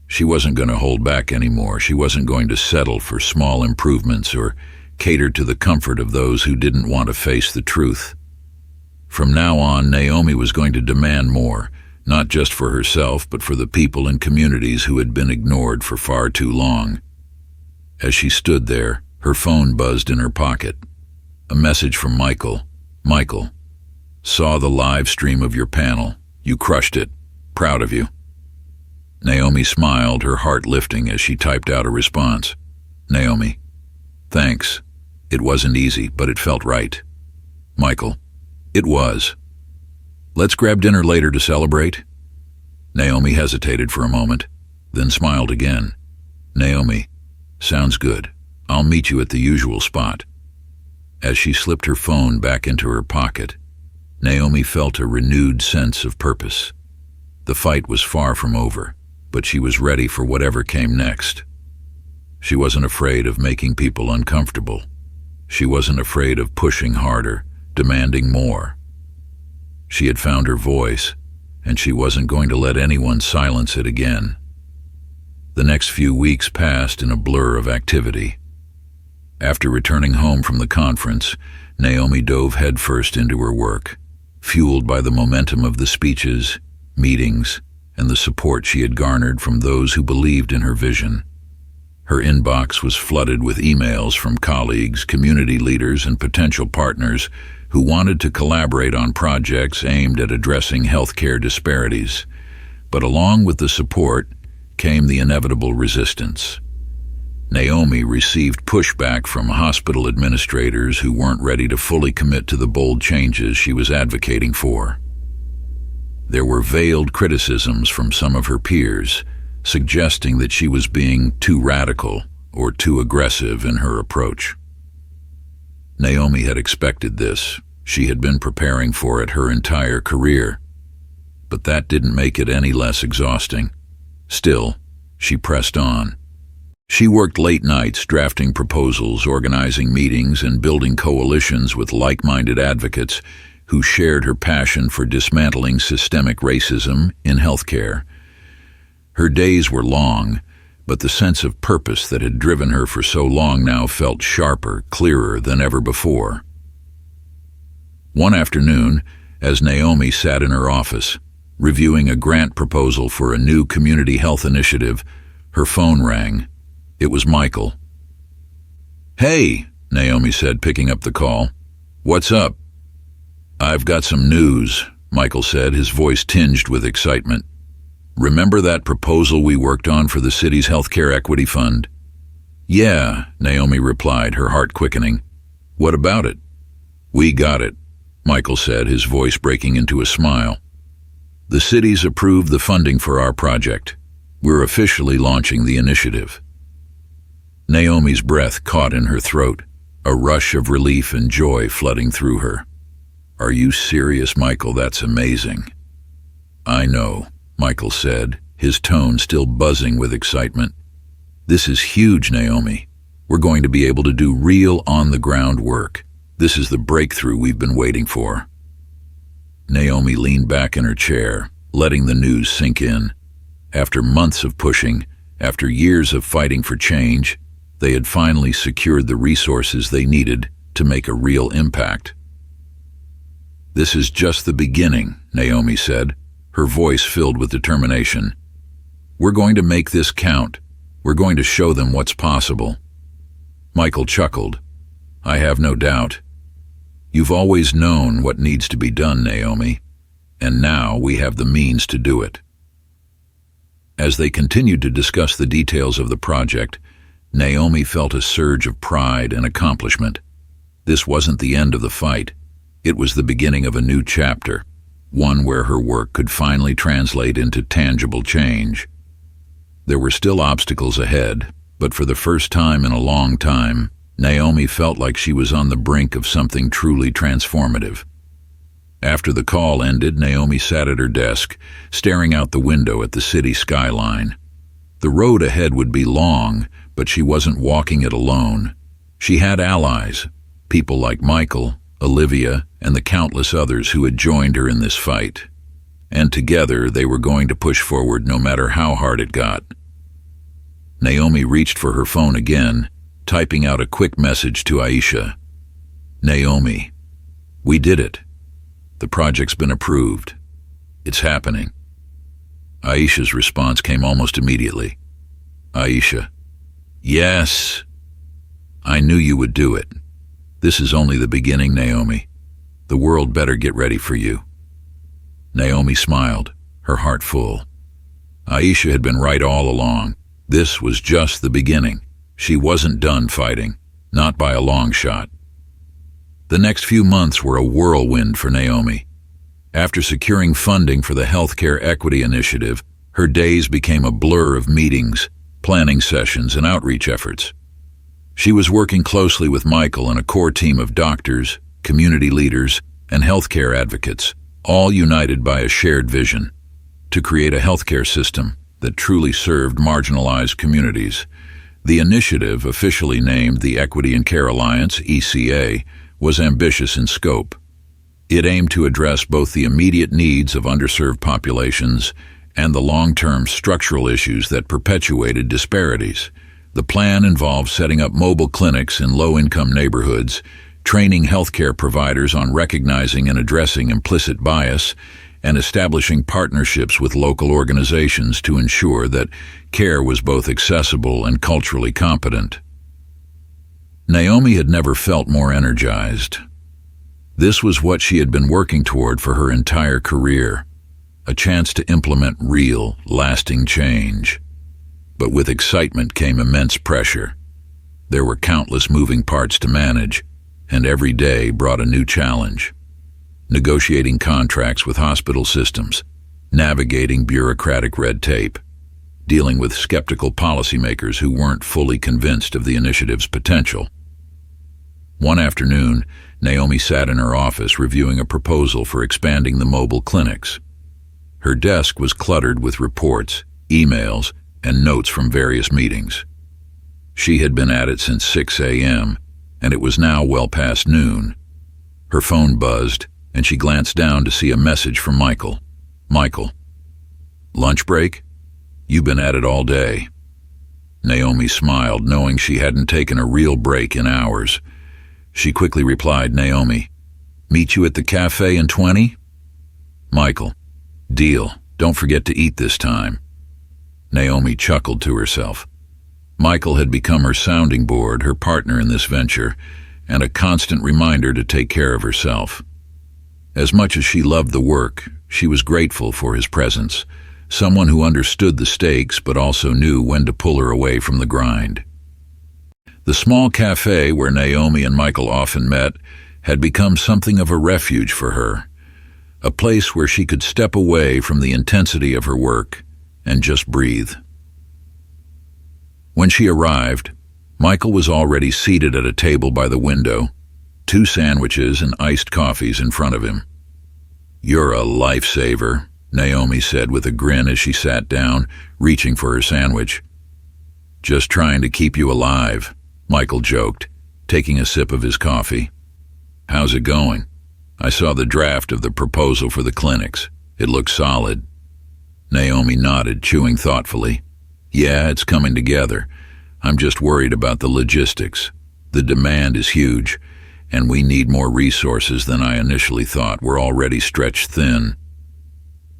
She wasn't going to hold back anymore. She wasn't going to settle for small improvements or cater to the comfort of those who didn't want to face the truth. From now on, Naomi was going to demand more, not just for herself, but for the people and communities who had been ignored for far too long. As she stood there, her phone buzzed in her pocket. A message from Michael. Michael, saw the live stream of your panel. You crushed it. Proud of you. Naomi smiled, her heart lifting as she typed out a response. Naomi, thanks. It wasn't easy, but it felt right. Michael, it was. Let's grab dinner later to celebrate. Naomi hesitated for a moment, then smiled again. Naomi, sounds good. I'll meet you at the usual spot. As she slipped her phone back into her pocket, Naomi felt a renewed sense of purpose. The fight was far from over, but she was ready for whatever came next. She wasn't afraid of making people uncomfortable. She wasn't afraid of pushing harder, demanding more. She had found her voice, and she wasn't going to let anyone silence it again. The next few weeks passed in a blur of activity. After returning home from the conference, Naomi dove headfirst into her work, fueled by the momentum of the speeches, meetings, and the support she had garnered from those who believed in her vision. Her inbox was flooded with emails from colleagues, community leaders, and potential partners who wanted to collaborate on projects aimed at addressing healthcare disparities. But along with the support came the inevitable resistance. Naomi received pushback from hospital administrators who weren't ready to fully commit to the bold changes she was advocating for. There were veiled criticisms from some of her peers, suggesting that she was being too radical or too aggressive in her approach. Naomi had expected this. She had been preparing for it her entire career. But that didn't make it any less exhausting. Still, she pressed on. She worked late nights drafting proposals, organizing meetings, and building coalitions with like-minded advocates who shared her passion for dismantling systemic racism in healthcare. Her days were long, but the sense of purpose that had driven her for so long now felt sharper, clearer than ever before. One afternoon, as Naomi sat in her office, reviewing a grant proposal for a new community health initiative, her phone rang. It was Michael. "Hey," Naomi said, picking up the call. "What's up?" "I've got some news," Michael said, his voice tinged with excitement. "Remember that proposal we worked on for the city's healthcare equity fund?" "Yeah," Naomi replied, her heart quickening. "What about it?" "We got it," Michael said, his voice breaking into a smile. "The city's approved the funding for our project. We're officially launching the initiative." Naomi's breath caught in her throat, a rush of relief and joy flooding through her. "Are you serious, Michael? That's amazing." "I know," Michael said, his tone still buzzing with excitement. "This is huge, Naomi. We're going to be able to do real on-the-ground work. This is the breakthrough we've been waiting for." Naomi leaned back in her chair, letting the news sink in. After months of pushing, after years of fighting for change, they had finally secured the resources they needed to make a real impact. "This is just the beginning," Naomi said, her voice filled with determination. "We're going to make this count. We're going to show them what's possible." Michael chuckled. "I have no doubt. You've always known what needs to be done, Naomi, and now we have the means to do it." As they continued to discuss the details of the project, Naomi felt a surge of pride and accomplishment. This wasn't the end of the fight. It was the beginning of a new chapter, one where her work could finally translate into tangible change. There were still obstacles ahead, but for the first time in a long time, Naomi felt like she was on the brink of something truly transformative. After the call ended, Naomi sat at her desk, staring out the window at the city skyline. The road ahead would be long, but she wasn't walking it alone. She had allies, people like Michael, Olivia, and the countless others who had joined her in this fight. And together they were going to push forward no matter how hard it got. Naomi reached for her phone again, typing out a quick message to Aisha. "Naomi, we did it. The project's been approved. It's happening." Aisha's response came almost immediately. "Aisha, yes. I knew you would do it. This is only the beginning, Naomi. The world better get ready for you." Naomi smiled, her heart full. Aisha had been right all along. This was just the beginning. She wasn't done fighting, not by a long shot. The next few months were a whirlwind for Naomi. After securing funding for the Healthcare Equity Initiative, her days became a blur of meetings, planning sessions, and outreach efforts. She was working closely with Michael and a core team of doctors, community leaders, and healthcare advocates, all united by a shared vision: to create a healthcare system that truly served marginalized communities. The initiative, officially named the Equity and Care Alliance, ECA, was ambitious in scope. It aimed to address both the immediate needs of underserved populations and the long-term structural issues that perpetuated disparities. The plan involved setting up mobile clinics in low-income neighborhoods, training healthcare providers on recognizing and addressing implicit bias, and establishing partnerships with local organizations to ensure that care was both accessible and culturally competent. Naomi had never felt more energized. This was what she had been working toward for her entire career, a chance to implement real, lasting change. But with excitement came immense pressure. There were countless moving parts to manage, and every day brought a new challenge. Negotiating contracts with hospital systems, navigating bureaucratic red tape, dealing with skeptical policymakers who weren't fully convinced of the initiative's potential. One afternoon, Naomi sat in her office reviewing a proposal for expanding the mobile clinics. Her desk was cluttered with reports, emails, and notes from various meetings. She had been at it since 6 a.m., and it was now well past noon. Her phone buzzed, and she glanced down to see a message from Michael. "Michael, lunch break? You've been at it all day." Naomi smiled, knowing she hadn't taken a real break in hours. She quickly replied, "Naomi, meet you at the cafe in 20? Michael, deal. Don't forget to eat this time." Naomi chuckled to herself. Michael had become her sounding board, her partner in this venture, and a constant reminder to take care of herself. As much as she loved the work, she was grateful for his presence, someone who understood the stakes but also knew when to pull her away from the grind. The small cafe where Naomi and Michael often met had become something of a refuge for her, a place where she could step away from the intensity of her work and just breathe. When she arrived, Michael was already seated at a table by the window, 2 sandwiches and iced coffees in front of him. "You're a lifesaver," Naomi said with a grin as she sat down, reaching for her sandwich. "Just trying to keep you alive," Michael joked, taking a sip of his coffee. "How's it going? I saw the draft of the proposal for the clinics. It looks solid." Naomi nodded, chewing thoughtfully. "Yeah, it's coming together. I'm just worried about the logistics. The demand is huge, and we need more resources than I initially thought. We're already stretched thin."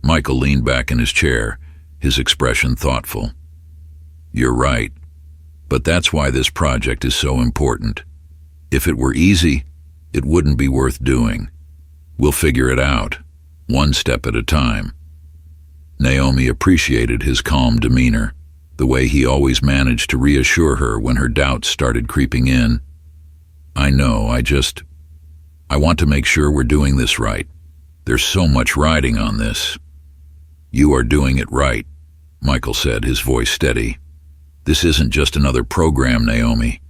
Michael leaned back in his chair, his expression thoughtful. "You're right, but that's why this project is so important. If it were easy, it wouldn't be worth doing. We'll figure it out, one step at a time." Naomi appreciated his calm demeanor, the way he always managed to reassure her when her doubts started creeping in. "I know, I want to make sure we're doing this right. There's so much riding on this." "You are doing it right," Michael said, his voice steady. "This isn't just another program, Naomi.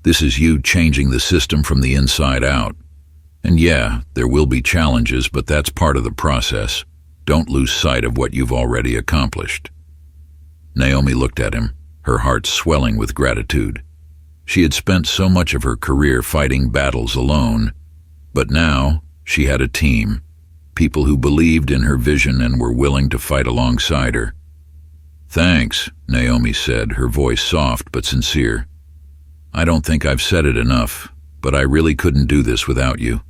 This is you changing the system from the inside out. And yeah, there will be challenges, but that's part of the process. Don't lose sight of what you've already accomplished." Naomi looked at him, her heart swelling with gratitude. She had spent so much of her career fighting battles alone, but now she had a team, people who believed in her vision and were willing to fight alongside her. "Thanks," Naomi said, her voice soft but sincere. "I don't think I've said it enough, but I really couldn't do this without you."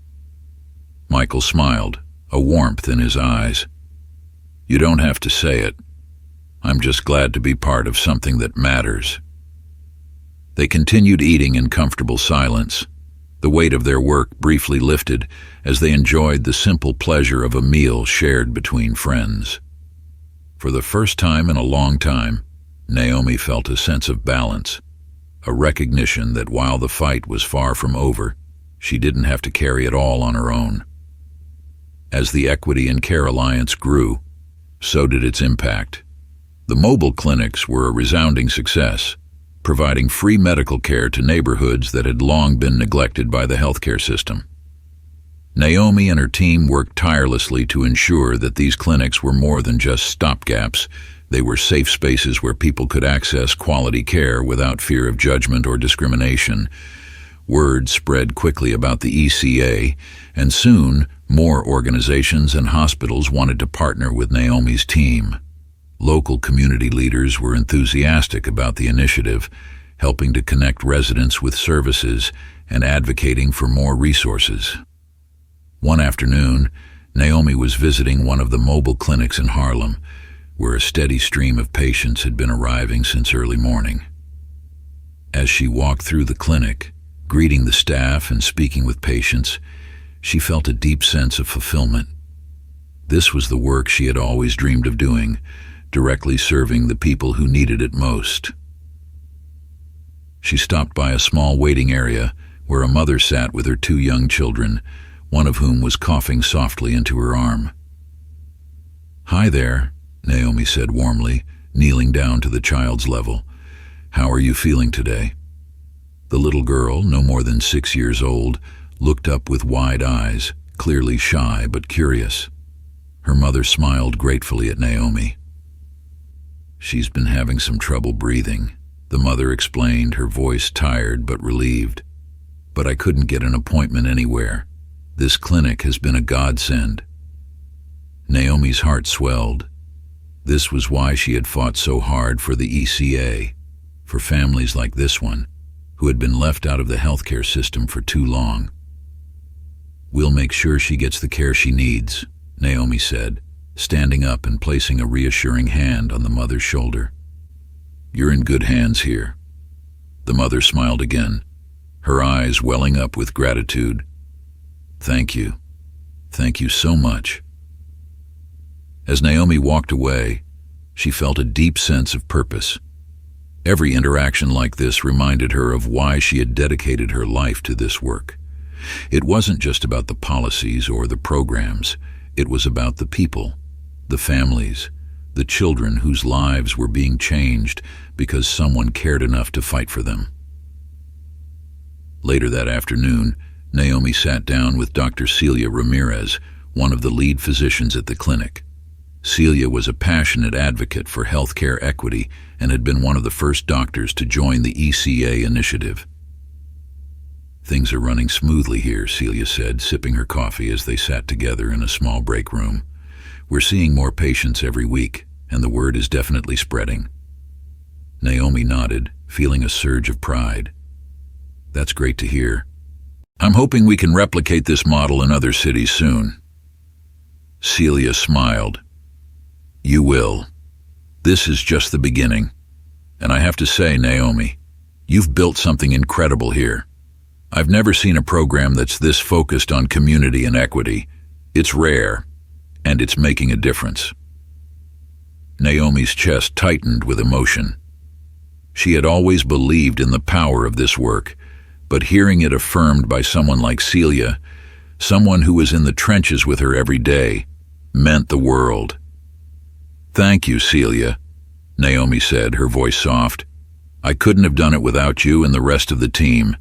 Michael smiled, a warmth in his eyes. "You don't have to say it. I'm just glad to be part of something that matters." They continued eating in comfortable silence. The weight of their work briefly lifted as they enjoyed the simple pleasure of a meal shared between friends. For the first time in a long time, Naomi felt a sense of balance, a recognition that while the fight was far from over, she didn't have to carry it all on her own. As the Equity and Care Alliance grew, so did its impact. The mobile clinics were a resounding success, providing free medical care to neighborhoods that had long been neglected by the healthcare system. Naomi and her team worked tirelessly to ensure that these clinics were more than just stopgaps. They were safe spaces where people could access quality care without fear of judgment or discrimination. Word spread quickly about the ECA, and soon more organizations and hospitals wanted to partner with Naomi's team. Local community leaders were enthusiastic about the initiative, helping to connect residents with services and advocating for more resources. One afternoon, Naomi was visiting one of the mobile clinics in Harlem, where a steady stream of patients had been arriving since early morning. As she walked through the clinic, greeting the staff and speaking with patients, she felt a deep sense of fulfillment. This was the work she had always dreamed of doing, directly serving the people who needed it most. She stopped by a small waiting area where a mother sat with her 2 young children, one of whom was coughing softly into her arm. "Hi there," Naomi said warmly, kneeling down to the child's level. "How are you feeling today?" The little girl, no more than 6 years old, looked up with wide eyes, clearly shy but curious. Her mother smiled gratefully at Naomi. "She's been having some trouble breathing," the mother explained, her voice tired but relieved. "But I couldn't get an appointment anywhere. This clinic has been a godsend." Naomi's heart swelled. This was why she had fought so hard for the ECA, for families like this one, who had been left out of the healthcare system for too long. "We'll make sure she gets the care she needs," Naomi said, standing up and placing a reassuring hand on the mother's shoulder. "You're in good hands here." The mother smiled again, her eyes welling up with gratitude. "Thank you. Thank you so much." As Naomi walked away, she felt a deep sense of purpose. Every interaction like this reminded her of why she had dedicated her life to this work. It wasn't just about the policies or the programs. It was about the people, the families, the children whose lives were being changed because someone cared enough to fight for them. Later that afternoon, Naomi sat down with Dr. Celia Ramirez, one of the lead physicians at the clinic. Celia was a passionate advocate for healthcare equity and had been one of the first doctors to join the ECA initiative. "Things are running smoothly here," Celia said, sipping her coffee as they sat together in a small break room. "We're seeing more patients every week, and the word is definitely spreading." Naomi nodded, feeling a surge of pride. "That's great to hear. I'm hoping we can replicate this model in other cities soon." Celia smiled. "You will. This is just the beginning. And I have to say, Naomi, you've built something incredible here. I've never seen a program that's this focused on community and equity. It's rare, and it's making a difference." Naomi's chest tightened with emotion. She had always believed in the power of this work, but hearing it affirmed by someone like Celia, someone who was in the trenches with her every day, meant the world. "Thank you, Celia," Naomi said, her voice soft. "I couldn't have done it without you and the rest of the team.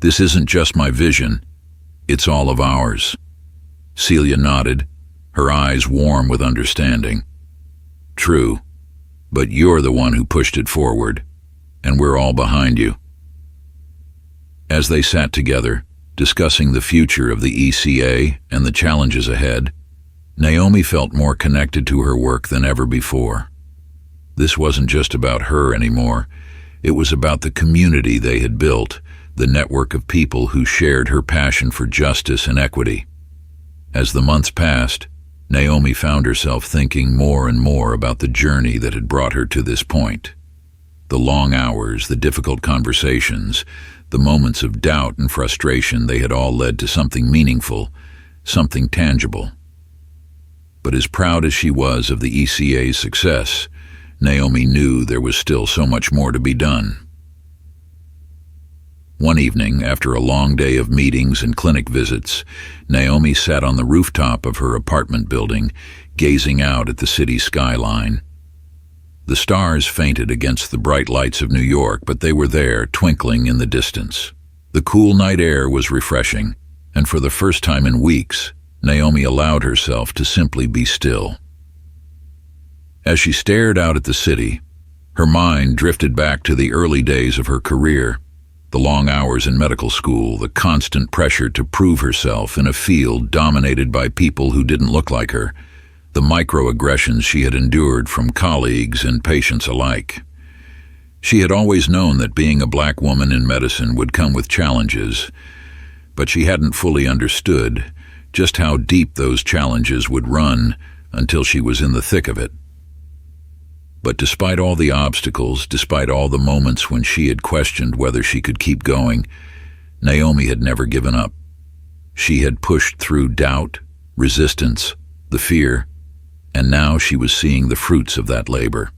This isn't just my vision, it's all of ours." Celia nodded, her eyes warm with understanding. "True, but you're the one who pushed it forward, and we're all behind you." As they sat together, discussing the future of the ECA and the challenges ahead, Naomi felt more connected to her work than ever before. This wasn't just about her anymore. It was about the community they had built, the network of people who shared her passion for justice and equity. As the months passed, Naomi found herself thinking more and more about the journey that had brought her to this point. The long hours, the difficult conversations, the moments of doubt and frustration, they had all led to something meaningful, something tangible. But as proud as she was of the ECA's success, Naomi knew there was still so much more to be done. One evening, after a long day of meetings and clinic visits, Naomi sat on the rooftop of her apartment building, gazing out at the city skyline. The stars fainted against the bright lights of New York, but they were there, twinkling in the distance. The cool night air was refreshing, and for the first time in weeks, Naomi allowed herself to simply be still. As she stared out at the city, her mind drifted back to the early days of her career. The long hours in medical school, the constant pressure to prove herself in a field dominated by people who didn't look like her, the microaggressions she had endured from colleagues and patients alike. She had always known that being a black woman in medicine would come with challenges, but she hadn't fully understood just how deep those challenges would run until she was in the thick of it. But despite all the obstacles, despite all the moments when she had questioned whether she could keep going, Naomi had never given up. She had pushed through doubt, resistance, the fear, and now she was seeing the fruits of that labor.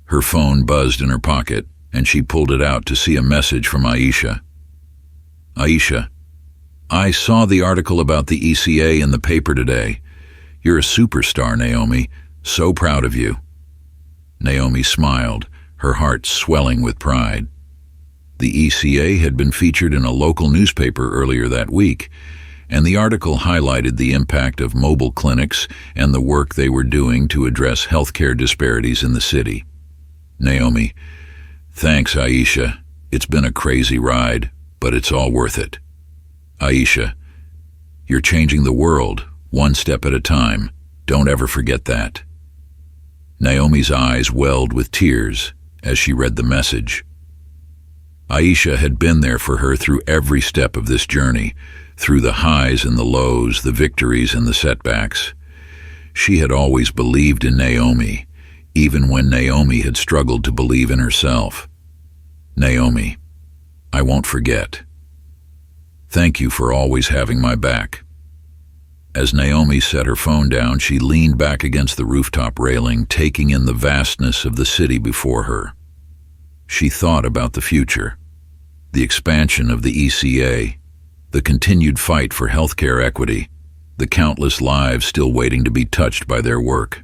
Her phone buzzed in her pocket, and she pulled it out to see a message from Aisha. "Aisha, I saw the article about the ECA in the paper today. You're a superstar, Naomi. So proud of you." Naomi smiled, her heart swelling with pride. The ECA had been featured in a local newspaper earlier that week, and the article highlighted the impact of mobile clinics and the work they were doing to address healthcare disparities in the city. "Naomi, thanks, Aisha. It's been a crazy ride, but it's all worth it. Aisha, you're changing the world, one step at a time. Don't ever forget that." Naomi's eyes welled with tears as she read the message. Aisha had been there for her through every step of this journey, through the highs and the lows, the victories and the setbacks. She had always believed in Naomi, even when Naomi had struggled to believe in herself. "Naomi, I won't forget. Thank you for always having my back." As Naomi set her phone down, she leaned back against the rooftop railing, taking in the vastness of the city before her. She thought about the future, the expansion of the ECA, the continued fight for healthcare equity, the countless lives still waiting to be touched by their work.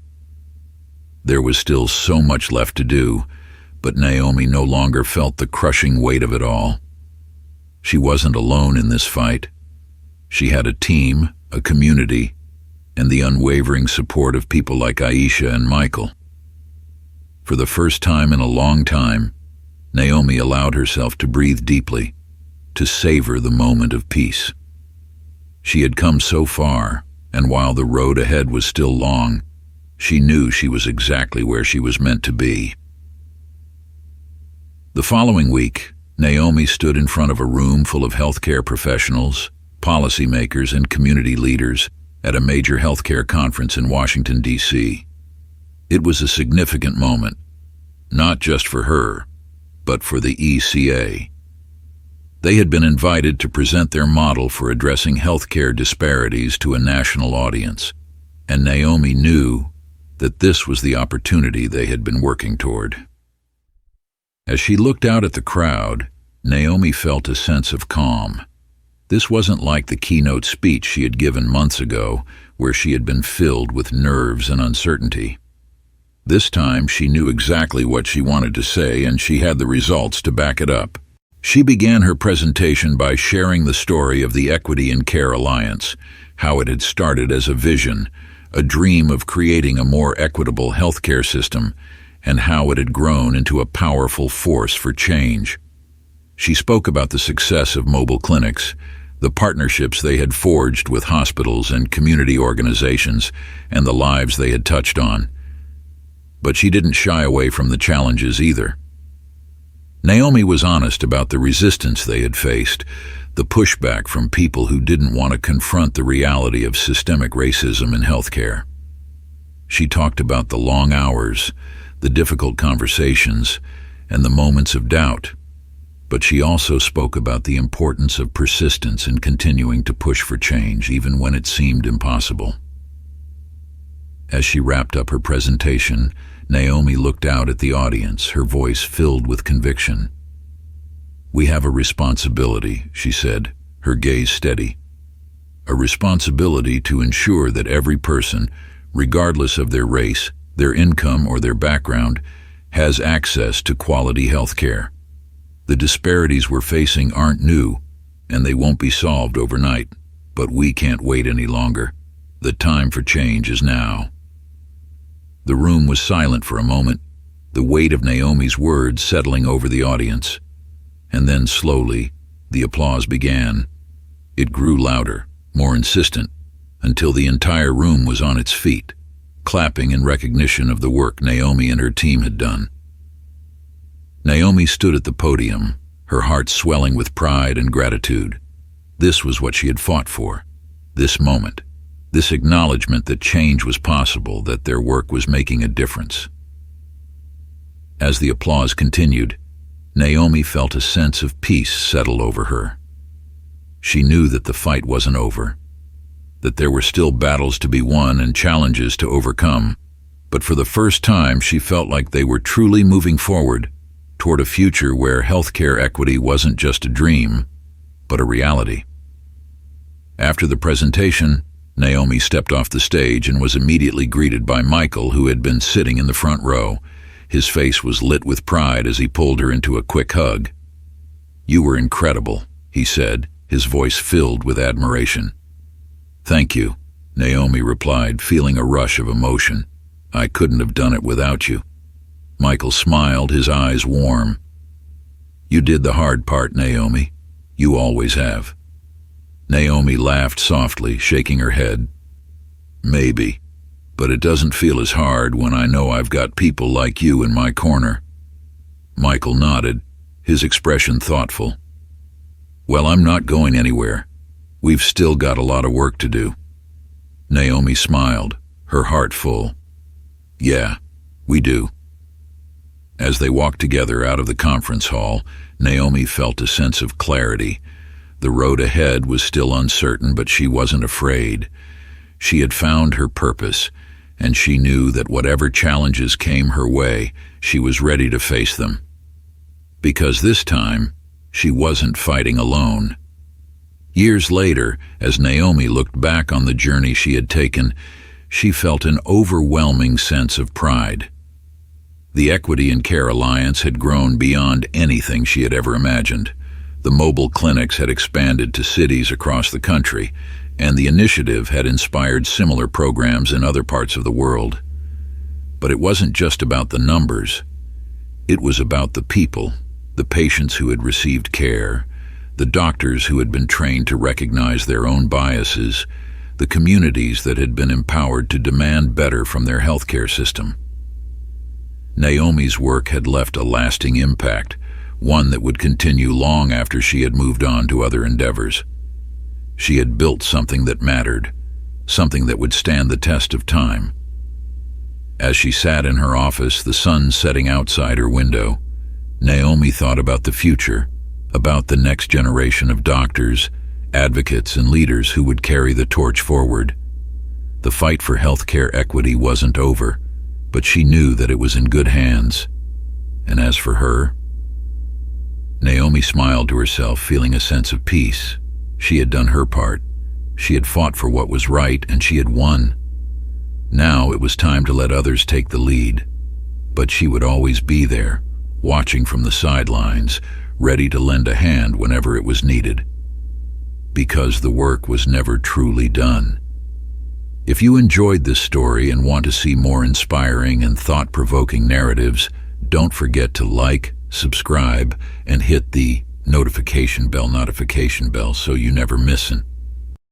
There was still so much left to do, but Naomi no longer felt the crushing weight of it all. She wasn't alone in this fight. She had a team, a community, and the unwavering support of people like Aisha and Michael. For the first time in a long time, Naomi allowed herself to breathe deeply, to savor the moment of peace. She had come so far, and while the road ahead was still long, she knew she was exactly where she was meant to be. The following week, Naomi stood in front of a room full of healthcare professionals, policymakers, and community leaders at a major healthcare conference in Washington, D.C. It was a significant moment, not just for her, but for the ECA. They had been invited to present their model for addressing healthcare disparities to a national audience, and Naomi knew that this was the opportunity they had been working toward. As she looked out at the crowd, Naomi felt a sense of calm. This wasn't like the keynote speech she had given months ago, where she had been filled with nerves and uncertainty. This time, she knew exactly what she wanted to say, and she had the results to back it up. She began her presentation by sharing the story of the Equity in Care Alliance, how it had started as a vision, a dream of creating a more equitable healthcare system, and how it had grown into a powerful force for change. She spoke about the success of mobile clinics, the partnerships they had forged with hospitals and community organizations, and the lives they had touched on. But she didn't shy away from the challenges either. Naomi was honest about the resistance they had faced, the pushback from people who didn't want to confront the reality of systemic racism in healthcare. She talked about the long hours, the difficult conversations, and the moments of doubt. But she also spoke about the importance of persistence in continuing to push for change, even when it seemed impossible. As she wrapped up her presentation, Naomi looked out at the audience, her voice filled with conviction. "We have a responsibility," she said, her gaze steady. "A responsibility to ensure that every person, regardless of their race, their income, or their background, has access to quality health care. The disparities we're facing aren't new, and they won't be solved overnight, but we can't wait any longer. The time for change is now." The room was silent for a moment, the weight of Naomi's words settling over the audience. And then slowly, the applause began. It grew louder, more insistent, until the entire room was on its feet, clapping in recognition of the work Naomi and her team had done. Naomi stood at the podium, her heart swelling with pride and gratitude. This was what she had fought for, this moment. This acknowledgement that change was possible, that their work was making a difference. As the applause continued, Naomi felt a sense of peace settle over her. She knew that the fight wasn't over, that there were still battles to be won and challenges to overcome, but for the first time she felt like they were truly moving forward toward a future where healthcare equity wasn't just a dream, but a reality. After the presentation, Naomi stepped off the stage and was immediately greeted by Michael, who had been sitting in the front row. His face was lit with pride as he pulled her into a quick hug. "You were incredible," he said, his voice filled with admiration. "Thank you," Naomi replied, feeling a rush of emotion. "I couldn't have done it without you." Michael smiled, his eyes warm. "You did the hard part, Naomi. You always have." Naomi laughed softly, shaking her head. "Maybe, but it doesn't feel as hard when I know I've got people like you in my corner." Michael nodded, his expression thoughtful. "Well, I'm not going anywhere. We've still got a lot of work to do." Naomi smiled, her heart full. "Yeah, we do." As they walked together out of the conference hall, Naomi felt a sense of clarity. The road ahead was still uncertain, but she wasn't afraid. She had found her purpose, and she knew that whatever challenges came her way, she was ready to face them. Because this time, she wasn't fighting alone. Years later, as Naomi looked back on the journey she had taken, she felt an overwhelming sense of pride. The Equity in Care Alliance had grown beyond anything she had ever imagined. The mobile clinics had expanded to cities across the country, and the initiative had inspired similar programs in other parts of the world. But it wasn't just about the numbers. It was about the people, the patients who had received care, the doctors who had been trained to recognize their own biases, the communities that had been empowered to demand better from their healthcare system. Naomi's work had left a lasting impact, one that would continue long after she had moved on to other endeavors. She had built something that mattered, something that would stand the test of time. As she sat in her office, the sun setting outside her window, Naomi thought about the future, about the next generation of doctors, advocates, and leaders who would carry the torch forward. The fight for healthcare equity wasn't over, but she knew that it was in good hands. And as for her, Naomi smiled to herself, feeling a sense of peace. She had done her part. She had fought for what was right, and she had won. Now it was time to let others take the lead. But she would always be there, watching from the sidelines, ready to lend a hand whenever it was needed. Because the work was never truly done. If you enjoyed this story and want to see more inspiring and thought-provoking narratives, don't forget to like, subscribe, and hit the notification bell so you never miss an